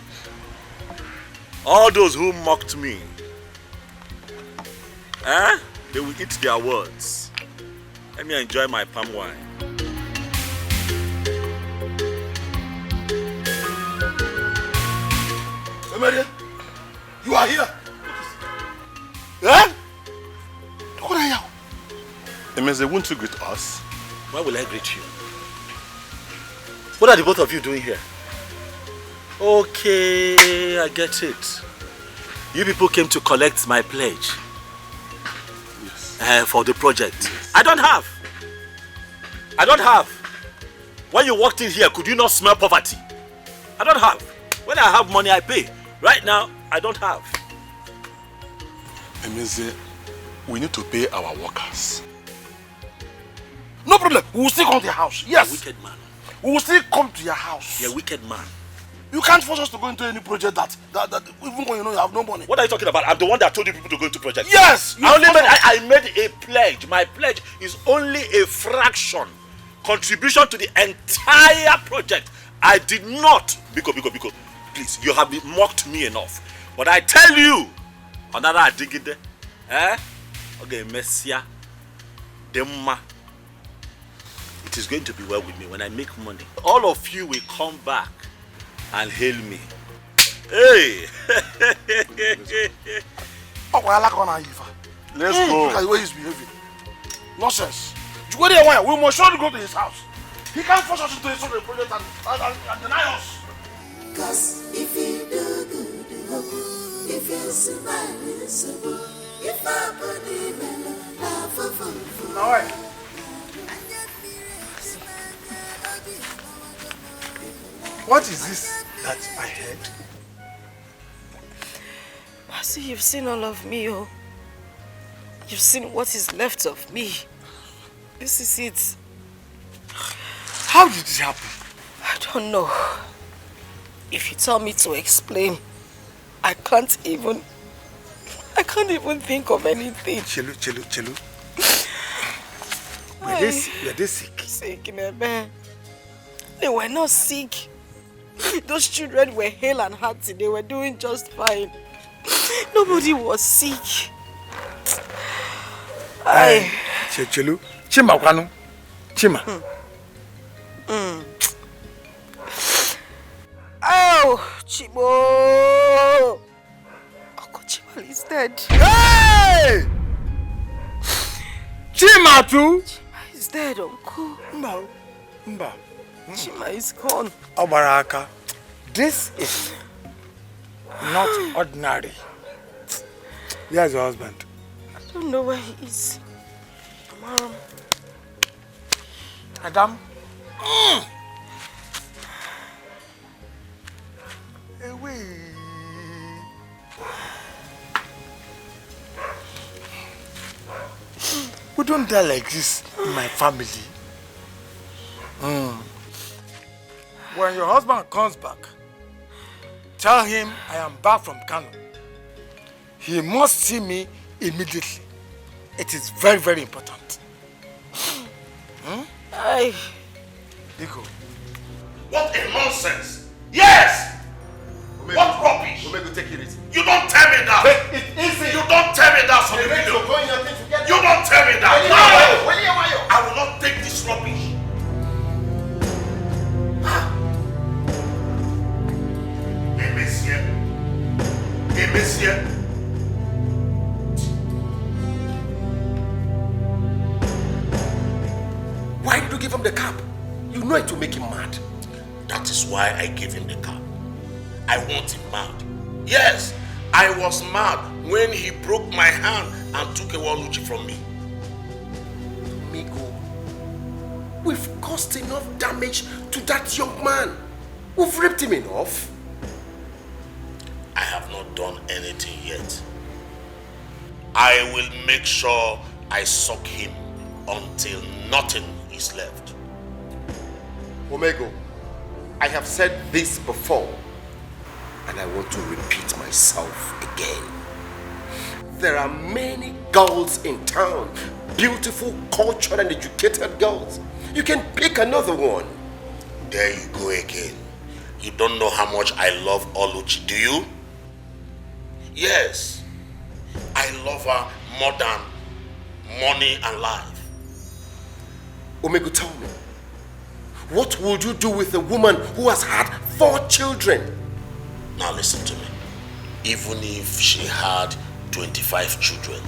All those who mocked me, they will eat their words. Let me enjoy my palm wine. Emerie, you are here. Eh? What are you? Emeze, won't you greet us? Why will I greet you? What are the both of you doing here? Okay, I get it. You people came to collect my pledge. Yes. For the project. Yes. I don't have. When you walked in here, could you not smell poverty? I don't have. When I have money, I pay. Right now, I don't have. Emeze, we need to pay our workers. No problem. We will still come to your house. Yes. You're a wicked man. We will still come to your house. You're a wicked man. You can't force us to go into any project that even when you know you have no money. What are you talking about? I'm the one that told you people to go into projects. Yes! I made a pledge. My pledge is only a fraction contribution to the entire project. I did not. Biko. Please, you have mocked me enough. But I tell you, another digide, okay, Messia, Demma. It is going to be well with me when I make money. All of you will come back and hail me. Hey! Let's go. Look at the way he's behaving. Nonsense. We must surely go to his house. He can't force us into his own project and deny us. Cause if you do good, if you smile, if I put it Now, what is this that I heard? Mercy, you've seen all of me, oh. You've seen what is left of me. This is it. How did this happen? I don't know. If you tell me to explain, I can't even think of anything. Chelu. Were they sick? Sick, man. They were not sick. Those children were hale and hearty. They were doing just fine. Nobody was sick. Chelu. Chima kwanu. Chima. Oh, Chibo. Uncle Chima is dead. Hey! Chima too? Chima is dead, Uncle. Mba. Chima is gone. Obaraka. This is Not ordinary. There's your husband. I don't know where he is. Mom. Adam? Away. We don't die like this in my family. When your husband comes back, tell him I am back from Kano. He must see me immediately. It is very, very important. Biko. What a nonsense! Yes! What rubbish! Take it easy. You don't tell me that! Take it easy! You don't tell me that, Sonny Billion! You don't tell me that! No! I will not take this rubbish! Hey, monsieur. Why did you give him the cap? You know it will make him mad. That is why I gave him the cap. I want him mad. Yes, I was mad when he broke my hand and took Waluchi from me. Migo, we've caused enough damage to that young man. We've ripped him enough. I have not done anything yet. I will make sure I suck him until nothing is left. Omego, I have said this before, and I want to repeat myself again. There are many girls in town, beautiful, cultured, and educated girls. You can pick another one. There you go again. You don't know how much I love Oluchi, do you? Yes, I love her more than money and life. Omego, tell me, what would you do with a woman who has had 4 children? Now listen to me. Even if she had 25 children,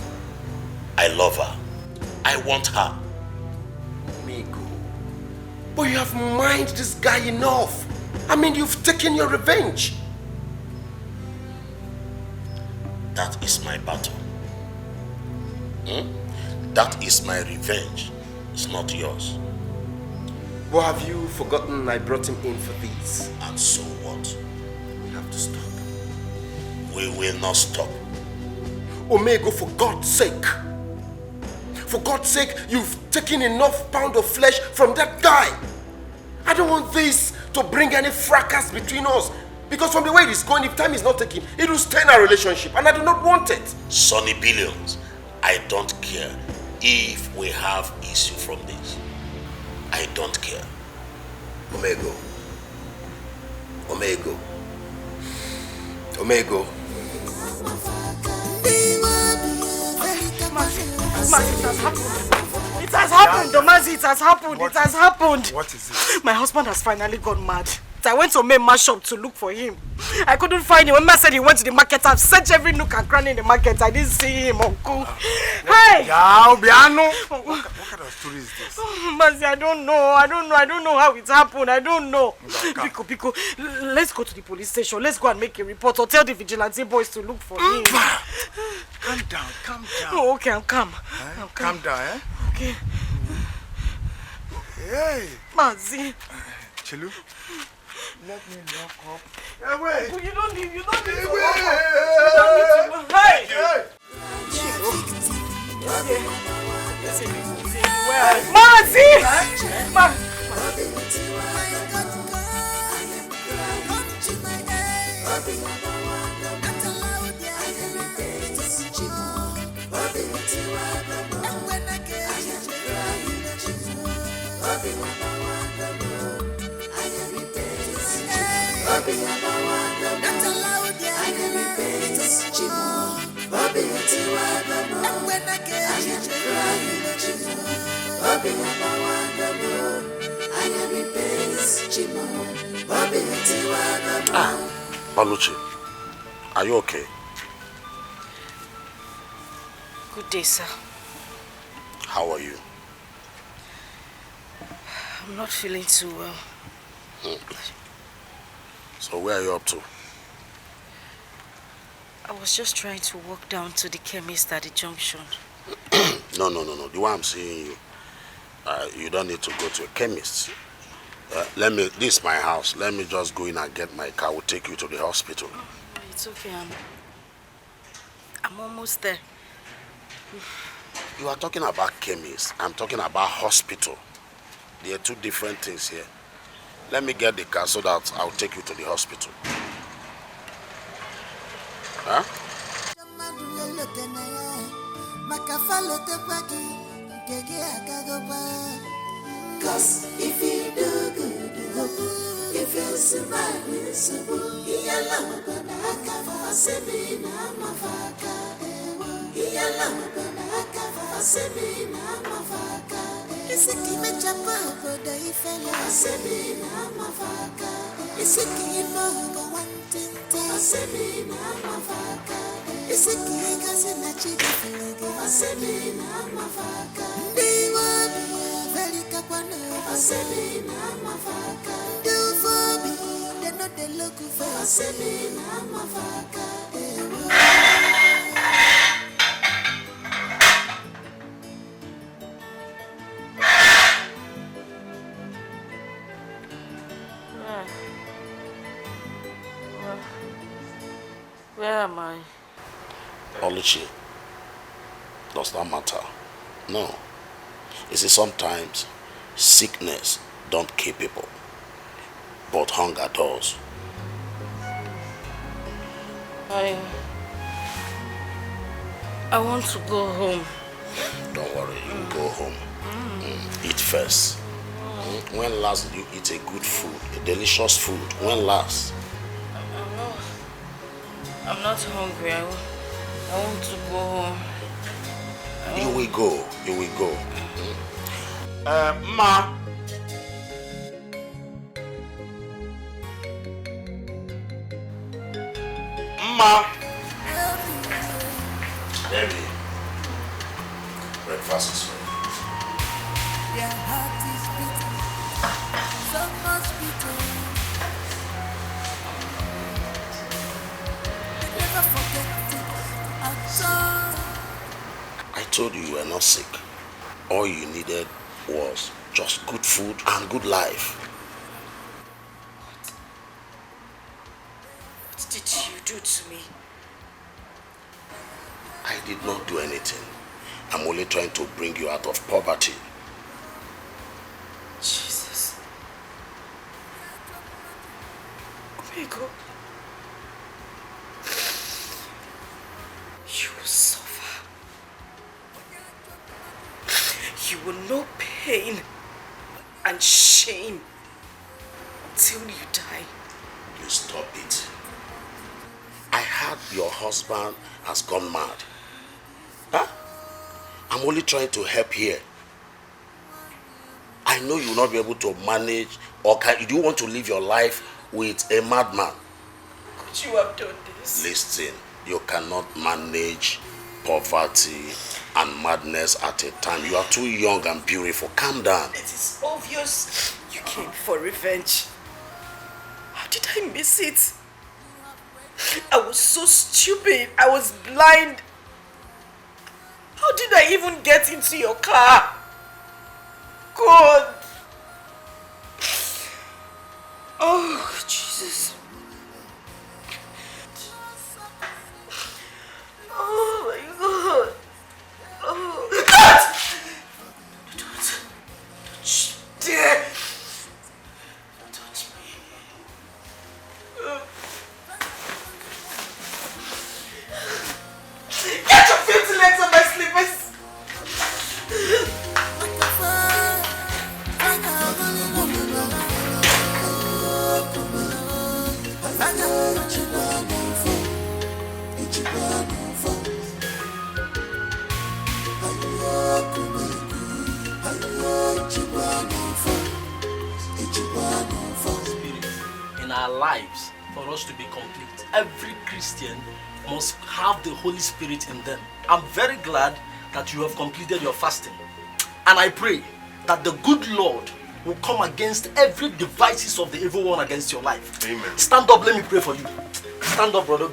I love her. I want her. Omego, but you have mined this guy enough. I mean, you've taken your revenge. That is my battle. That is my revenge. It's not yours. But have you forgotten I brought him in for this? And so what? We have to stop. We will not stop. Omego, for God's sake. For God's sake, you've taken enough pound of flesh from that guy. I don't want this to bring any fracas between us. Because from the way it is going, if time is not taken, it will stain our relationship, and I do not want it. Sonny Billions, I don't care if we have issue from this. I don't care. Omego. Omego. Omego. It has happened. It has happened, Domazi. It has happened. It has happened. What is it? My husband has finally gone mad. I went to Mema shop to look for him. I couldn't find him. When Ma said he went to the market, I've searched every nook and cranny in the market. I didn't see him, Uncle. Hey! What kind of story is this? Mazi, I don't know how it happened. I don't know. Pico, let's go to the police station. Let's go and make a report or tell the vigilante boys to look for him. Calm down. Oh, okay, I'm calm. Calm down, eh? Okay. Hey! Mazi. Chilu, let me lock up. Hey, wait. You don't need to lock up. Hey! Baluchi, are you okay? Good day, sir. How are you? I'm not feeling too well. So where are you up to? I was just trying to walk down to the chemist at the junction. No. The way I'm seeing you, you don't need to go to a chemist. This is my house. Let me just go in and get my car. We'll take you to the hospital. It's okay, I'm almost there. You are talking about chemist. I'm talking about hospital. There are two different things here. Let me get the car so that I'll take you to the hospital. Huh? Cause if you do good, if you smile, iyala banaka fasebi na mafaka iyala banaka fasebi na mafaka isiki mechapa boda ifela fasebi na mafaka isiki mogo wantente fasebi na mafaka isiki kazi na chidi felege fasebi na mafaka ndiwa very kapano fasebi na mafaka do for me they know they look for fasebi na mafaka Where am I? Oluchi, does that matter? No. You see, sometimes sickness don't kill people, but hunger does. I want to go home. Don't worry, you go home. Eat first. When last did you eat a good food, a delicious food? When last? I'm not hungry. I want to go home. You will go. You will go. Ma. Ma. Baby. Breakfast is ready. Their heart is beating, so much beating. They never forget it at all. I told you were not sick. All you needed was just good food and good life. What did you do to me? I did not do anything. I'm only trying to bring you out of poverty. Jesus. Wazico. You will suffer. You will know pain and shame until you die. Please stop it. I heard your husband has gone mad. Huh? I'm only trying to help here. I know you will not be able to manage, or do you want to live your life with a madman? Could you have done this? Listen, you cannot manage poverty and madness at a time. You are too young and beautiful. Calm down. It is obvious you came for revenge. How did I miss it? I was so stupid. I was blind. How did I even get into your car? God. Oh, Jesus. Oh my God. Oh. Don't dare touch me. Get your filthy legs on my slippers. In our lives, for us to be complete, every Christian must have the Holy Spirit in them. I'm very glad that you have completed your fasting. And I pray that the good Lord will come against every devices of the evil one against your life. Amen. Stand up, let me pray for you. Stand up, brother.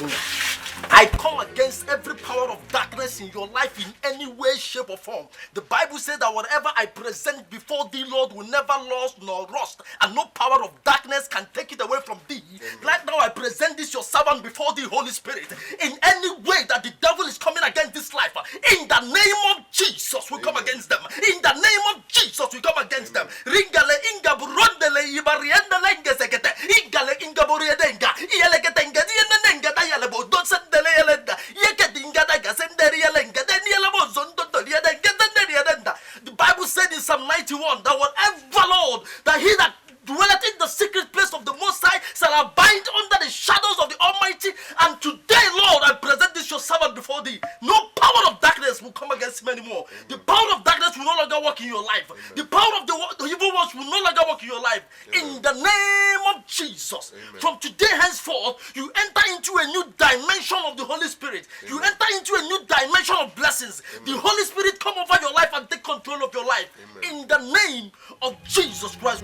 I come against every power of darkness in your life in any way, shape, or form. The Bible says that whatever I present before thee, Lord, will never lose nor rust, and no power of darkness can take it away from thee. Right now, I present this your servant before thee, Holy Spirit. In any way that the devil is coming against this life, in the name of Jesus, we come against them. In the name of Jesus, we come against them. Ringale inga burondele ibariendele ingezekete. Ingale inga buriedenga. Ielekete ingedienenga dayalebo. Dosendele yelenda. Yekedinga daga senderi yelenga. Denielebo zondodo yedenga denielenda. The Bible said in Psalm 91 that whatever, Lord, that he that dwelleth in the secret place of the Most High shall abide under the shadows of the Almighty. And today, Lord, I present this your servant before thee. No power of darkness will come against him anymore. The power of darkness will no longer work in your life. The power of the evil ones will no longer work in your life. In the name of Jesus. From today henceforth, you enter into a new dimension of the Holy Spirit. You enter into a new dimension of blessings. The Holy Spirit come over your life and take control of your life. In the name of Jesus Christ.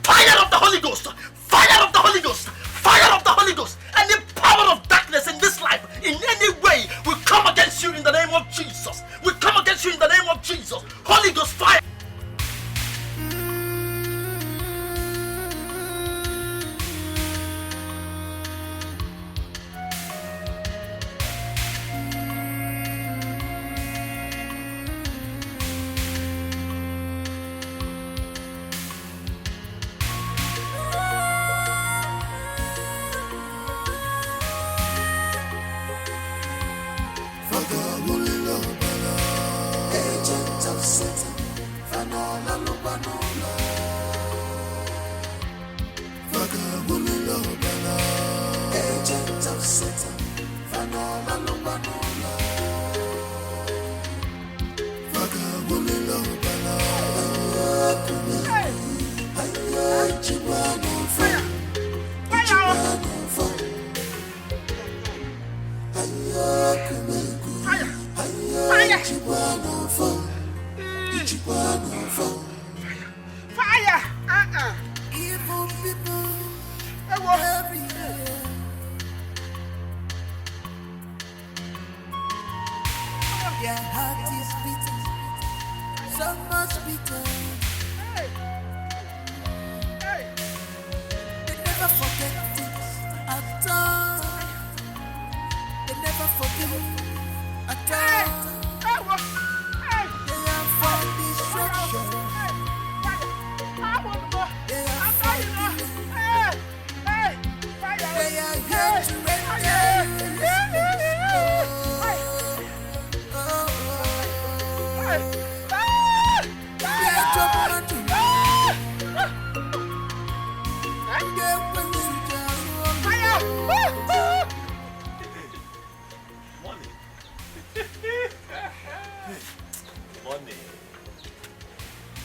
Fire of the Holy Ghost! Fire of the Holy Ghost! Fire of the Holy Ghost! Any power of darkness in this life, in any way, will come against you in the name of Jesus. We come against you in the name of Jesus. Holy Ghost fire!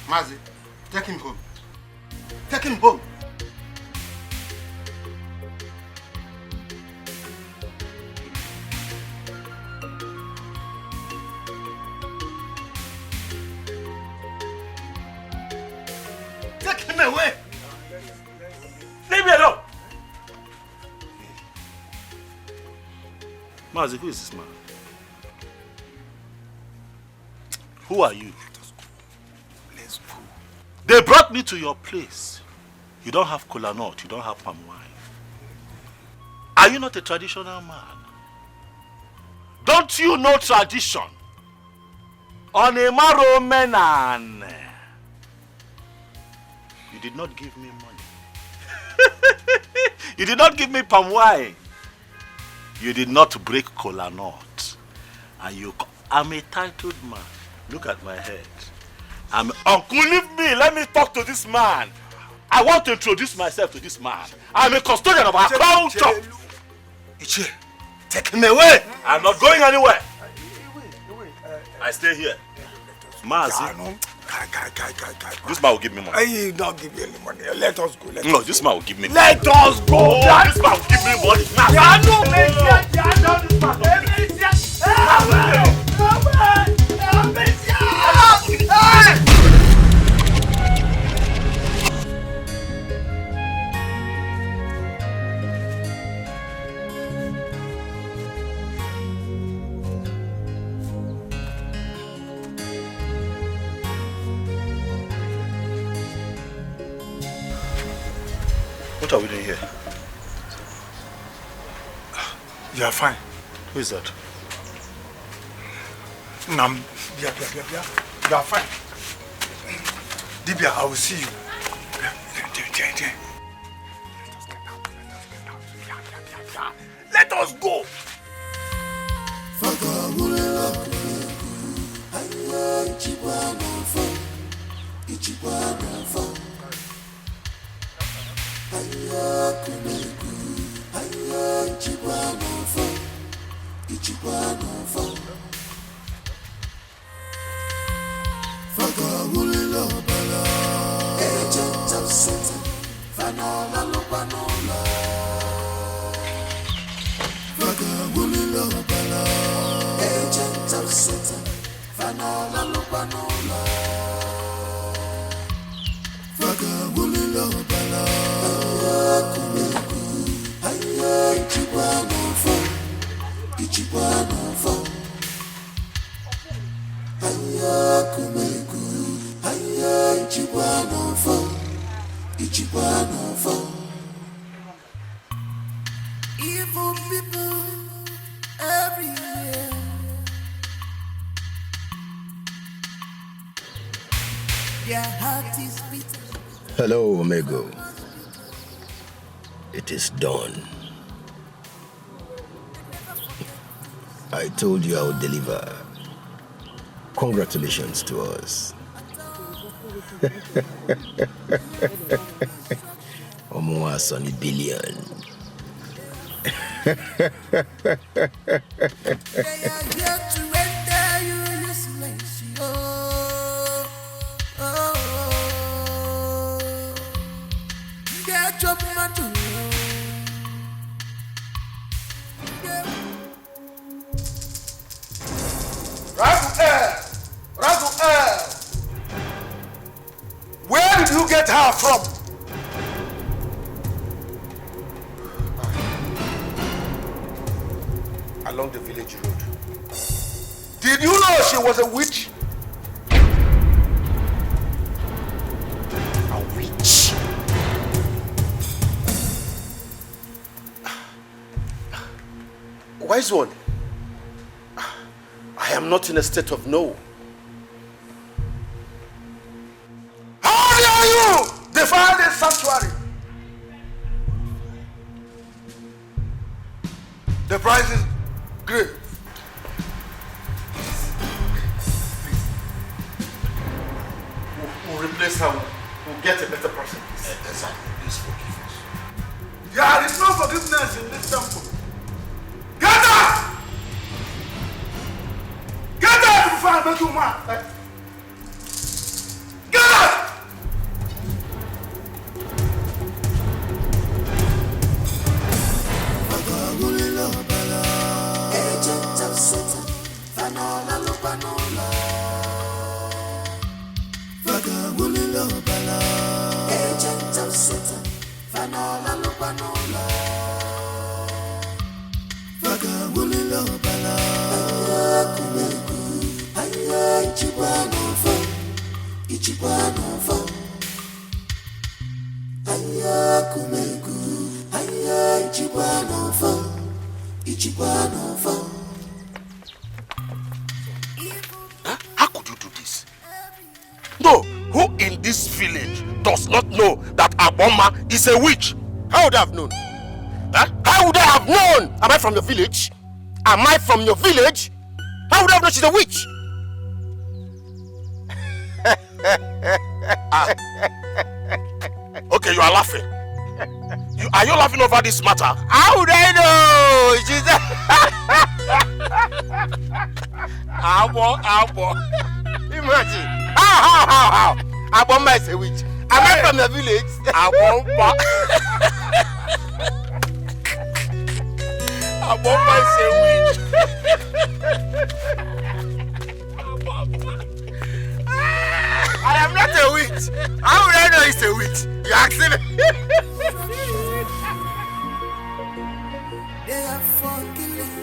Mazi, take him home. Take him home. Take him away. Leave me alone. Mazi, who is this man? Who are you? Let's go. They brought me to your place. You don't have kola nut, you don't have palm wine. Are you not a traditional man? Don't you know tradition? On a marrow menan. You did not give me money. You did not give me palm wine. You did not break kola nut. And I'm a titled man. Look at my head. Uncle, leave me. Let me talk to this man. I want to introduce myself to this man. I'm a custodian of our culture. Ichie, take him away. I'm not going anywhere. I stay here. Mazi. This man will give me money. He don't give you any money. Let us go. No, this man will give me money. Let us go. Oh, this man will give me money. What are we doing here? You are fine. Who is that? Nam, you are fine. Dibia, I will see you. Let us go. Agent of Satan, Fanola Lupanola. Agent of Satan, Fanola Lupanola. Evil people everywhere. Their heart is bitter. Hello, Omego. It is done. I told you I would deliver. Congratulations to us. Omoa Sonny Billion. They are here to render you useless. They are jumping at you. Raguel! Where did you get her from? Along the village road. Did you know she was a witch? A witch? Wise one, I am not in a state of no. How dare you defile the sanctuary? The price is grave. We'll replace her. We'll get a better person. Exactly. Please forgive us. There is no forgiveness in this temple. Get out! Get out before I make you mad. Get out! Agent of Satan, Fanola Lupanola. Agent of Satan, Fanola Lupanola. How could you do this? No, who in this village does not know that Aboma is a witch? How would I have known? Huh? How would I have known? Am I from your village? Am I from your village? How would I have known she's a witch? Okay, you are laughing. Are you laughing over this matter? How would I know? She's Abo. Imagine. How? Aboma is a witch. Am I from your village? Aboma. Aboma is a witch. I am not a witch. How would I know it's a witch? You asking me? They are for killing.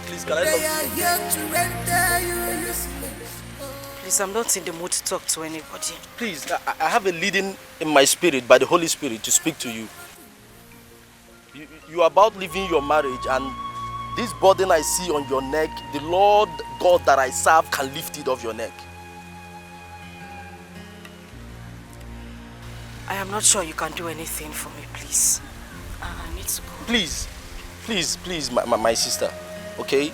Please, can I They talk are here to render you useless. Please, I'm not in the mood to talk to anybody. Please, I have a leading in my spirit by the Holy Spirit to speak to you. You are about leaving your marriage, and this burden I see on your neck, the Lord God that I serve can lift it off your neck. I am not sure you can do anything for me, please. I need to go. Please, my sister, okay?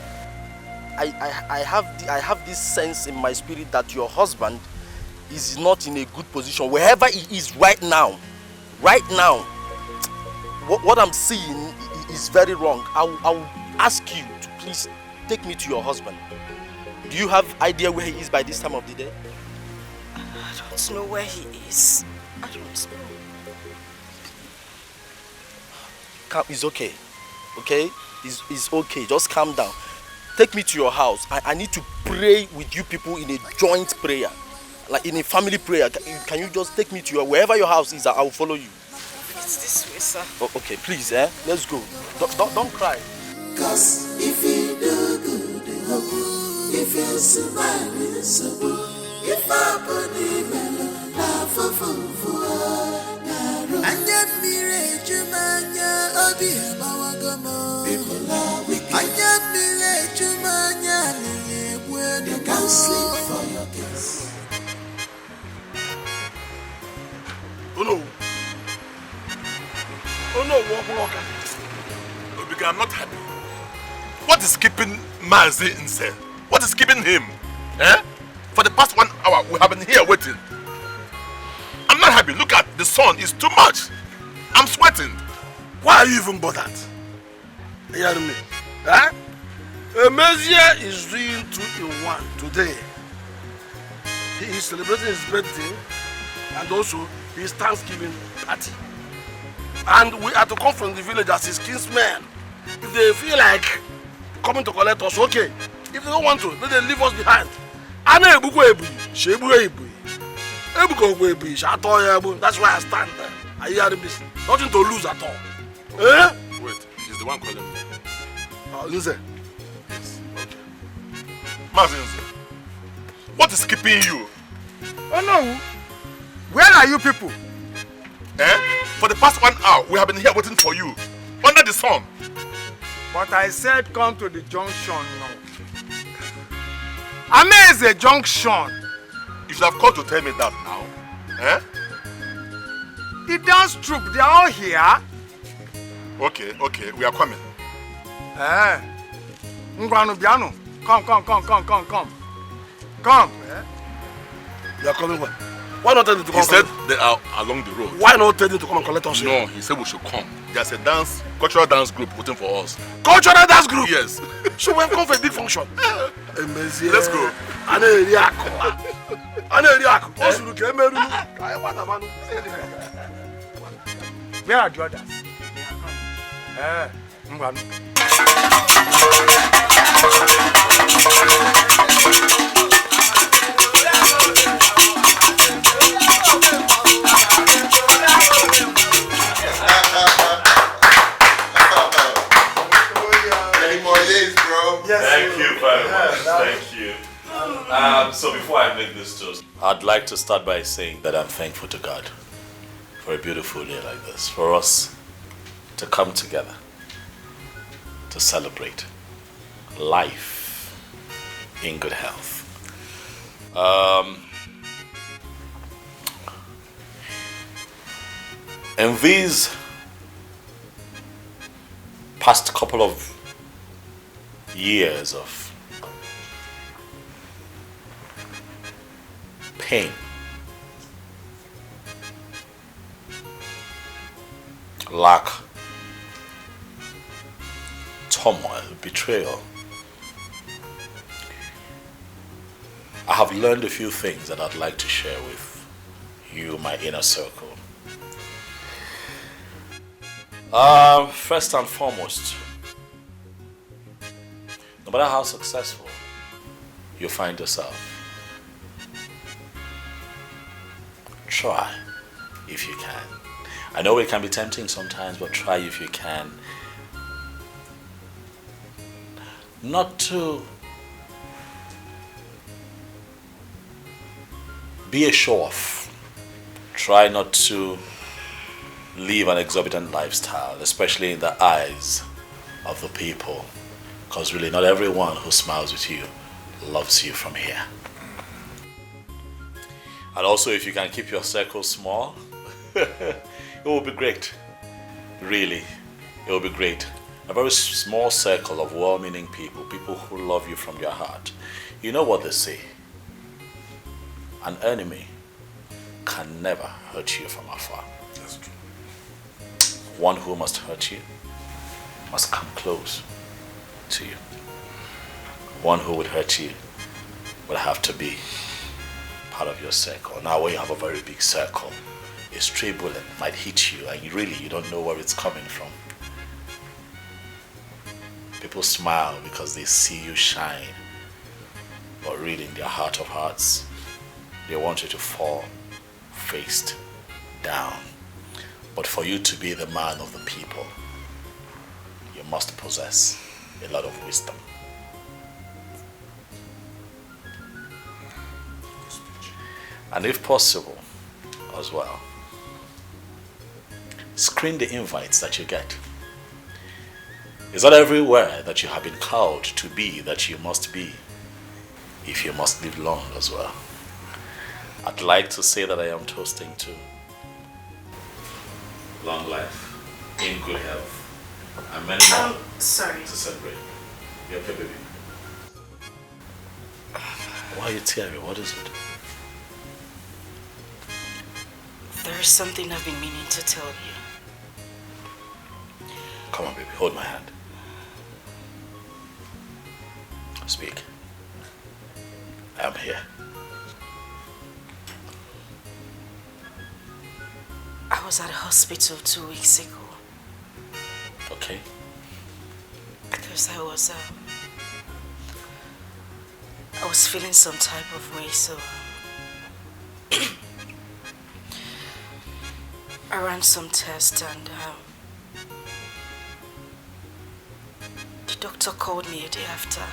I have this sense in my spirit that your husband is not in a good position. Wherever he is right now, what I'm seeing is very wrong. I will ask you to please take me to your husband. Do you have idea where he is by this time of the day? I don't know where he is. I don't know. It's okay, okay? It's okay, just calm down. Take me to your house. I need to pray with you people in a joint prayer, like in a family prayer. Can you just take me to wherever your house is? I will follow you. It's this way, sir. Oh, okay, please, let's go. Don't cry. Cause if you do good, if you smile, it's so good. If I believe in love, Anya mire jumanya obi abawagamo. People are wicked. Anya mire jumanya niye. They can't sleep for your kiss. Oh no. Oh no, walk. Obiga, I'm not happy. What is keeping Mazi in cell? What is keeping him? For the past 1 hour, we have been here waiting. I'm not happy. Look at the sun. It's too much. I'm sweating. Why are you even bothered? You hear me? Emezia is doing 2 in 1 today. He is celebrating his birthday and also his Thanksgiving party. And we are to come from the village as his kinsmen. If they feel like coming to collect us, okay. If they don't want to, then they leave us behind. That's why I stand there. Are you hearing this? Nothing to lose at all. Wait, he's the one calling me. Listen. Yes, okay. Mazinze, what is keeping you? Oh no! Where are you people? For the past 1 hour, we have been here waiting for you. Under the sun. But I said come to the junction now. Ame is a junction. You should have called to tell me that now. The dance troupe, they are all here. Okay, we are coming. Ngwanu Biano, come. Come. You are coming where? Why not tell them to come? He said they are along the road. Why not tell them to come and collect us? No, he said we should come. There's a cultural dance group waiting for us. Cultural dance group? Yes. So we have come for a big function. Let's go. Where are the others? Ngwanu. Thank you very much. Thank you. So before I make this toast, I'd like to start by saying that I'm thankful to God for a beautiful day like this, for us to come together to celebrate life in good health. In these past couple of years of pain, lack, turmoil, betrayal, I have learned a few things that I'd like to share with you, my inner circle. First and foremost, no matter how successful you find yourself, try if you can. I know it can be tempting sometimes, but try if you can not to be a show-off. Try not to live an exorbitant lifestyle, especially in the eyes of the people. Because really, not everyone who smiles with you loves you from here. And also, if you can keep your circle small, it will be great. Really, it will be great. A very small circle of well-meaning people, people who love you from your heart. You know what they say? An enemy can never hurt you from afar. That's true. One who must hurt you must come close to you. One who would hurt you will have to be part of your circle. Now when you have a very big circle, a stray bullet might hit you and you don't know where it's coming from. People smile because they see you shine, but really in their heart of hearts, they want you to fall face down. But for you to be the man of the people, you must possess a lot of wisdom. And if possible, as well, screen the invites that you get. It's not everywhere that you have been called to be that you must be, if you must live long as well. I'd like to say that I am toasting to long life, in good health, and many more sorry. to celebrate. You okay, baby? Why are you tearing? What is it? There is something I've been meaning to tell you. Come on, baby, hold my hand. Speak. I am here. I was at a hospital 2 weeks ago. Okay. Because I was feeling some type of way, so I ran some tests and the doctor called me a day after.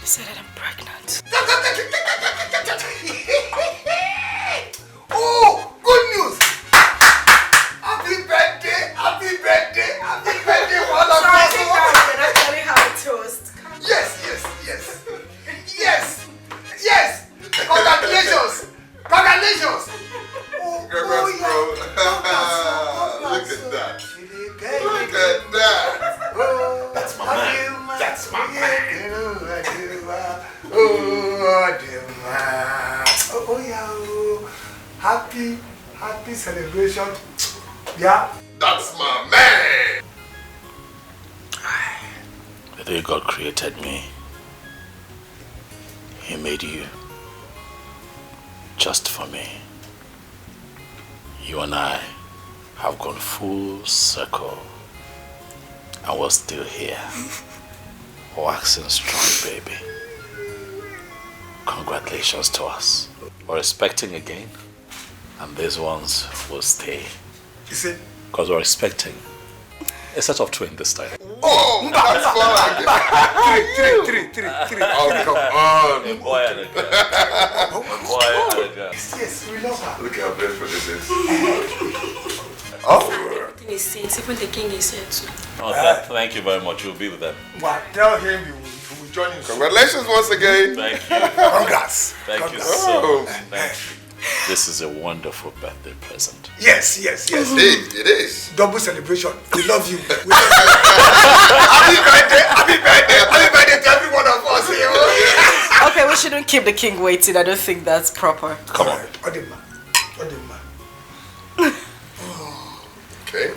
He said that I'm pregnant. Oh, good news! Happy birthday, happy birthday, happy birthday, one of us. So I can actually have a toast. Yes. Congratulations. Congrats, bro. Look at that. Look at that. That's my man. That's my man. Oh, yeah. Happy celebration. Yeah. That's my man. The day God created me, He made you just for me. You and I have gone full circle and we're still here, waxing strong, baby. Congratulations to us. We're expecting again, and these ones will stay. You see? Because we're expecting a set of twins this time. Oh, that's fun. Three. Oh, come on. A boy and a girl. A boy and a girl. Yes, we love her. Look how beautiful this is. Everything is safe. Even the king is here too. Oh, thank you very much. We'll be with them. Well, tell him you will join him. Congratulations once again. Thank you. Congrats. Thank you so much. Thank you. This is a wonderful birthday present. Yes. It is. Double celebration. We love you. Happy birthday to every one of us here. Okay, we shouldn't keep the king waiting. I don't think that's proper. Come on. Odema. Okay.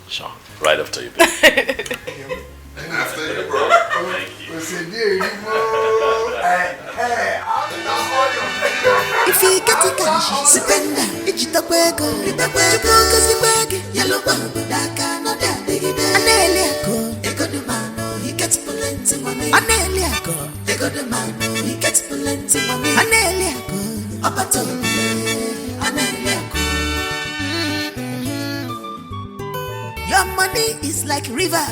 Sure. Right after you, baby. And after you, bro. Thank you. If you get the cash, spend it. It's the burger. Yellow bubble, that kind of that. They got the man, he gets plenty money. They got the man, he gets plenty money. Up at all. Your money is like river.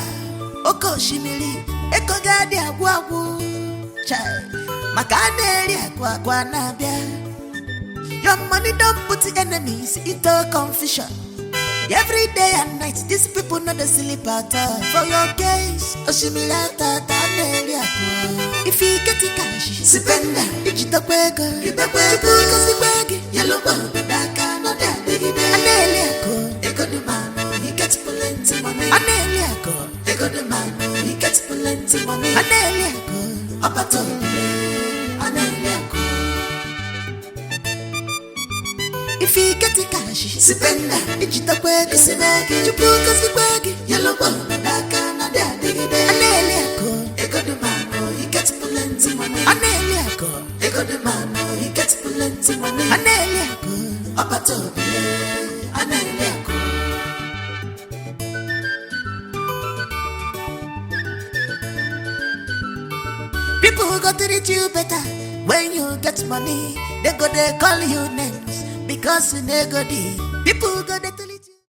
oko shimili, eko gadi agwagu. Makane agwa nabia. Your money don't put the enemies into confusion. Every day and night, these people know the sleep at all. For your case, Oshimilata Taneliako. If you get the cash, Sipenda, Ichitakwega, Chukuka Sibagi, Yellow Ball, Daka, no Daddy, Aneliako, Ego the man, he gets plenty money. Aneliako, Ego the man, he gets plenty money. Aneliako, Apato, Aneliako. If you get the cash, Sipenda, Ichitakwega, Sibagi, Chukuka Sibagi, Yellow Ball, Daka, no Daddy, Aneliako, Ego the man, he gets plenty money. Aneliako, Ego the man, he gets plenty money. Aneliako, Apato, Aneliako. People go to treat you better when you get money. They call you names because you nego. People go to treat you.